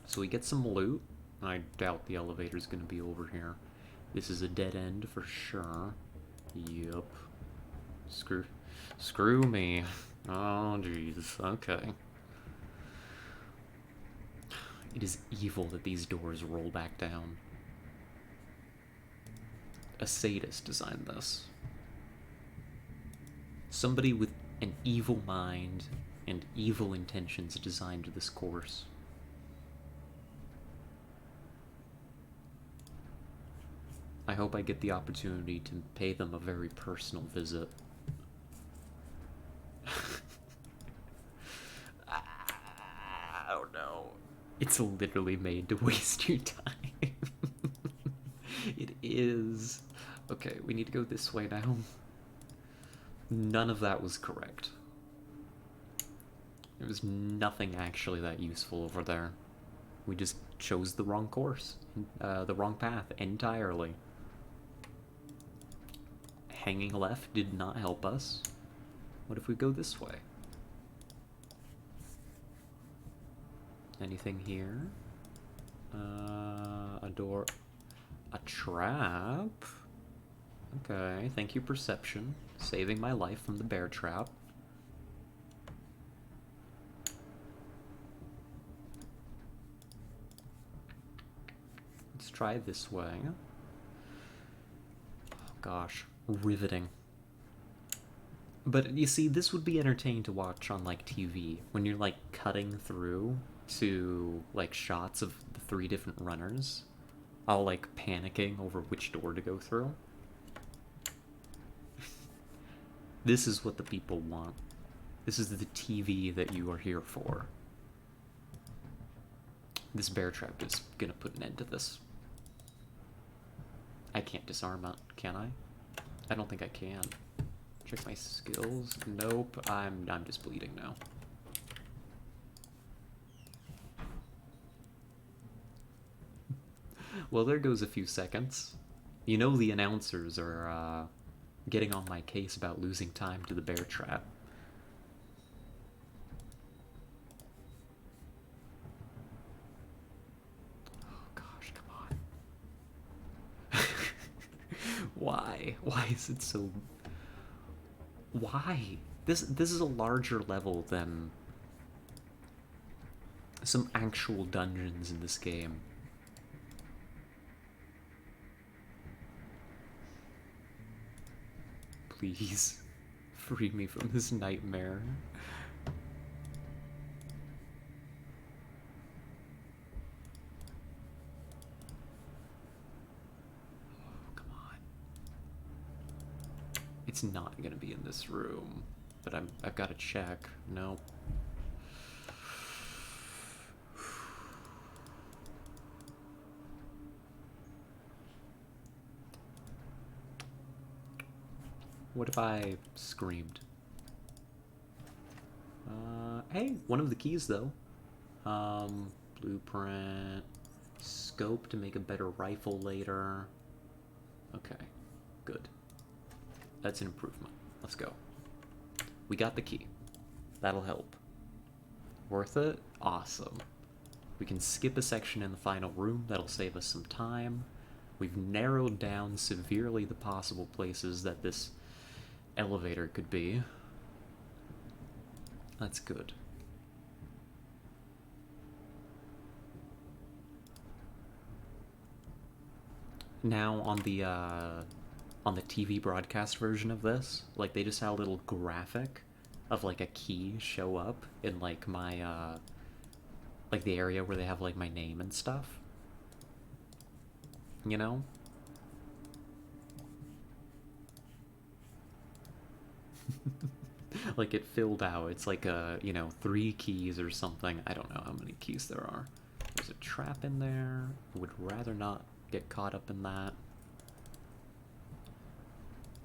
So we get some loot. I doubt the elevator's gonna be over here. This is a dead end for sure. Yup. Screw me. Oh, jeez. Okay. It is evil that these doors roll back down. A sadist designed this. Somebody with an evil mind and evil intentions designed this course. I hope I get the opportunity to pay them a very personal visit. Oh no. It's literally made to waste your time. It is. Okay, we need to go this way now. None of that was correct. There was nothing actually that useful over there. We just chose the wrong course. The wrong path entirely. Hanging left did not help us. What if we go this way? Anything here? A door. A trap? Okay, thank you, perception. Saving my life from the bear trap. Let's try this way. Oh gosh, riveting. But you see, this would be entertaining to watch on like TV when you're like cutting through to like shots of the 3 different runners, all like panicking over which door to go through. This is what the people want. This is the TV that you are here for. This bear trap is gonna put an end to this. I can't disarm it, can I? I don't think I can. Check my skills. Nope, I'm just bleeding now. Well, there goes a few seconds. You know the announcers are getting on my case about losing time to the bear trap. Oh gosh, come on. Why? Why is it so... Why? This is a larger level than some actual dungeons in this game. Please, free me from this nightmare. Oh, come on. It's not gonna be in this room, but I've got to check. Nope. What if I screamed? Hey, one of the keys though. Blueprint, scope to make a better rifle later. Okay, good. That's an improvement. Let's go. We got the key. That'll help. Worth it? Awesome. We can skip a section in the final room. That'll save us some time. We've narrowed down severely the possible places that this elevator could be. That's good. Now on the TV broadcast version of this, like they just had a little graphic of like a key show up in like my like the area where they have like my name and stuff. You know? Like it filled out. It's like you know, 3 keys or something. I don't know how many keys there are. There's a trap in there. Would rather not get caught up in that.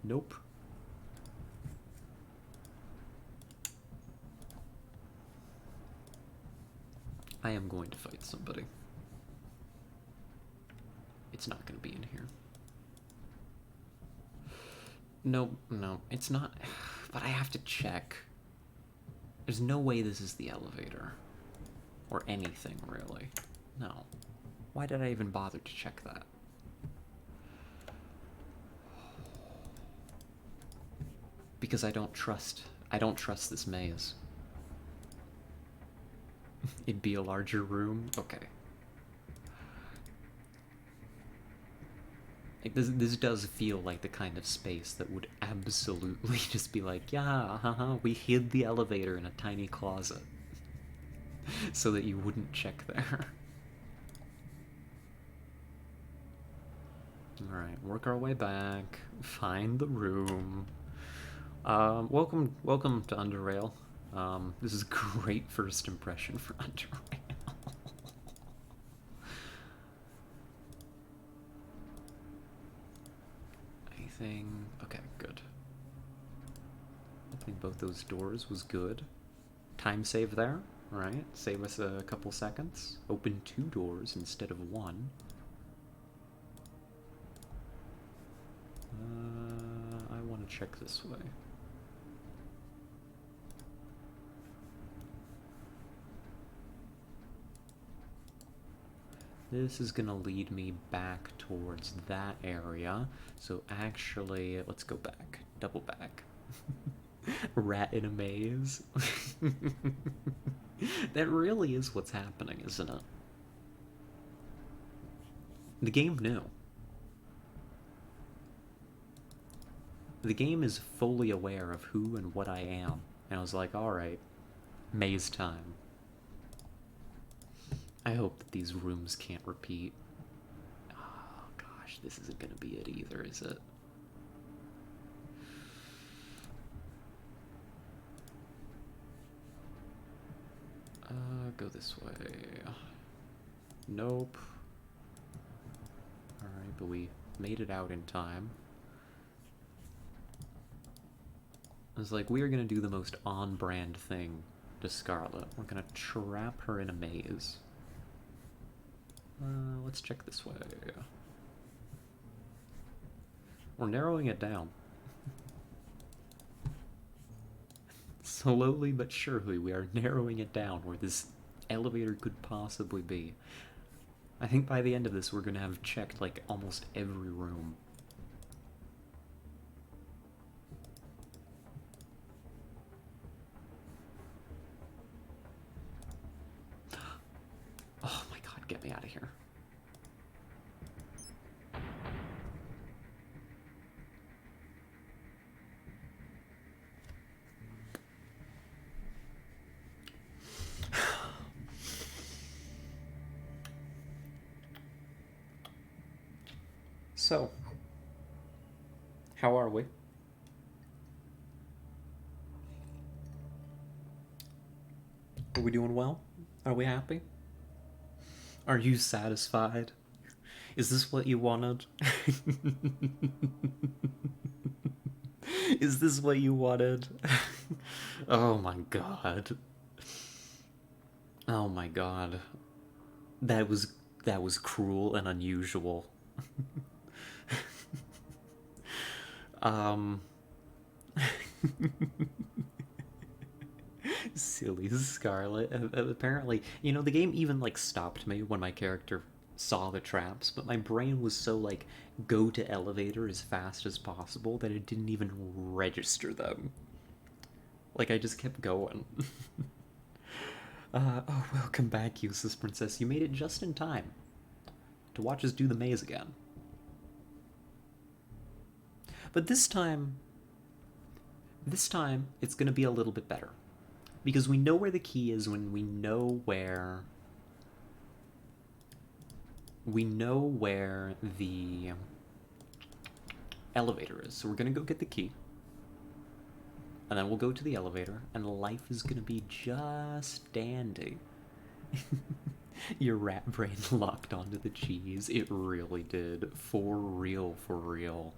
Nope. I am going to fight somebody. It's not going to be in here. No, no, it's not. But I have to check. There's no way this is the elevator. Or anything, really. No. Why did I even bother to check that? Because I don't trust this maze. It'd be a larger room? Okay. Like, this does feel like the kind of space that would absolutely just be like, yeah, haha, we hid the elevator in a tiny closet. So that you wouldn't check there. Alright, work our way back. Find the room. Welcome to UnderRail. This is a great first impression for UnderRail. Anything? Okay, good. Opening both those doors was good. Time save there, right? Save us a couple seconds. Open 2 doors instead of 1. I want to check this way. This is gonna lead me back towards that area. So actually, let's go back. Double back. Rat in a maze. That really is what's happening, isn't it? The game knew. The game is fully aware of who and what I am. And I was like, alright, maze time. I hope that these rooms can't repeat. Oh gosh, this isn't gonna be it either, is it? Go this way. Nope. Alright, but we made it out in time. I was like, we are gonna do the most on-brand thing to Scarlet. We're gonna trap her in a maze. Let's check this way. We're narrowing it down. Slowly but surely, we are narrowing it down where this elevator could possibly be. I think by the end of this, we're gonna have checked, like, almost every room. Oh my god, get me out of here. So, how are we? Are we doing well? Are we happy? Are you satisfied? Is this what you wanted? Is this what you wanted? Oh my god. Oh my god. That was cruel and unusual. Silly Scarlet. Apparently, you know, the game even, like, stopped me when my character saw the traps, but my brain was so, like, go to elevator as fast as possible that it didn't even register them. Like, I just kept going. Oh, welcome back, useless princess. You made it just in time to watch us do the maze again. But this time, it's gonna be a little bit better. Because we know where the key is when we know where the elevator is. So we're gonna go get the key. And then we'll go to the elevator, and life is gonna be just dandy. Your rat brain locked onto the cheese. It really did. For real, for real.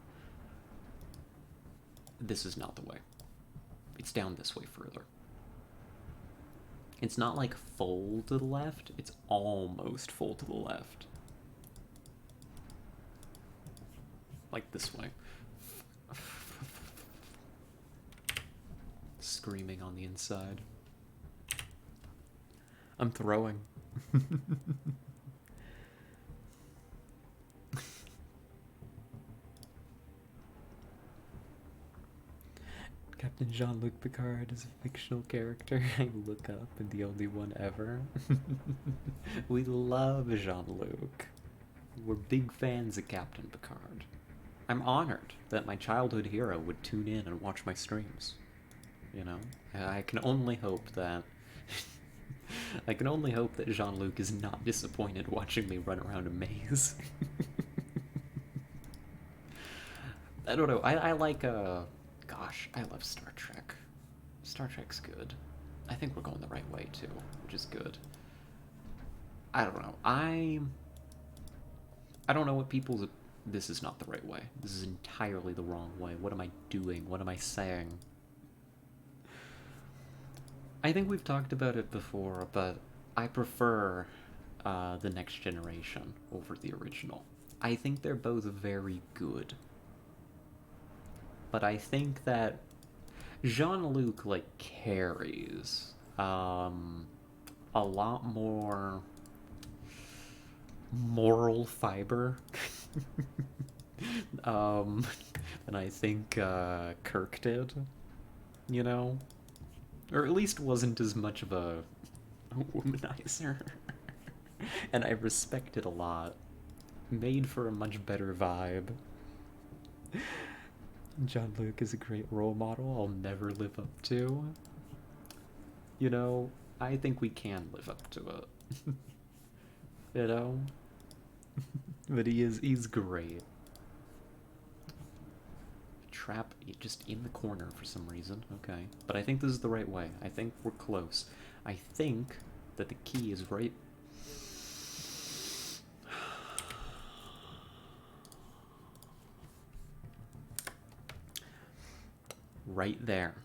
This is not the way. It's down this way further. It's not like full to the left, it's almost full to the left. Like this way. Screaming on the inside. I'm throwing. Captain Jean-Luc Picard is a fictional character I look up and the only one ever. We love Jean-Luc. We're big fans of Captain Picard. I'm honored that my childhood hero would tune in and watch my streams. You know? I can only hope that... I can only hope that Jean-Luc is not disappointed watching me run around a maze. I don't know, I like, gosh, I love Star Trek. Star Trek's good. I think we're going the right way, too, which is good. I don't know, I don't know what people's... This is not the right way. This is entirely the wrong way. What am I doing? What am I saying? I think we've talked about it before, but I prefer the Next Generation over the original. I think they're both very good. But I think that Jean-Luc, like, carries a lot more moral fiber than I think Kirk did, you know? Or at least wasn't as much of a womanizer. And I respect it a lot. Made for a much better vibe. Jean-Luc is a great role model I'll never live up to. You know, I think we can live up to it. You know? But he's great. Trap just in the corner for some reason. Okay. But I think this is the right way. I think we're close. I think that the key is right... right there.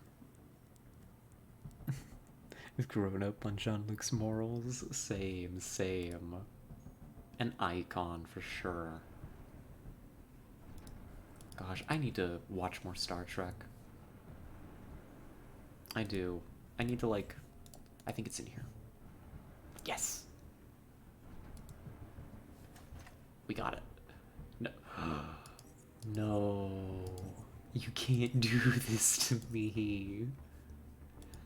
We've grown up on Jean-Luc's morals. Same, same. An icon for sure. Gosh, I need to watch more Star Trek. I do. I need to, like... I think it's in here. Yes! We got it. No. No. You can't do this to me.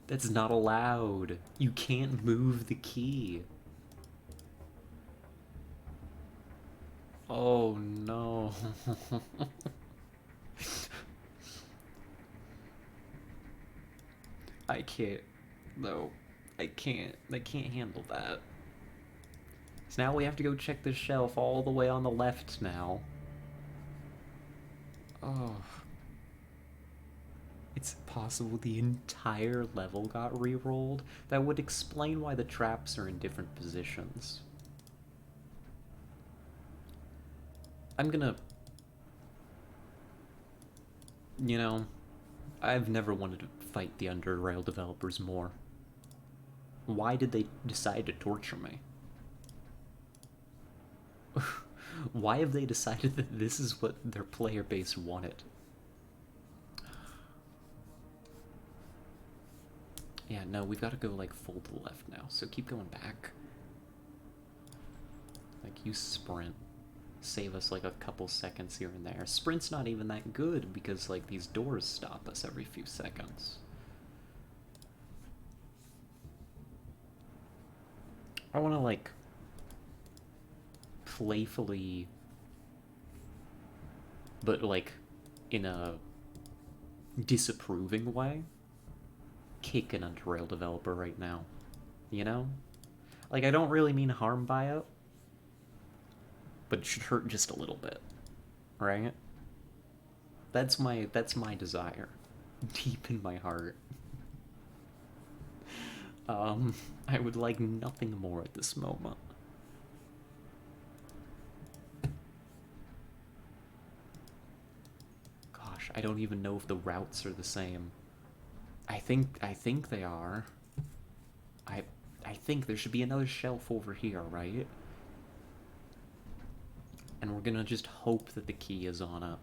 That's not allowed. You can't move the key. Oh no. I can't. No. I can't handle that. So now we have to go check the shelf all the way on the left now. Oh. It's possible the entire level got re-rolled? That would explain why the traps are in different positions. I'm gonna... You know, I've never wanted to fight the UnderRail developers more. Why did they decide to torture me? Why have they decided that this is what their player base wanted? Yeah, no, we've got to go, like, full to the left now, so keep going back. Like, use sprint. Save us, like, a couple seconds here and there. Sprint's not even that good, because, like, these doors stop us every few seconds. I want to, like, playfully, but, like, in a disapproving way, kick an UnderRail developer right now, you know? Like, I don't really mean harm by it, but it should hurt just a little bit, right? That's my desire, deep in my heart. I would like nothing more at this moment. Gosh, I don't even know if the routes are the same. I think they are. I think there should be another shelf over here, right? And we're gonna just hope that the key is on it.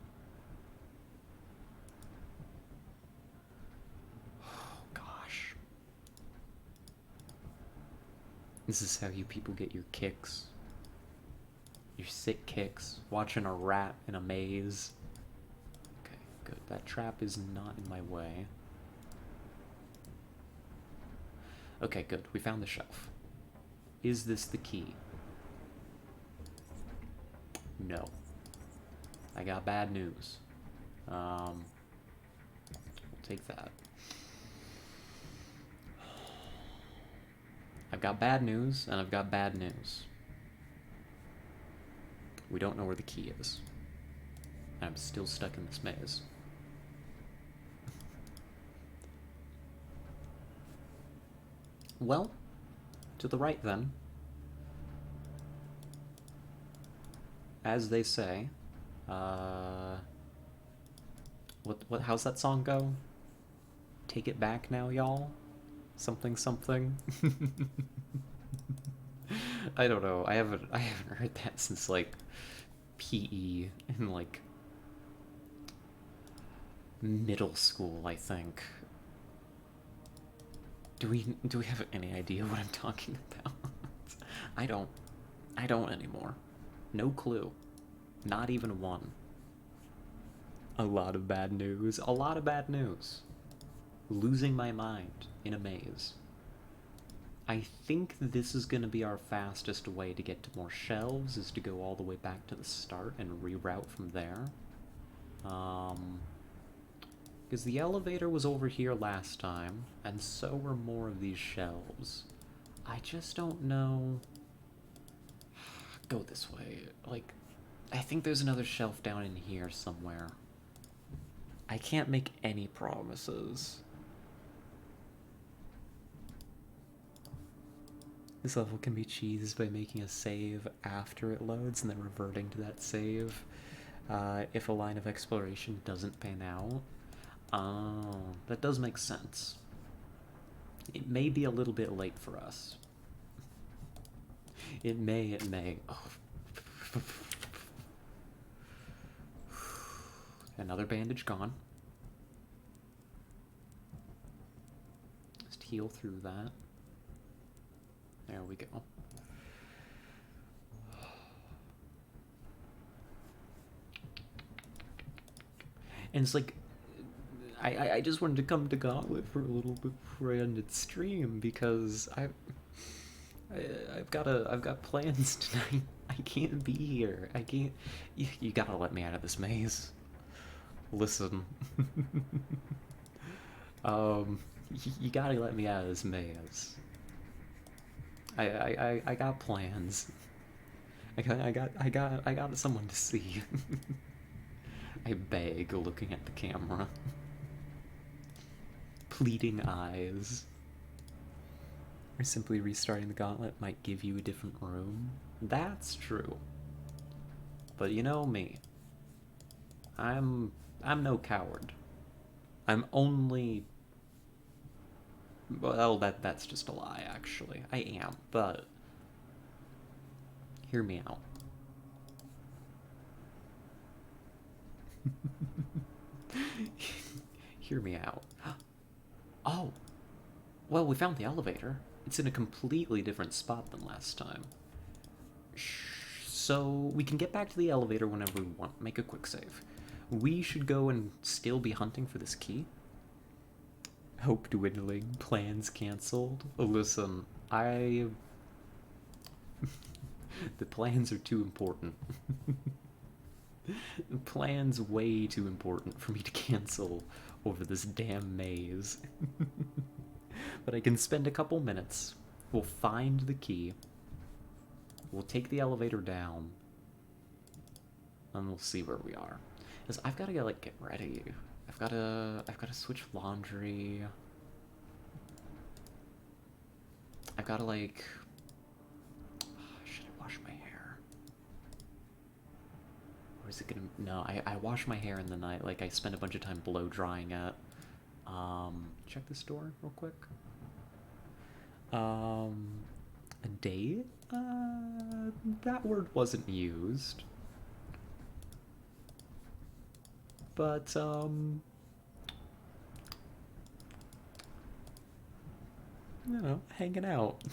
Oh, gosh. This is how you people get your kicks. Your sick kicks. Watching a rat in a maze. Okay, good. That trap is not in my way. Okay, good. We found the shelf. Is this the key? No. I got bad news. We'll take that. I've got bad news, and I've got bad news. We don't know where the key is. And I'm still stuck in this maze. Well, to the right then. As they say. How's that song go? Take it back now, y'all? Something something. I don't know. I haven't heard that since like PE in like middle school, I think. Do we have any idea what I'm talking about? I don't anymore. No clue. Not even one. A lot of bad news. A lot of bad news. Losing my mind in a maze. I think this is going to be our fastest way to get to more shelves, is to go all the way back to the start and reroute from there. Because the elevator was over here last time, and so were more of these shelves. I just don't know... Go this way. Like, I think there's another shelf down in here somewhere. I can't make any promises. This level can be cheesed by making a save after it loads and then reverting to that save if a line of exploration doesn't pan out. Oh, that does make sense. It may be a little bit late for us. It may. Oh. Another bandage gone. Just heal through that. There we go. And it's like, I just wanted to come to Gauntlet for a little bit before I ended stream because I've got plans tonight. I can't be here. I can't. You gotta let me out of this maze. Listen. You gotta let me out of this maze. I got plans. I got someone to see. I beg, looking at the camera. Pleading eyes. Or simply restarting the gauntlet might give you a different room. That's true. But you know me. I'm no coward. I'm only... Well, that's just a lie, actually. I am, but... Hear me out. Hear me out. Oh! Well, we found the elevator. It's in a completely different spot than last time. So, we can get back to the elevator whenever we want. Make a quick save. We should go and still be hunting for this key. Hope dwindling. Plans cancelled. Listen, the plans are too important. The plan's way too important for me to cancel over this damn maze. But I can spend a couple minutes. We'll find the key. We'll take the elevator down. And we'll see where we are. Because I've got to get ready. I've got to switch laundry. I've gotta like... should I wash my hair? Or is it gonna... No, I wash my hair in the night. Like, I spend a bunch of time blow drying it. Check this door real quick. A date? That word wasn't used. But, you know, hanging out.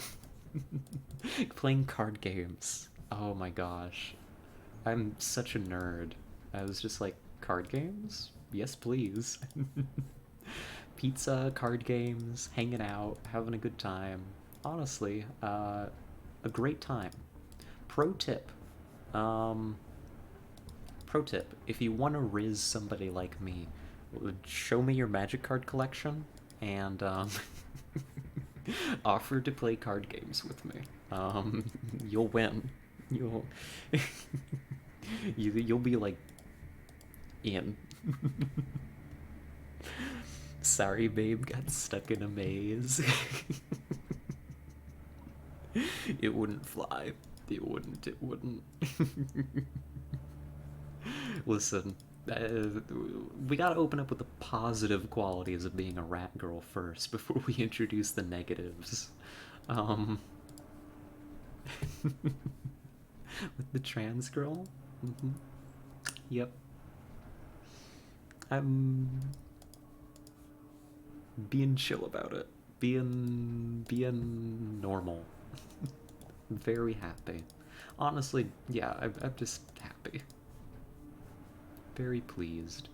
Playing card games. Oh my gosh. I'm such a nerd. I was just like, card games? Yes, please. Pizza, card games, hanging out, having a good time. Honestly, a great time. Pro tip. Pro tip. If you want to riz somebody like me, show me your magic card collection and offer to play card games with me. You'll win. You'll you'll be like in. Sorry, babe, got stuck in a maze. It wouldn't fly. It wouldn't. Listen, we gotta open up with the positive qualities of being a rat girl first before we introduce the negatives. With the trans girl? Mm-hmm. Yep. I'm being chill about it. Being normal. Very happy. Honestly, yeah, I'm just happy. Very pleased.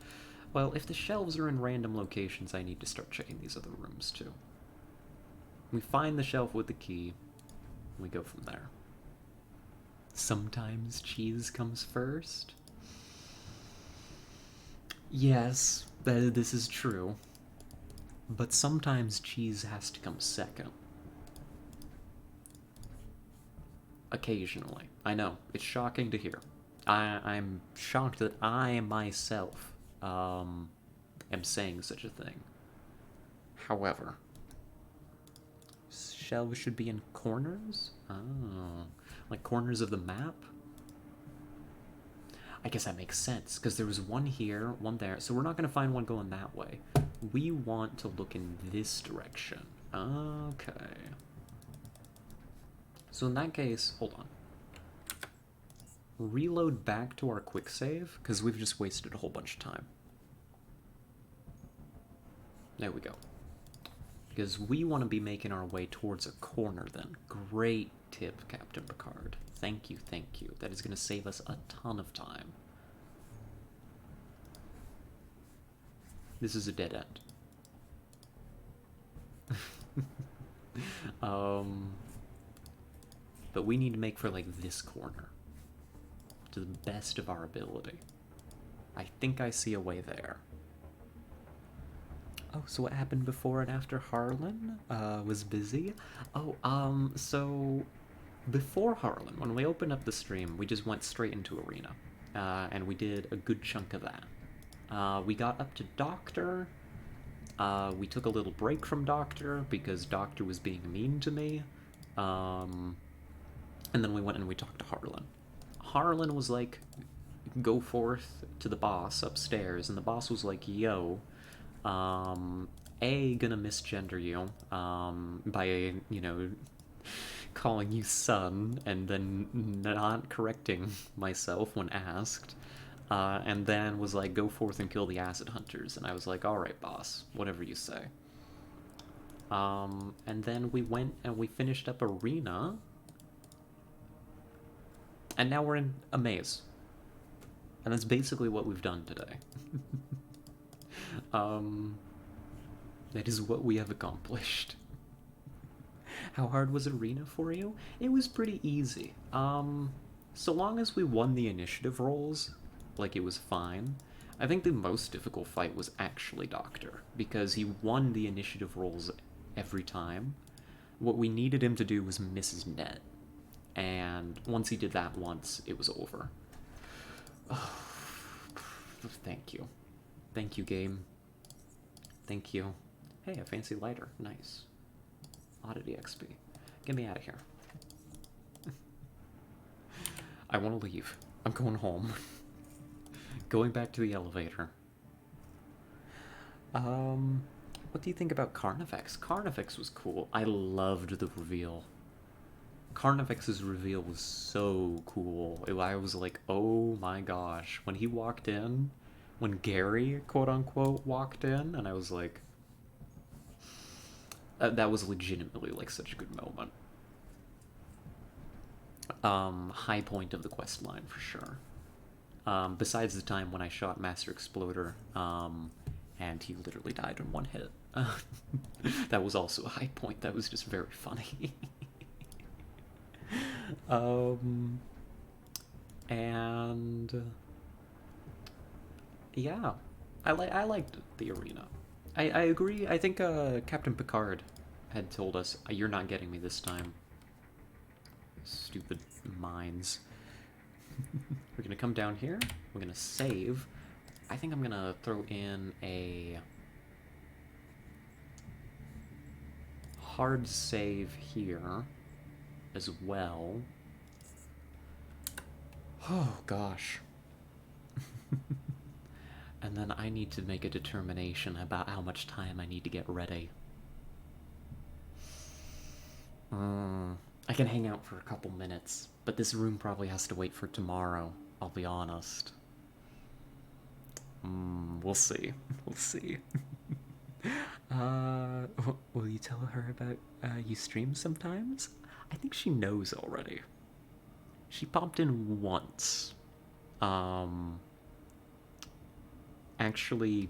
Well, if the shelves are in random locations, I need to start checking these other rooms too. We find the shelf with the key. We go from there. Sometimes cheese comes first. Yes, this is true. But sometimes cheese has to come second. Occasionally. I know, it's shocking to hear. I'm shocked that I myself am saying such a thing. However, shelves should be in corners? Oh, like corners of the map? I guess that makes sense, because there was one here, one there, so we're not going to find one going that way. We want to look in this direction. Okay. So in that case, hold on. Reload back to our quick save, because we've just wasted a whole bunch of time. There we go. Because we want to be making our way towards a corner then. Great tip, Captain Picard. Thank you, thank you. That is going to save us a ton of time. This is a dead end. But we need to make for, like, this corner. To the best of our ability. I think I see a way there. Oh, so what happened before and after Harlan was busy? Oh, so before Harlan, when we opened up the stream, we just went straight into Arena. And we did a good chunk of that. We got up to Doctor. We took a little break from Doctor because Doctor was being mean to me. And then we went and we talked to Harlan. Harlan was like, go forth to the boss upstairs, and the boss was like, yo, gonna misgender you, by, you know, calling you son, and then not correcting myself when asked, and then was like, go forth and kill the acid hunters, and I was like, alright, boss, whatever you say. And then we went and we finished up Arena, and now we're in a maze. And that's basically what we've done today. That is what we have accomplished. How hard was Arena for you? It was pretty easy. So long as we won the initiative rolls, like, it was fine. I think the most difficult fight was actually Doctor, because he won the initiative rolls every time. What we needed him to do was miss his net. And once he did that once, it was over. Oh, thank you. Thank you, game. Thank you. Hey, a fancy lighter. Nice. Oddity XP. Get me out of here. I want to leave. I'm going home. Going back to the elevator. What do you think about Carnifex? Carnifex was cool. I loved the reveal. Carnifex's reveal was so cool. I was like, oh my gosh. When he walked in, when Gary, quote unquote, walked in, and I was like, that was legitimately like such a good moment. High point of the quest line for sure. Besides the time when I shot Master Exploder, and he literally died in one hit. That was also a high point. That was just very funny. And yeah, I liked the arena. I agree. I think Captain Picard had told us, "You're not getting me this time." Stupid mines. We're gonna come down here. We're gonna save. I think I'm gonna throw in a hard save here as well. Oh gosh. And then I need to make a determination about how much time I need to get ready. I can hang out for a couple minutes, but this room probably has to wait for tomorrow, I'll be honest. We'll see. We'll see. Will you tell her about you stream sometimes? I think she knows already. She popped in once. Actually,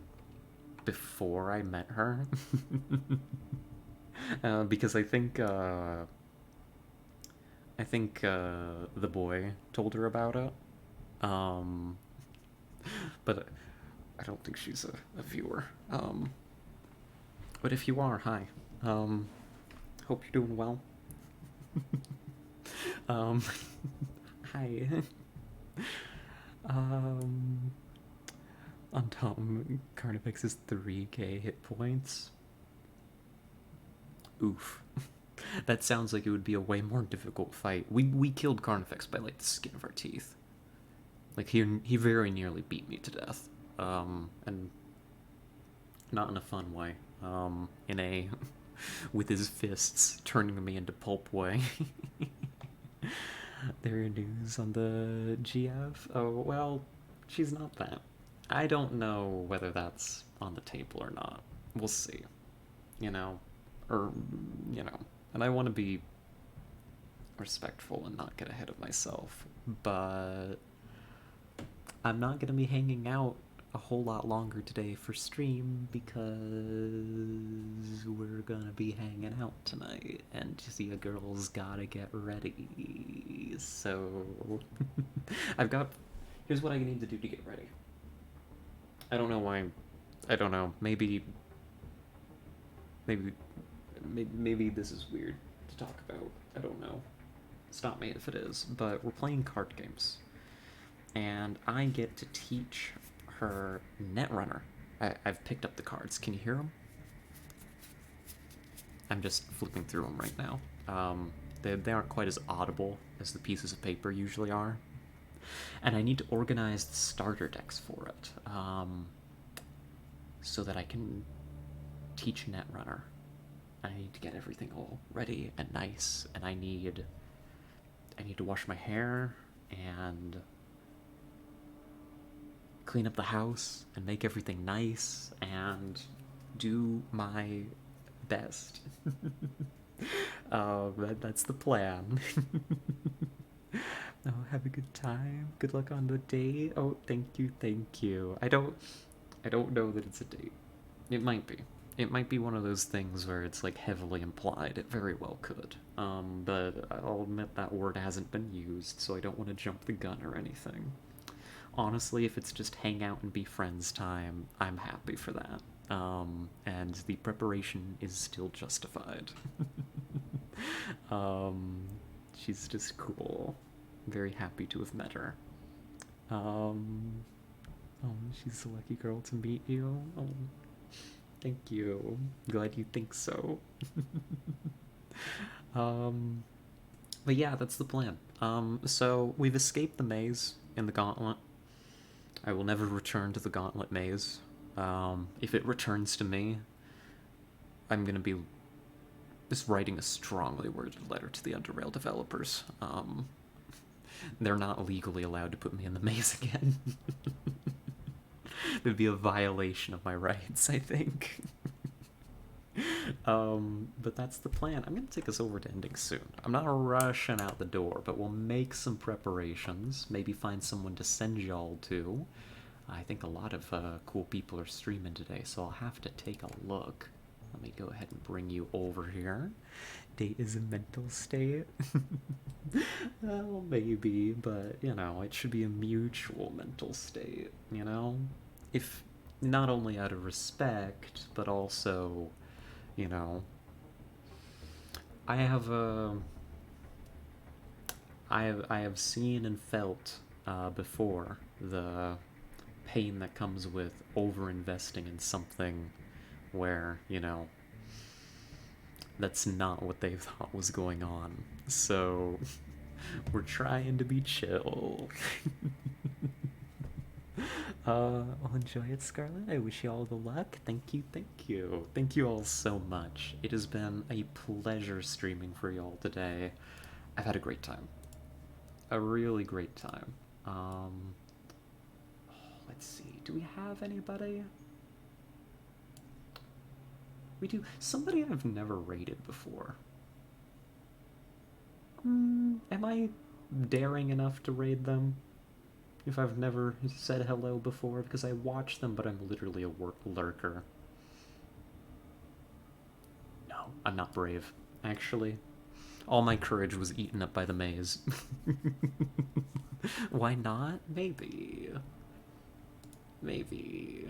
before I met her. Because I think the boy told her about it. But I don't think she's a viewer. But if you are, hi. Hope you're doing well. Hi. On Tom, Carnifex is 3k hit points. Oof. That sounds like it would be a way more difficult fight. We killed Carnifex by like the skin of our teeth. Like he very nearly beat me to death. And not in a fun way. In a with his fists turning me into pulp way. There are news on the GF? Oh, well, she's not that. I don't know whether that's on the table or not. We'll see. You know? Or, you know. And I want to be respectful and not get ahead of myself. But I'm not going to be hanging out a whole lot longer today for stream because we're gonna be hanging out tonight and see a girl's gotta get ready. So here's what I need to do to get ready. I don't know why. I don't know. Maybe this is weird to talk about. I don't know. Stop me if it is. But we're playing card games, and I get to teach her Netrunner. I've picked up the cards. Can you hear them? I'm just flipping through them right now. They aren't quite as audible as the pieces of paper usually are. And I need to organize the starter decks for it, so that I can teach Netrunner. I need to get everything all ready and nice, and I need to wash my hair and clean up the house and make everything nice and do my best. That's the plan. Oh, have a good time. Good luck on the date. Oh, thank you. I don't know that it's a date. It might be. It might be one of those things where it's like heavily implied. It very well could. But I'll admit that word hasn't been used, so I don't want to jump the gun or anything. Honestly, if it's just hang out and be friends time, I'm happy for that. And the preparation is still justified. She's just cool. Very happy to have met her. Oh, she's a lucky girl to meet you. Oh, thank you. Glad you think so. But yeah, that's the plan. So we've escaped the maze in the gauntlet. I will never return to the gauntlet maze. If it returns to me, I'm gonna be just writing a strongly worded letter to the UnderRail developers. They're not legally allowed to put me in the maze again. It would be a violation of my rights, I think. But that's the plan. I'm gonna take us over to ending soon. I'm not rushing out the door, but we'll make some preparations. Maybe find someone to send y'all to. I think a lot of cool people are streaming today, so I'll have to take a look. Let me go ahead and bring you over here. Date is a mental state. Well, maybe, but, you know, it should be a mutual mental state, you know? If not only out of respect, but also, you know, I have I have seen and felt before the pain that comes with over-investing in something where, you know, that's not what they thought was going on. So we're trying to be chill. I'll enjoy it, Scarlett. I wish you all the luck. Thank you, thank you. Thank you all so much. It has been a pleasure streaming for y'all today. I've had a great time. A really great time. Let's see. Do we have anybody? We do. Somebody I've never raided before. Am I daring enough to raid them? If I've never said hello before, because I watch them, but I'm literally a lurker. No, I'm not brave, actually. All my courage was eaten up by the maze. Why not? Maybe. Maybe.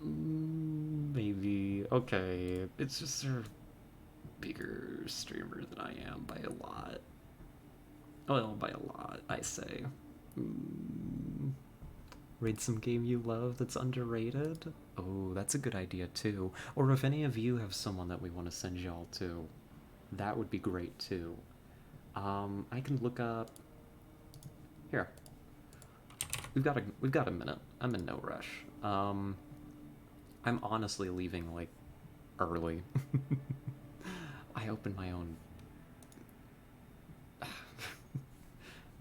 Maybe. Okay, it's just they're bigger streamer than I am by a lot. Well, by a lot, I say. Raid some game you love that's underrated? Oh, that's a good idea too. Or if any of you have someone that we want to send y'all to, that would be great too. I can look up... Here. We've got a minute. I'm in no rush. I'm honestly leaving, like, early. I opened my own...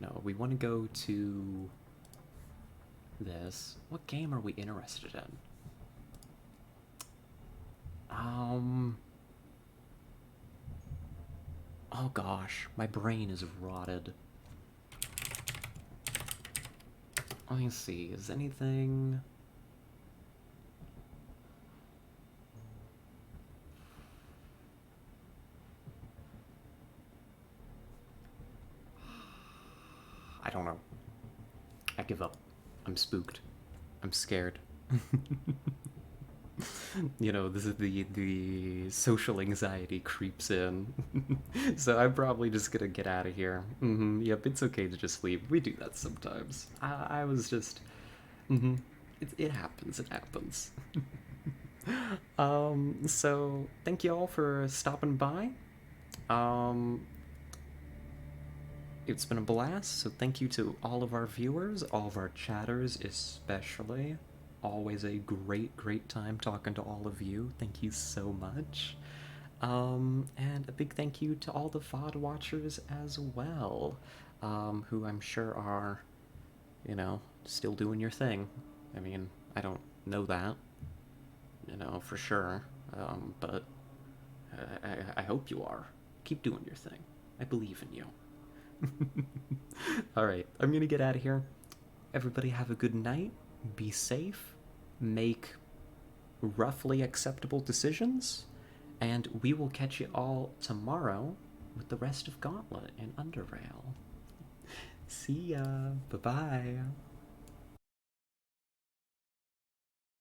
No, we want to go to this. What game are we interested in? Oh gosh, my brain is rotted. Let me see, is anything... I don't know. I give up. I'm spooked. I'm scared. You know, this is the social anxiety creeps in. So I'm probably just gonna get out of here. Yep, it's okay to just leave. We do that sometimes. I was just... It happens, it happens. So thank you all for stopping by. It's been a blast, so thank you to all of our viewers, all of our chatters especially. Always a great time talking to all of you. Thank you so much. And a big thank you to all the VOD watchers as well, who I'm sure are, you know, still doing your thing. I mean, I don't know that, you know, for sure, but I hope you are. Keep doing your thing. I believe in you. Alright, I'm gonna get out of here. Everybody have a good night. Be safe. Make roughly acceptable decisions. And we will catch you all tomorrow with the rest of Gauntlet and UnderRail. See ya. Bye-bye.